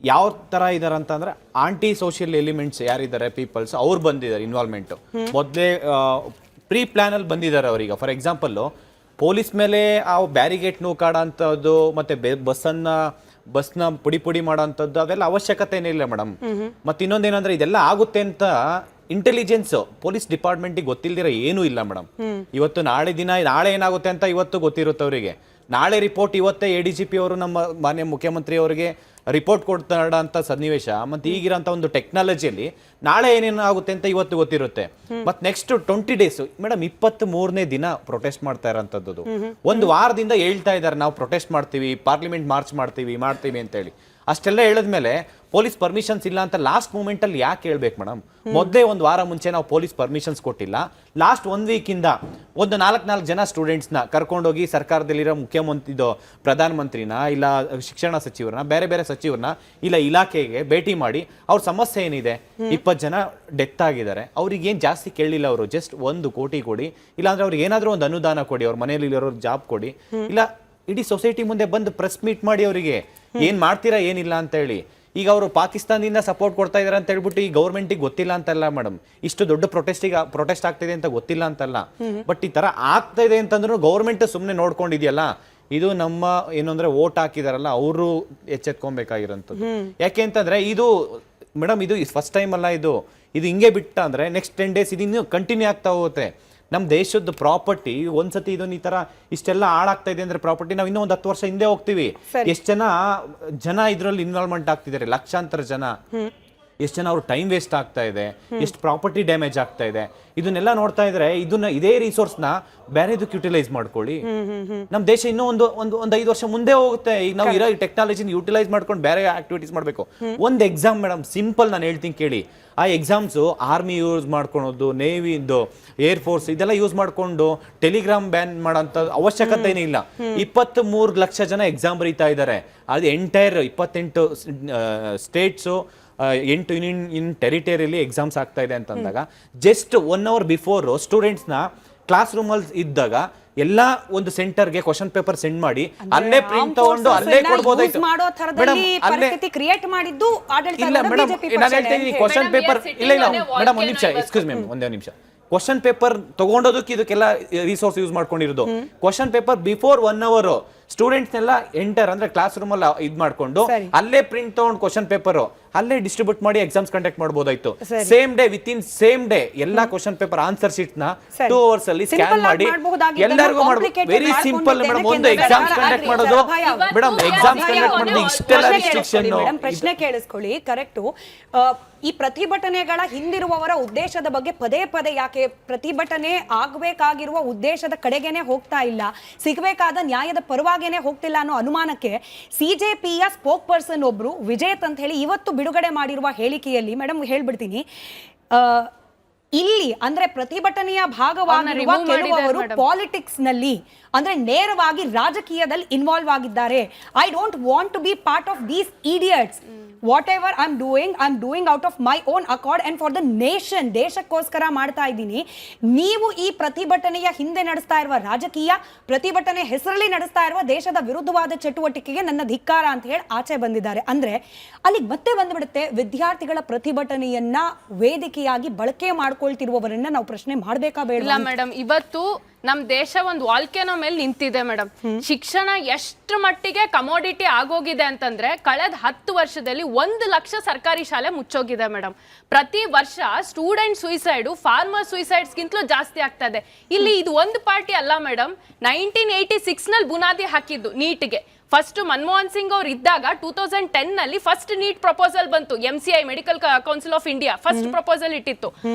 ಯಾವ ಥರ ಇದ್ದಾರೆ ಅಂತಂದರೆ ಆಂಟಿ ಸೋಷಿಯಲ್ ಎಲಿಮೆಂಟ್ಸ್ ಯಾರಿದ್ದಾರೆ ಪೀಪಲ್ಸ್ ಅವ್ರು ಬಂದಿದ್ದಾರೆ ಇನ್ವಾಲ್ವ್ಮೆಂಟು. ಮೊದಲೇ ಪ್ರೀ ಪ್ಲ್ಯಾನಲ್ಲಿ ಬಂದಿದ್ದಾರೆ ಅವರೀಗ. ಫಾರ್ ಎಕ್ಸಾಂಪಲ್ಲು ಪೊಲೀಸ್ ಮೇಲೆ ಆ ಬ್ಯಾರಿಗೇಟ್ ನೂಕಾಡ ಅಂಥದ್ದು ಮತ್ತು ಬಸ್ನ ಪುಡಿ ಮಾಡೋ ಅಂಥದ್ದು ಅವೆಲ್ಲ ಅವಶ್ಯಕತೆ ಏನಿಲ್ಲ ಮೇಡಮ್. ಮತ್ತು ಇನ್ನೊಂದೇನಂದ್ರೆ ಇದೆಲ್ಲ ಆಗುತ್ತೆ ಅಂತ ಇಂಟೆಲಿಜೆನ್ಸ್ ಪೊಲೀಸ್ ಡಿಪಾರ್ಟ್ಮೆಂಟಿಗೆ ಗೊತ್ತಿಲ್ದಿರೋ ಏನೂ ಇಲ್ಲ ಮೇಡಮ್. ಇವತ್ತು ನಾಳೆ ಏನಾಗುತ್ತೆ ಅಂತ ಇವತ್ತು ಗೊತ್ತಿರುತ್ತೆ ಅವರಿಗೆ. ನಾಳೆ ರಿಪೋರ್ಟ್ ಇವತ್ತೇ ADGP ಅವರು ನಮ್ಮ ಮಾನ್ಯ ಮುಖ್ಯಮಂತ್ರಿ ಅವರಿಗೆ ರಿಪೋರ್ಟ್ ಕೊಡ್ತಾರ ಅಂತ ಸನ್ನಿವೇಶ. ಮತ್ತು ಈಗಿರೋಂಥ ಒಂದು ಟೆಕ್ನಾಲಜಿಯಲ್ಲಿ ನಾಳೆ ಏನೇನು ಆಗುತ್ತೆ ಅಂತ ಇವತ್ತು ಗೊತ್ತಿರುತ್ತೆ. ಮತ್ತು ನೆಕ್ಸ್ಟ್ 20 ಡೇಸ್ ಮೇಡಮ್ 23ನೇ ದಿನ ಪ್ರೊಟೆಸ್ಟ್ ಮಾಡ್ತಾ ಇರೋಂಥದ್ದು. ಒಂದು ವಾರದಿಂದ ಹೇಳ್ತಾ ಇದ್ದಾರೆ ನಾವು ಪ್ರೊಟೆಸ್ಟ್ ಮಾಡ್ತೀವಿ, ಪಾರ್ಲಿಮೆಂಟ್ ಮಾರ್ಚ್ ಮಾಡ್ತೀವಿ ಅಂತೇಳಿ. ಅಷ್ಟೆಲ್ಲ ಹೇಳಿದ್ಮೇಲೆ ಪೊಲೀಸ್ ಪರ್ಮಿಷನ್ಸ್ ಇಲ್ಲ ಅಂತ ಲಾಸ್ಟ್ ಮೂಮೆಂಟಲ್ಲಿ ಯಾಕೆ ಹೇಳ್ಬೇಕು ಮೇಡಮ್? ಮೊದಲೇ ಒಂದು ವಾರ ಮುಂಚೆ ನಾವು ಪೊಲೀಸ್ ಪರ್ಮಿಷನ್ಸ್ ಕೊಟ್ಟಿಲ್ಲ. ಲಾಸ್ಟ್ 1 ವೀಕಿಂದ ಒಂದು 4 ಜನ ಸ್ಟೂಡೆಂಟ್ಸ್ನ ಕರ್ಕೊಂಡೋಗಿ ಸರ್ಕಾರದಲ್ಲಿರೋ ಪ್ರಧಾನಮಂತ್ರಿನ ಇಲ್ಲ ಶಿಕ್ಷಣ ಸಚಿವರನ್ನ ಬೇರೆ ಸಚಿವರನ್ನ ಇಲ್ಲ ಇಲಾಖೆಗೆ ಭೇಟಿ ಮಾಡಿ ಅವ್ರ ಸಮಸ್ಯೆ ಏನಿದೆ, 20 ಜನ ಡೆತ್ ಆಗಿದ್ದಾರೆ, ಅವ್ರಿಗೆ ಏನು ಜಾಸ್ತಿ ಕೇಳಲಿಲ್ಲ ಅವರು. ಜಸ್ಟ್ 1 ಕೋಟಿ ಕೊಡಿ, ಇಲ್ಲಾಂದ್ರೆ ಅವ್ರಿಗೆ ಏನಾದರೂ ಒಂದು ಅನುದಾನ ಕೊಡಿ, ಅವ್ರ ಮನೇಲಿ ಇರೋರು ಜಾಬ್ ಕೊಡಿ, ಇಲ್ಲ ಇಡೀ ಸೊಸೈಟಿ ಮುಂದೆ ಬಂದು ಪ್ರೆಸ್ ಮೀಟ್ ಮಾಡಿ ಅವರಿಗೆ ಏನ್ ಮಾಡ್ತೀರಾ ಏನಿಲ್ಲ ಅಂತ ಹೇಳಿ. ಈಗ ಅವರು ಪಾಕಿಸ್ತಾನದಿಂದ ಸಪೋರ್ಟ್ ಕೊಡ್ತಾ ಇದಾರೆ ಅಂತ ಹೇಳ್ಬಿಟ್ಟು ಈ ಗೌರ್ಮೆಂಟಿಗೆ ಗೊತ್ತಿಲ್ಲ ಅಂತಲ್ಲ ಮೇಡಮ್. ಇಷ್ಟು ದೊಡ್ಡ ಪ್ರೊಟೆಸ್ಟ್ ಆಗ್ತಿದೆ ಅಂತ ಗೊತ್ತಿಲ್ಲ ಅಂತಲ್ಲ. ಬಟ್ ಈ ತರ ಆಗ್ತಾ ಇದೆ ಅಂತಂದ್ರೂ ಗೌರ್ಮೆಂಟ್ ಸುಮ್ಮನೆ ನೋಡ್ಕೊಂಡಿದ್ಯಲ್ಲ, ಇದು ನಮ್ಮ ಏನು ಅಂದ್ರೆ ವೋಟ್ ಹಾಕಿದಾರಲ್ಲ ಅವರು ಎಚ್ಚೆತ್ಕೊಬೇಕಾಗಿರೋಂಥದ್ದು. ಯಾಕೆ ಅಂತಂದ್ರೆ ಇದು ಮೇಡಮ್ ಇದು ಫಸ್ಟ್ ಟೈಮ್ ಅಲ್ಲ, ಇದು ಹಿಂಗೆ ಬಿಟ್ಟ ಅಂದ್ರೆ ನೆಕ್ಸ್ಟ್ 10 ಡೇಸ್ ಇದು ಇನ್ನೂ ಕಂಟಿನ್ಯೂ ಆಗ್ತಾ ಹೋಗುತ್ತೆ. ನಮ್ಮ ದೇಶದ ಪ್ರಾಪರ್ಟಿ ಒಂದ್ಸತಿ ಇದನ್ನ ಈ ತರ ಇಷ್ಟೆಲ್ಲ ಹಾಳಾಗ್ತಾ ಇದೆ ಅಂದ್ರೆ ಪ್ರಾಪರ್ಟಿ ನಾವು ಇನ್ನೂ ಒಂದು 10 ವರ್ಷ ಹಿಂದೆ ಹೋಗ್ತೀವಿ. ಎಷ್ಟು ಜನ ಇದ್ರಲ್ಲಿ ಇನ್ವಾಲ್ವ್ಮೆಂಟ್ ಆಗ್ತಿದ್ದಾರೆ, ಲಕ್ಷಾಂತರ ಜನ. ಎಷ್ಟು ಜನ ಅವ್ರ ಟೈಮ್ ವೇಸ್ಟ್ ಆಗ್ತಾ ಇದೆ, ಎಷ್ಟು ಪ್ರಾಪರ್ಟಿ ಡ್ಯಾಮೇಜ್ ಆಗ್ತಾ ಇದೆ. ಇದನ್ನೆಲ್ಲ ನೋಡ್ತಾ ಇದ್ರೆ ಇದೇ ರಿಸೋರ್ಸ್ನ ಬೇರೆದಕ್ಕೆ ಯುಟಿಲೈಸ್ ಮಾಡ್ಕೊಳ್ಳಿ. ನಮ್ಮ ದೇಶ ಇನ್ನೂ ಒಂದು 5 ವರ್ಷ ಮುಂದೆ ಹೋಗುತ್ತೆ. ಈಗ ನಾವು ಇರೋ ಟೆಕ್ನಾಲಜಿನ ಯುಟಿಲೈಸ್ ಮಾಡ್ಕೊಂಡು ಬೇರೆ ಆಕ್ಟಿವಿಟೀಸ್ ಮಾಡಬೇಕು. ಒಂದು ಎಕ್ಸಾಮ್ ಮೇಡಮ್ ಸಿಂಪಲ್ ನಾನು ಹೇಳ್ತೀನಿ ಕೇಳಿ. ಆ ಎಕ್ಸಾಮ್ಸು ಆರ್ಮಿ ಯೂಸ್ ಮಾಡ್ಕೊಳೋದು, ನೇವಿದು, ಏರ್ ಫೋರ್ಸ್ ಇದೆಲ್ಲ ಯೂಸ್ ಮಾಡ್ಕೊಂಡು ಟೆಲಿಗ್ರಾಮ್ ಬ್ಯಾನ್ ಮಾಡೋಂಥ ಅವಶ್ಯಕತೆನೇ ಇಲ್ಲ. 23 ಲಕ್ಷ ಜನ ಎಕ್ಸಾಮ್ ಬರೀತಾ ಇದ್ದಾರೆ. ಅದು ಎಂಟೈರ್ 28 ಸ್ಟೇಟ್ಸು 8 ಯೂನಿಯನ್ ಟೆರಿಟರಿಯಲ್ಲಿ ಎಕ್ಸಾಮ್ಸ್ ಆಗ್ತಾ ಇದೆ ಅಂತಂದಾಗ ಜಸ್ಟ್ 1 ಅವರ್ ಬಿಫೋರ್ ಸ್ಟೂಡೆಂಟ್ಸ್ನ ಕ್ಲಾಸ್ ರೂಮಲ್ಲಿ ಇದ್ದಾಗ ಎಲ್ಲ ಒಂದು ಸೆಂಟರ್ಗೆ ಕ್ವಶನ್ ಪೇಪರ್ ಸೆಂಡ್ ಮಾಡಿ ಅಲ್ಲೇ ಪ್ರಿಂಟ್ ತಗೊಂಡು ಅಲ್ಲೇ ಕೊಡ್ಬೋದಾಯ್ತು. ಇಲ್ಲ ಮೇಡಮ್ ನಾನು ಹೇಳ್ತೀನಿ ಕ್ವಶನ್ ಪೇಪರ್ ಇಲ್ಲ ಮೇಡಮ್ ಒಂದ್ ನಿಮಿಷ ಎಕ್ಸ್ಕ್ಯೂಸ್ ಮಿ ಒಂದೇ ನಿಮಿಷ. ಕ್ವಶನ್ ಪೇಪರ್ ತಗೊಂಡೋದಕ್ಕೆ ಇದಕ್ಕೆಲ್ಲ ರಿಸೋರ್ಸ್ ಯೂಸ್ ಮಾಡ್ಕೊಂಡಿರೋದು. ಕ್ವಶನ್ ಪೇಪರ್ ಬಿಫೋರ್ 1 ಅವರ್ ಸ್ಟೂಡೆಂಟ್ಸ್ನೆಲ್ಲ ಎಂಟರ್ ಅಂದ್ರೆ ಕ್ಲಾಸ್ ರೂಮ್ ಅಲ್ಲಿ ಇದ್ ಮಾಡ್ಕೊಂಡು ಅಲ್ಲೇ ಪ್ರಿಂಟ್ ತಗೊಂಡು ಕ್ವಶನ್ ಪೇಪರ್ ಅಲ್ಲೇ ಡಿಸ್ಟ್ರಿಬ್ಯೂಟ್ ಮಾಡಿ ಎಕ್ಸಾಮ್ಸ್ ಕಂಡಕ್ಟ್ ಮಾಡಬಹುದಾಯ್ತು. Same day within same day ಎಲ್ಲಾ ಕ್ವಶನ್ ಪೇಪರ್ ಆನ್ಸರ್ ಶೀಟ್ ನ 2 ಅವರ್ಸ್ ಅಲ್ಲಿ ಸ್ಕ್ಯಾನ್ ಮಾಡಿ ಎಲ್ಲರಿಗೂ ಮಾಡಬಹುದು. Very simple madam. ಒಂದು ಎಕ್ಸಾಮ್ಸ್ ಕಂಡಕ್ಟ್ ಮಾಡೋದು ಮೇಡಮ್, ಎಕ್ಸಾಮ್ಸ್ ಕಂಡಕ್ಟ್ ಮಾಡೋದು ಇಷ್ಟೆಲ್ಲ ರಿಸ್ಟ್ರಿಕ್ಷನ್. ಪ್ರಶ್ನೆ ಕೇಳಿಸ್ಕೊಳ್ಳಿ, ಕರೆಕ್ಟು. ಈ ಪ್ರತಿಭಟನೆಗಳ ಹಿಂದಿರುವವರ ಉದ್ದೇಶದ ಬಗ್ಗೆ ಪದೇ ಯಾಕೆ ಪ್ರತಿಭಟನೆ ಆಗಬೇಕಾಗಿರುವ ಉದ್ದೇಶದ ಕಡೆಗೇನೆ ಹೋಗ್ತಾ ಇಲ್ಲ, ಸಿಗಬೇಕಾದ ನ್ಯಾಯದ ಪರವಾಗೇನೆ ಹೋಗ್ತಿಲ್ಲ ಅನ್ನೋ ಅನುಮಾನಕ್ಕೆ ಸಿಜೆಪಿಯ ಸ್ಪೋಕ್ ಪರ್ಸನ್ ಒಬ್ರು ವಿಜೇತ್ ಅಂತ ಹೇಳಿ ಇವತ್ತು ಬಿಡುಗಡೆ ಮಾಡಿರುವ ಹೇಳಿಕೆಯಲ್ಲಿ ಮೇಡಮ್ ಹೇಳ್ಬಿಡ್ತೀನಿ, ಇಲ್ಲಿ ಅಂದ್ರೆ ಪ್ರತಿಭಟನೆಯ ಭಾಗವಾಗಿರುವ ಕೆಲವರು ಪಾಲಿಟಿಕ್ಸ್ ನಲ್ಲಿ ಅಂದ್ರೆ ನೇರವಾಗಿ ರಾಜಕೀಯದಲ್ಲಿ ಇನ್ವಾಲ್ವ್ ಆಗಿದ್ದಾರೆ. I don't want to be part of these idiots. whatever I'm doing out of my own accord and for the nation. ದೇಶಕ್ಕೋಸ್ಕರ ಮಾಡ್ತಾ ಇದ್ದೀನಿ. ನೀವು ಈ ಪ್ರತಿಭಟನೆಯ ಹಿಂದೆ ನಡೆಸ್ತಾ ಇರುವ ರಾಜಕೀಯ, ಪ್ರತಿಭಟನೆ ಹೆಸರಲ್ಲಿ ನಡೆಸ್ತಾ ಇರುವ ದೇಶದ ವಿರುದ್ಧವಾದ ಚಟುವಟಿಕೆಗೆ ನನ್ನ ಧಿಕ್ಕಾರ ಅಂತ ಹೇಳಿ ಆಚೆ ಬಂದಿದ್ದಾರೆ. ಅಂದ್ರೆ ಅಲ್ಲಿಗೆ ಮತ್ತೆ ಬಂದ್ಬಿಡುತ್ತೆ, ವಿದ್ಯಾರ್ಥಿಗಳ ಪ್ರತಿಭಟನೆಯನ್ನ ವೇದಿಕೆಯಾಗಿ ಬಳಕೆ ಮಾಡ್ಕೊಳ್ತಿರುವವರನ್ನ ನಾವು ಪ್ರಶ್ನೆ ಮಾಡ್ಬೇಕಾ ಬೇಡ? ಇಲ್ಲ ಮೇಡಮ್, ಇವತ್ತು ನಮ್ ದೇಶ ಒಂದು ವಾಲ್ಕೆನೋ ಮೇಲೆ ನಿಂತಿದೆ ಮೇಡಮ್. ಶಿಕ್ಷಣ ಎಷ್ಟು ಮಟ್ಟಿಗೆ ಕಮೋಡಿಟಿ ಆಗೋಗಿದೆ ಅಂತಂದ್ರೆ ಕಳೆದ 10 ವರ್ಷದಲ್ಲಿ 1 ಲಕ್ಷ ಸರ್ಕಾರಿ ಶಾಲೆ ಮುಚ್ಚೋಗಿದೆ ಮೇಡಮ್. ಪ್ರತಿ ವರ್ಷ ಸ್ಟೂಡೆಂಟ್ ಸುಯಿಸೈಡ್ ಫಾರ್ಮರ್ ಸುಯಿಸೈಡ್ಸ್ ಗಿಂತಲೂ ಜಾಸ್ತಿ ಆಗ್ತಾ ಇದೆ. ಇಲ್ಲಿ ಇದು ಒಂದು ಪಾರ್ಟಿ ಅಲ್ಲ ಮೇಡಮ್. 1986 ನಲ್ಲಿ ಬುನಾದಿ ಹಾಕಿದ್ದು ನೀಟ್ಗೆ. ಫಸ್ಟ್ ಮನಮೋಹನ್ ಸಿಂಗ್ ಅವ್ರು ಇದ್ದಾಗ 2010 ನಲ್ಲಿ ಫಸ್ಟ್ ನೀಟ್ ಪ್ರಪೋಸಲ್ ಬಂತು. MCI medical council of India first proposal ಇಟ್ಟಿತ್ತು.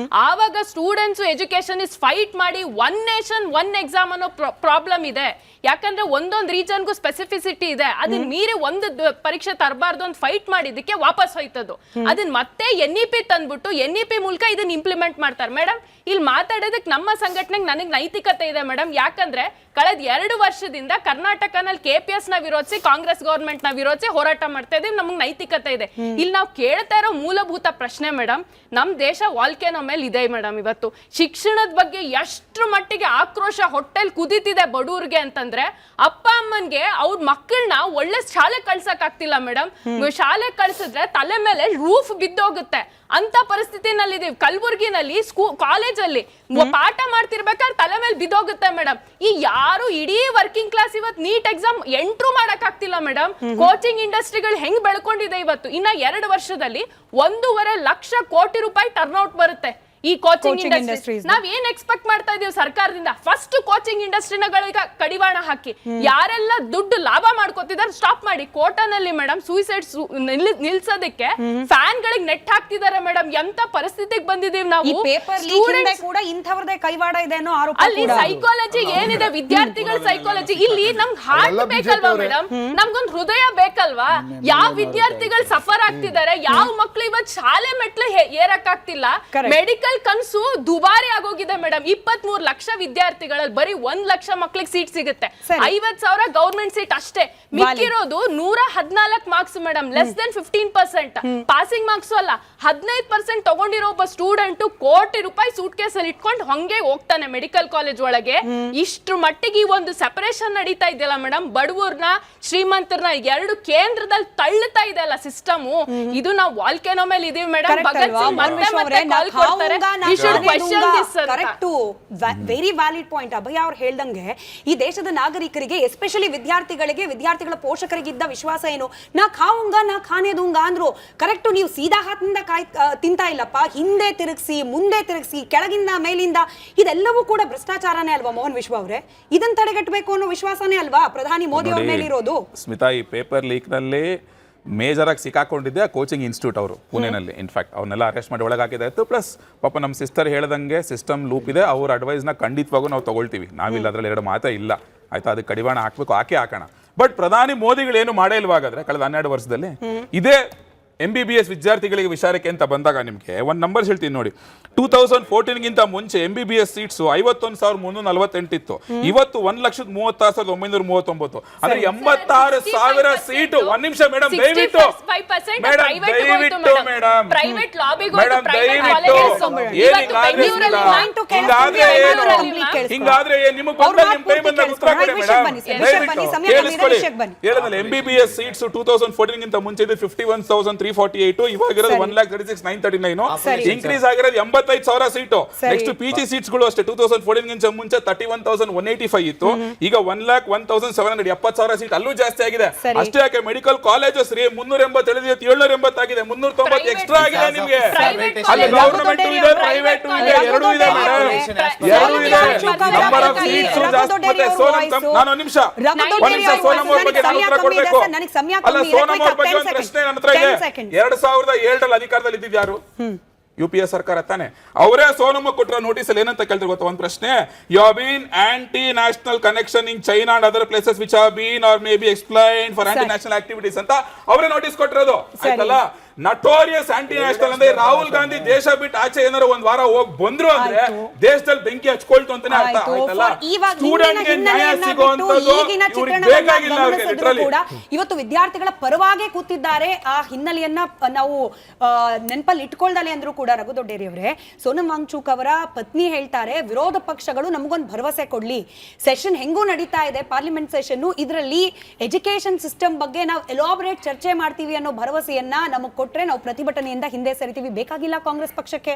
ಆವಾಗ ಸ್ಟೂಡೆಂಟ್ಸ್ ಎಜುಕೇಶನ್ ಇಸ್ ಫೈಟ್ ಮಾಡಿ 1 ನೇಷನ್ 1 ಎಕ್ಸಾಮ್ ಅನ್ನೋ ಪ್ರಾಬ್ಲಮ್ ಇದೆ. ಯಾಕಂದ್ರೆ ಒಂದೊಂದು ರೀಜನ್ಗೂ ಸ್ಪೆಸಿಫಿಸಿಟಿ ಇದೆ. ಅದನ್ನ ಮೀರಿ ಒಂದು ಪರೀಕ್ಷೆ ತರಬಾರ್ದು ಅಂತ ಫೈಟ್ ಮಾಡಿದಕ್ಕೆ ವಾಪಸ್ ಹೋಯ್ತದು. ಅದನ್ನ ಮತ್ತೆ NEP ತಂದ್ಬಿಟ್ಟು NEP ಮೂಲಕ ಇದನ್ನ ಇಂಪ್ಲಿಮೆಂಟ್ ಮಾಡ್ತಾರೆ ಮೇಡಮ್. ಇಲ್ಲಿ ಮಾತಾಡೋದಕ್ಕೆ ನಮ್ಮ ಸಂಘಟನೆಗೆ ನನಗೆ ನೈತಿಕತೆ ಇದೆ ಮೇಡಮ್. ಯಾಕಂದ್ರೆ ಕಳೆದ 2 ವರ್ಷದಿಂದ ಕರ್ನಾಟಕನಲ್ಲಿ KPS ನ ವಿರೋಧಿಸಿ ಕಾಂಗ್ರೆಸ್ ಗವರ್ಮೆಂಟ್ ನ ವಿರೋಧಿಸಿ ಹೋರಾಟ ಮಾಡ್ತಾ ಇದೀವಿ. ನಮಗೆ ನೈತಿಕತೆ ಇದೆ. ಇಲ್ಲಿ ನಾವು ಕೇಳ್ತಾ ಇರೋ ಮೂಲಭೂತ ಪ್ರಶ್ನೆ ಮೇಡಮ್, ನಮ್ ದೇಶ ವಾಲ್ಕೆನೋ ಮೇಲೆ ಇದೆ ಮೇಡಮ್. ಇವತ್ತು ಶಿಕ್ಷಣದ ಬಗ್ಗೆ ಎಷ್ಟ್ರ ಮಟ್ಟಿಗೆ ಆಕ್ರೋಶ ಹೊಟ್ಟೆಲ್ ಕುದೀತಿದೆ ಬಡವ್ರಿಗೆ ಅಂತಂದ್ರೆ, ಅಪ್ಪ ಅಮ್ಮನ್ಗೆ ಅವ್ರ ಮಕ್ಕಳನ್ನ ಒಳ್ಳೆ ಶಾಲೆ ಕಳ್ಸಕ್ ಆಗ್ತಿಲ್ಲ ಮೇಡಮ್. ಶಾಲೆ ಕಳ್ಸಿದ್ರೆ ತಲೆ ಮೇಲೆ ರೂಫ್ ಬಿದ್ದೋಗುತ್ತೆ ಅಂತ ಪರಿಸ್ಥಿತಿನಲ್ಲಿ ಇದೀವಿ. ಕಲಬುರ್ಗಿನಲ್ಲಿ ಕಾಲೇಜಲ್ಲಿ ಪಾಠ ಮಾಡ್ತಿರ್ಬೇಕಾದ್ರೆ ತಲೆ ಮೇಲೆ ಬಿದ್ದೋಗುತ್ತೆ ಮೇಡಮ್. ಈ ಯಾರು ಇಡೀ ವರ್ಕಿಂಗ್ ಕ್ಲಾಸ್ ಇವತ್ತು ನೀಟ್ ಎಕ್ಸಾಮ್ ಎಂಟ್ರು ಮಾಡಕ್ ಆಗ್ತಿಲ್ಲ ಮೇಡಮ್. ಕೋಚಿಂಗ್ ಇಂಡಸ್ಟ್ರಿಗಳು ಹೆಂಗ್ ಬೆಳ್ಕೊಂಡಿದೆ ಇವತ್ತು. ಇನ್ನ 2 ವರ್ಷದಲ್ಲಿ 1.5 ಲಕ್ಷ ಕೋಟಿ ರೂಪಾಯಿ ಟರ್ನ್ ಔಟ್ ಬರುತ್ತೆ ಈ ಕೋಚಿಂಗ್ ಇಂಡಸ್ಟ್ರಿ. ನಾವ್ ಏನ್ ಎಕ್ಸ್ಪೆಕ್ಟ್ ಮಾಡ್ತಾ ಇದೀವಿ ಸರ್ಕಾರದಿಂದ? ಫಸ್ಟ್ ಕೋಚಿಂಗ್ ಇಂಡಸ್ಟ್ರಿಗಳಿಗೆ ಕಡಿವಾಣ ಹಾಕಿ, ಯಾರೆಲ್ಲ ದುಡ್ಡು ಲಾಭ ಮಾಡ್ಕೋತಿದಾರೆ ಸ್ಟಾಪ್ ಮಾಡಿ. ಕೋಟಾನಲ್ಲಿ ಮೇಡಮ್ ಸೂಸೈಡ್ ನಿಲ್ಸೋದಕ್ಕೆ ಫ್ಯಾನ್ ಗಳಿಗೆ ನೆಟ್ ಹಾಕ್ತಿದ್ದಾರೆ ಮೇಡಮ್. ಎಂತ ಪರಿಸ್ಥಿತಿಗೆ ಬಂದಿದೀವಿ ನಾವು. ಕೂಡ ಇಂಥವ್ರದೇ ಕೈವಾಡ ಇದೆ ಅನ್ನೋ ಆರೋಪ. ಅಲ್ಲಿ ಸೈಕಾಲಜಿ ಏನಿದೆ, ವಿದ್ಯಾರ್ಥಿಗಳ ಸೈಕಾಲಜಿ. ಇಲ್ಲಿ ನಮ್ಗೆ ಹಾರ್ಟ್ ಬೇಕಲ್ವಾ ಮೇಡಮ್, ನಮ್ಗೊಂದು ಹೃದಯ ಬೇಕಲ್ವಾ? ಯಾವ ವಿದ್ಯಾರ್ಥಿಗಳು ಸಫರ್ ಆಗ್ತಿದ್ದಾರೆ, ಯಾವ ಮಕ್ಳು ಇವತ್ತು ಶಾಲೆ ಮೆಟ್ಲು ಏರಕ್ ಆಗ್ತಿಲ್ಲ. ಮೆಡಿಕಲ್ ಕನ್ಸು ದುಬಾರಿ ಆಗೋಗಿದೆ ಮೇಡಮ್. 23 ಲಕ್ಷ ವಿದ್ಯಾರ್ಥಿಗಳಲ್ಲಿ ಬರೀ 1 ಲಕ್ಷ ಮಕ್ಳಿಗೆ ಸೀಟ್ ಸಿಗುತ್ತೆ. 50,000 ಗವರ್ಮೆಂಟ್ ಸೀಟ್ ಅಷ್ಟೇ. ಮಿಕ್ಕಿರೋದು 114 marks madam, less than 15%. Passing marks ಅಲ್ಲ, 15% ತಗೊಂಡಿರೋ ಒಬ್ಬ ಸ್ಟೂಡೆಂಟ್ ಕೋಟಿ ರೂಪಾಯಿ ಸೂಟ್ ಕೇಸ್ ಅಲ್ಲಿ ಇಟ್ಕೊಂಡು ಹಂಗೆ ಹೋಗ್ತಾನೆ ಮೆಡಿಕಲ್ ಕಾಲೇಜ್ ಒಳಗೆ. ಇಷ್ಟ್ರ ಮಟ್ಟಿಗೆ ಈ ಒಂದು ಸೆಪರೇಷನ್ ನಡೀತಾ ಇದೆಯಲ್ಲ ಮೇಡಮ್, ಬಡವರ್ನ ಶ್ರೀಮಂತರನ್ನ 2 ಕೇಂದ್ರದಲ್ಲಿ ತಳ್ಳುತ್ತಾ ಇದೆ ಅಲ್ಲ ಸಿಸ್ಟಮ್. ಇದು ನಾವು ವಾಲ್ಕೆನೋ ಮೇಲೆ ಇದೀವಿ ಮೇಡಮ್. ಭಗತ್ ಸಿಂಗ್ ಮತ್ತೆ ಕಾಲ್ ಕೊಡ್ತಾರೆ. ವೆರಿ ವ್ಯಾಲಿಡ್ ಪಾಯಿಂಟ್ ಅಭಯ ಅವ್ರು ಹೇಳ್ದಂಗೆ. ಈ ದೇಶದ ನಾಗರಿಕರಿಗೆ, ಎಸ್ಪೆಷಲಿ ವಿದ್ಯಾರ್ಥಿಗಳ ಪೋಷಕರಿಗಿದ್ದ ವಿಶ್ವಾಸ ಏನು? ನಾ ಖಾವುಂಗ ನಾ ಖಾನೆ ದೂಂಗ ಅಂದ್ರು. ಕರೆಕ್ಟ್, ನೀವು ಸೀದಾ ಹಾತಿಂದ ತಿಂತಾ ಇಲ್ಲಪ್ಪ, ಹಿಂದೆ ತಿರುಗಿಸಿ ಮುಂದೆ ತಿರುಗಿಸಿ ಕೆಳಗಿಂದ ಮೇಲಿಂದ, ಇದೆಲ್ಲವೂ ಕೂಡ ಭ್ರಷ್ಟಾಚಾರನೇ ಅಲ್ವಾ ಮೋಹನ್ ವಿಶ್ವ ಅವರೇ? ಇದನ್ನ ತಡೆಗಟ್ಟಬೇಕು ಅನ್ನೋ ವಿಶ್ವಾಸನೇ ಅಲ್ವಾ ಪ್ರಧಾನಿ ಮೋದಿ ಅವ್ರ ಮೇಲೆ ಇರೋದು? ಸ್ಮಿತಾ, ಈ ಪೇಪರ್ ಲೀಕ್ ನಲ್ಲಿ ಮೇಜರ್ ಆಗಿ ಸಿಕ್ಕಾಕೊಂಡಿದ್ದೆ ಕೋಚಿಂಗ್ ಇನ್ಸ್ಟಿಟ್ಯೂಟ್ ಅವರು ಪುಣೆನಲ್ಲಿ. ಇನ್ಫ್ಯಾಕ್ಟ್ ಅವ್ರನ್ನೆಲ್ಲ ಅರೆಸ್ಟ್ ಮಾಡಿ ಒಳಗೆ ಹಾಕಿದಾಯ್ತು. ಪ್ಲಸ್ ಪಾಪ ನಮ್ಮ ಸಿಸ್ಟರ್ ಹೇಳ್ದಂಗೆ ಸಿಸ್ಟಮ್ ಲೂಪ್ ಇದೆ. ಅವ್ರ ಅಡ್ವೈಸ್ನ ಖಂಡಿತವಾಗೂ ನಾವು ತಗೊಳ್ತೀವಿ. ನಾವಿಲ್ಲ ಅದ್ರಲ್ಲಿ 2 ಮಾತೇ ಇಲ್ಲ ಆಯ್ತಾ. ಅದಕ್ಕೆ ಕಡಿವಾಣ ಹಾಕ್ಬೇಕು, ಹಾಕೋಣ. ಬಟ್ ಪ್ರಧಾನಿ ಮೋದಿಗಳು ಏನು ಮಾಡೇ ಇಲ್ವಾಗಾದ್ರೆ ಕಳೆದ 12 ವರ್ಷದಲ್ಲಿ. ಇದೇ MBBS ವಿದ್ಯಾರ್ಥಿಗಳಿಗೆ ವಿಚಾರಕ್ಕೆ ಅಂತ ಬಂದಾಗ ನಿಮಗೆ ಒಂದು ನಂಬರ್ಸ್ ಹೇಳ್ತೀನಿ ನೋಡಿ. 2014ಗಿಂತ ಮುಂಚೆ MBBS ಸೀಟ್ಸ್ 51,348 ಇತ್ತು. ಇವತ್ತು 1,36,939. ಅಂದ್ರೆ 86,000 ಸೀಟು. 1 ನಿಮಿಷ ಮೇಡಮ್, ದಯವಿಟ್ಟು ಮೇಡಮ್, ಪ್ರೈವೇಟ್ ಲಾಬಿಗಳು ಹಿಂಗಾದ್ರೆ ನಿಮಗೆ ಬಂದ ನಿಮ್ಮ ಟೈಮ್ ಅನ್ನ ಉತ್ತರ ಕೊಡಿ ಮೇಡಮ್. ಕೇಳಿಸ್ಕೊಳ್ಳಿ. ಹೇಳಿದ್ರೆ MBBS ಸೀಟ್ಸ್ 2014ಗಿಂತ ಮುಂಚೆ ಇದು 51,348, ಇವಾಗಿರೋದು 1,36,939. ಇನ್ಕ್ರೀಸ್ ಆಗಿರೋದು 85,000 ಸೀಟು. ನೆಕ್ಸ್ಟ್ PG ಸೀಟ್ಸ್ ಗಳು ಅಷ್ಟೇ 2014ಗಿಂತ ಮುಂಚೆ 31,185 ಇತ್ತು. ಈಗ 1,01,700, 70,000 ಸೀಟ್ ಅಲ್ಲೂ ಜಾಸ್ತಿ ಆಗಿದೆ. ಅಷ್ಟೇ ಯಾಕೆ ಮೆಡಿಕಲ್ ಕಾಲೇಜಸ್ 380 780 ಆಗಿದೆ, 390 ಎಕ್ಸ್ಟ್ರಾ ಆಗಿದೆ ನಿಮಗೆ. ಅಲ್ಲಿ ಗವರ್ನಮೆಂಟ್ ಇದೆ, ಪ್ರೈವೇಟ್ ಇದೆ, ಎರಡೂ ಇದೆ ಮೇಡಮ್, ಎರಡೂ ಇದೆ. ನಂಬರ್ ಆಫ್ ಸೀಟ್ಸ್ ಜಾಸ್ತಿ. ಮತ್ತೆ ಸೋನಂ, ನಾನು ಒಂದು ನಿಮಿಷ ಸೋನಂ ಅವ್ರ ಬಗ್ಗೆ ನಾನು ಉತ್ತರ ಕೊಡಬೇಕು. ಅಲ್ಲ, ಸೋನಂ ಅವ್ರ ಬಗ್ಗೆ ಒಂದು ಪ್ರಶ್ನೆ ನನ್ನ ಹತ್ರ ಇದೆ. 2007ರಲ್ಲಿ ಅಧಿಕಾರದಲ್ಲಿ ಇದ್ದಿದ್ದು ಯಾರು? UPS ಸರ್ಕಾರ ತಾನೆ. ಅವರೇ ಸೋನಮ್ಮ ಕೊಟ್ಟರ ನೋಟಿಸ್ ಅಲ್ಲಿ ಏನಂತ ಕೇಳ್ತಾರೆ ಗೊತ್ತಾ? ಒಂದು ಪ್ರಶ್ನೆ, you have been anti national connection in China and other places which have been or may be explained for anti national activities ಅಂತ ಅವರೇ ನೋಟಿಸ್ ಕೊಟ್ಟಿರೋದು. ಆಯ್ತಲ್ಲ, ನಟೋರಿಯಸ್ ಆಂಟಿ ನ್ಯಾಷನಲ್ ಅಂದ್ರೆ ರಾಹುಲ್ ಗಾಂಧಿ ದೇಶ ಬಿಟ್ಟು ಆಚೆ ಏನಾರು ಒಂದ್ ವಾರ ಹೋಗಿ ಬಂದ್ರು ಅಂದ್ರೆ ದೇಶದಲ್ಲಿ ಬೆಂಕಿ ಹಚ್ಕೊಳ್ತು ಅಂತಾನೆ ಅರ್ಥ. ಆಯ್ತಲ್ಲ, ಸ್ಟೂಡೆಂಟ್ಗೆ ನ್ಯಾಯ ಸಿಗುವಂತದ್ದು ಇವ್ರಿಗೆ ಬೇಕಾಗಿಲ್ಲ. ಇವತ್ತು ವಿದ್ಯಾರ್ಥಿಗಳ ಪರವಾಗಿ ಕೂತಿದ್ದಾರೆ. ಆ ಹಿನ್ನೆಲೆಯನ್ನ ನಾವು ನೆನಪಲ್ಲಿ ಇಟ್ಕೊಳ್ದಲೆ ಅಂದ್ರೂ ಕೂಡ ರಘುದೊಡ್ಡೇರಿ ಅವರೇ, ಸೋನಂ ವಾಂಗ್ಚುಕ್ ಅವರ ಪತ್ನಿ ಹೇಳ್ತಾರೆ, ವಿರೋಧ ಪಕ್ಷಗಳು ನಮಗೊಂದು ಭರವಸೆ ಕೊಡ್ಲಿ. ಸೆಷನ್ ಹೆಂಗೂ ನಡೀತಾ ಇದೆ, ಪಾರ್ಲಿಮೆಂಟ್ ಸೆಷನ್, ಇದರಲ್ಲಿ ಎಜುಕೇಶನ್ ಸಿಸ್ಟಮ್ ಬಗ್ಗೆ ನಾವು ಎಲಾಬರೇಟ್ ಚರ್ಚೆ ಮಾಡ್ತೀವಿ ಅನ್ನೋ ಭರವಸೆಯನ್ನ ನಮಗೆ ಕೊಟ್ರೆ ನಾವು ಪ್ರತಿಭಟನೆಯಿಂದ ಹಿಂದೆ ಸರಿತೀವಿ. ಬೇಕಾಗಿಲ್ಲ ಕಾಂಗ್ರೆಸ್ ಪಕ್ಷಕ್ಕೆ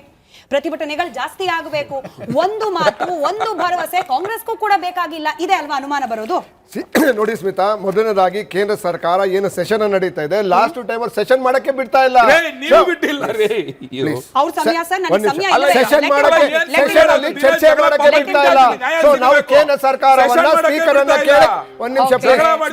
ಪ್ರತಿಭಟನೆಗಳು ಜಾಸ್ತಿ ಆಗಬೇಕು. ಒಂದು ಮಾತು, ಒಂದು ಭರವಸೆ ಕಾಂಗ್ರೆಸ್ಗೂ ಕೂಡ ಬೇಕಾಗಿಲ್ಲ. ಇದೆ ಅಲ್ವಾ ಅನುಮಾನ ಬರೋದು? ನೋಡಿ ಸ್ಮಿತಾ, ಮೊದಲನೇದಾಗಿ ಕೇಂದ್ರ ಸರ್ಕಾರ ಏನು ಸೆಷನ್ ನಡೀತಾ ಇದೆ, ಲಾಸ್ಟ್ ಟೈಮ್ ಸೆಷನ್ ಮಾಡಕ್ಕೆ ಬಿಡ್ತಾ ಇಲ್ಲ. ಸೆಷನ್ ಮಾಡಕ್ಕೆ, ಸೆಷನ್ ಅಲ್ಲಿ ಚರ್ಚೆ ಮಾಡಕ್ಕೆ ಬಿಡ್ತಾ ಇಲ್ಲ. ಸೊ ನಾವು ಕೇಂದ್ರ ಸರ್ಕಾರವನ್ನ, ಸ್ಪೀಕರ್ ಅನ್ನ ಒಂದು ನಿಮಿಷ,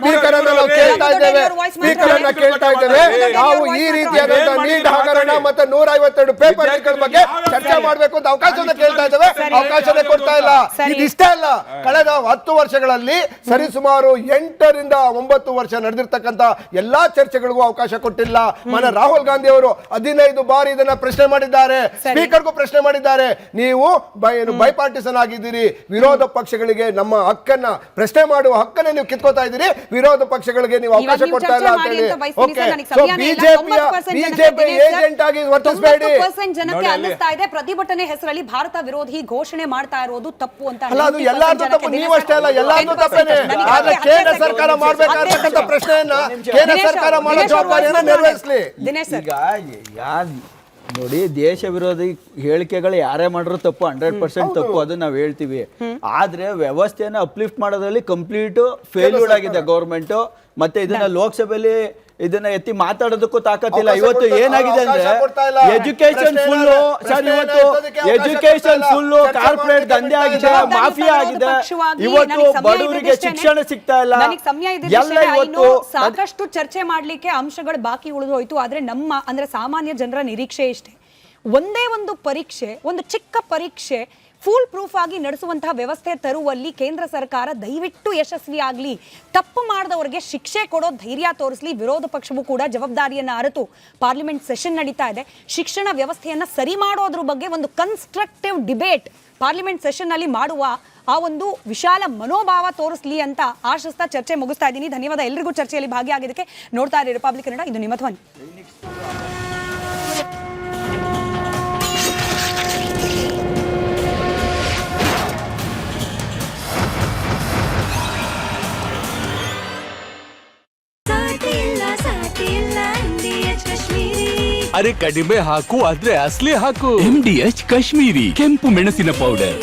ಸ್ಪೀಕರ್ ಅನ್ನ ನಾವು ಕೇಳ್ತಾ ಇದ್ದೇವೆ, ಸ್ಪೀಕರ್ ಅನ್ನ ಕೇಳ್ತಾ ಇದ್ದೇವೆ. ನಾವು ಈ ರೀತಿಯ ಆಗಿರ್ತಕ್ಕಂಥ ನೀಟ್ ಹಗರಣ ಮತ್ತೆ 152 ಪೇಪರ್ ಲೀಕ್ಗಳ ಬಗ್ಗೆ ಚರ್ಚೆ ಮಾಡಬೇಕು ಅಂತ ಅವಕಾಶನ ಕೇಳ್ತಾ ಇದ್ದೇವೆ, ಅವಕಾಶನೇ ಕೊಡ್ತಾ ಇಲ್ಲ. ಇದಿಷ್ಟೇ ಅಲ್ಲ, ಕಳೆದ 10 ವರ್ಷಗಳಲ್ಲಿ ಸರಿಸುಮಾರು 8 ರಿಂದ 9 ವರ್ಷ ನಡೆದಿರ್ತಕ್ಕಂಥ ಎಲ್ಲಾ ಚರ್ಚೆಗಳಿಗೂ ಅವಕಾಶ ಕೊಟ್ಟಿಲ್ಲ. ಮನೆ ರಾಹುಲ್ ಗಾಂಧಿ ಅವರು 15 ಬಾರಿ ಇದನ್ನ ಪ್ರಶ್ನೆ ಮಾಡಿದ್ದಾರೆ, ಸ್ಪೀಕರ್ಗೂ ಪ್ರಶ್ನೆ ಮಾಡಿದ್ದಾರೆ. ನೀವು ಬೈಪಾರ್ಟಿಸನ್ ಆಗಿದ್ದೀರಿ, ವಿರೋಧ ಪಕ್ಷಗಳಿಗೆ ನಮ್ಮ ಹಕ್ಕನ್ನ ಪ್ರಶ್ನೆ ಮಾಡುವ ಹಕ್ಕನ್ನ ನೀವು ಕಿತ್ಕೋತಾ ಇದ್ದೀರಿ, ವಿರೋಧ ಪಕ್ಷಗಳಿಗೆ ನೀವು ಅವಕಾಶ ಕೊಡ್ತಾ ಇಲ್ಲ ಅಂತ ಹೇಳಿ. ಬಿಜೆಪಿ ಏಜೆಂಟ್ ಆಗಿ ವರ್ತಿಸಬೇಡಿ. ಜನಕ್ಕೆ ಅನ್ನಿಸ್ತಾ ಇದೆ ಪ್ರತಿಭಟನೆ ಹೆಸರಲ್ಲಿ ಭಾರತ ವಿರೋಧಿ ಘೋಷಣೆ ಮಾಡ್ತಾ ಇರೋದು ತಪ್ಪು ಅಂತ. ಅಲ್ಲ, ಅದು ಎಲ್ಲಾರ್ದು ತಪ್ಪು, ನೀವಷ್ಟೇ ಅಲ್ಲ, ಎಲ್ಲಾರ್ದು ತಪ್ಪೇನೆ. ಆದ್ರೆ ಕೇಂದ್ರ ಸರ್ಕಾರ ಮಾಡಬೇಕಾಗಿರ್ತಕ್ಕಂಥ ಪ್ರಶ್ನೆಯನ್ನ ಕೇಂದ್ರ ಸರ್ಕಾರ ಮಾಡೋ ಜವಾಬ್ದಾರಿಯನ್ನು ನಿರ್ವಹಿಸಲಿ. ದಿನೇಶ್ ಸರ್, ನೋಡಿ, ದೇಶ ವಿರೋಧಿ ಹೇಳಿಕೆಗಳು ಯಾರೇ ಮಾಡಿದ್ರು ತಪ್ಪು, 100% ತಪ್ಪು, ಅದು ನಾವು ಹೇಳ್ತೀವಿ. ಆದ್ರೆ ವ್ಯವಸ್ಥೆಯನ್ನ ಅಪ್ಲಿಫ್ಟ್ ಮಾಡೋದ್ರಲ್ಲಿ ಕಂಪ್ಲೀಟ್ ಫೇಲ್ಯೂರ್ ಆಗಿದೆ ಗೌರ್ಮೆಂಟ್. ಮತ್ತೆ ಇದನ್ನ ಲೋಕಸಭೆಯಲ್ಲಿ ಇದನ್ನ ಎತ್ತಿ ಮಾತಾಡೋದಕ್ಕೂ ತಾಕತ್ತಿಲ್ಲ. ಇವತ್ತು ಏನಾಗಿದೆ ಅಂದ್ರೆ ಎಜುಕೇಶನ್ ಫುಲ್ ಸರ್, ಇವತ್ತು ಎಜುಕೇಶನ್ ಫುಲ್ ಕಾರ್ಪೊರೇಟ್ ದಂಧೆ ಆಗಿದೆ, ಮಾಫಿಯಾ ಆಗಿದೆ. ಇವತ್ತು ಬಡವರಿಗೆ ಶಿಕ್ಷಣ ಸಿಗ್ತಾ ಇಲ್ಲ. ಎಲ್ಲ ಇವತ್ತು ಸಾಕಷ್ಟು ಚರ್ಚೆ ಮಾಡ್ಲಿಕ್ಕೆ ಅಂಶಗಳು ಬಾಕಿ ಉಳಿದು ಹೋಯ್ತು. ಆದ್ರೆ ನಮ್ಮ ಅಂದ್ರೆ ಸಾಮಾನ್ಯ ಜನರ ನಿರೀಕ್ಷೆ ಇಷ್ಟೇ, ಒಂದೇ ಒಂದು ಪರೀಕ್ಷೆ, ಒಂದು ಚಿಕ್ಕ ಪರೀಕ್ಷೆ ಫೂಲ್ ಪ್ರೂಫ್ ಆಗಿ ನಡೆಸುವಂತಹ ವ್ಯವಸ್ಥೆ ತರುವಲ್ಲಿ ಕೇಂದ್ರ ಸರ್ಕಾರ ದಯವಿಟ್ಟು ಯಶಸ್ವಿ ಆಗಲಿ. ತಪ್ಪು ಮಾಡಿದವರಿಗೆ ಶಿಕ್ಷೆ ಕೊಡೋ ಧೈರ್ಯ ತೋರಿಸಲಿ. ವಿರೋಧ ಪಕ್ಷವೂ ಕೂಡ ಜವಾಬ್ದಾರಿಯನ್ನು ಅರಿತು ಪಾರ್ಲಿಮೆಂಟ್ ಸೆಷನ್ ನಡೀತಾ ಇದೆ, ಶಿಕ್ಷಣ ವ್ಯವಸ್ಥೆಯನ್ನು ಸರಿ ಮಾಡೋದ್ರ ಬಗ್ಗೆ ಒಂದು ಕನ್ಸ್ಟ್ರಕ್ಟಿವ್ ಡಿಬೇಟ್ ಪಾರ್ಲಿಮೆಂಟ್ ಸೆಷನ್ ನಲ್ಲಿ ಮಾಡುವ ಆ ಒಂದು ವಿಶಾಲ ಮನೋಭಾವ ತೋರಿಸಲಿ ಅಂತ ಆಶಿಸ್ತಾ ಚರ್ಚೆ ಮುಗಿಸ್ತಾ ಇದ್ದೀನಿ. ಧನ್ಯವಾದ ಎಲ್ರಿಗೂ ಚರ್ಚೆಯಲ್ಲಿ ಭಾಗಿಯಾಗಿದ್ದಕ್ಕೆ. ನೋಡ್ತಾ ಇರಿ ರಿಪಬ್ಲಿಕ್ ಕನ್ನಡ, ಇದು ನಿಮ್ಮ ಧ್ವನಿ. ಅರೆ ಕಡಿಮೆ ಹಾಕು, ಆದ್ರೆ ಅಸಲಿ ಹಾಕು. MDH ಕಾಶ್ಮೀರಿ ಕೆಂಪು ಮೆಣಸಿನ ಪೌಡರ್.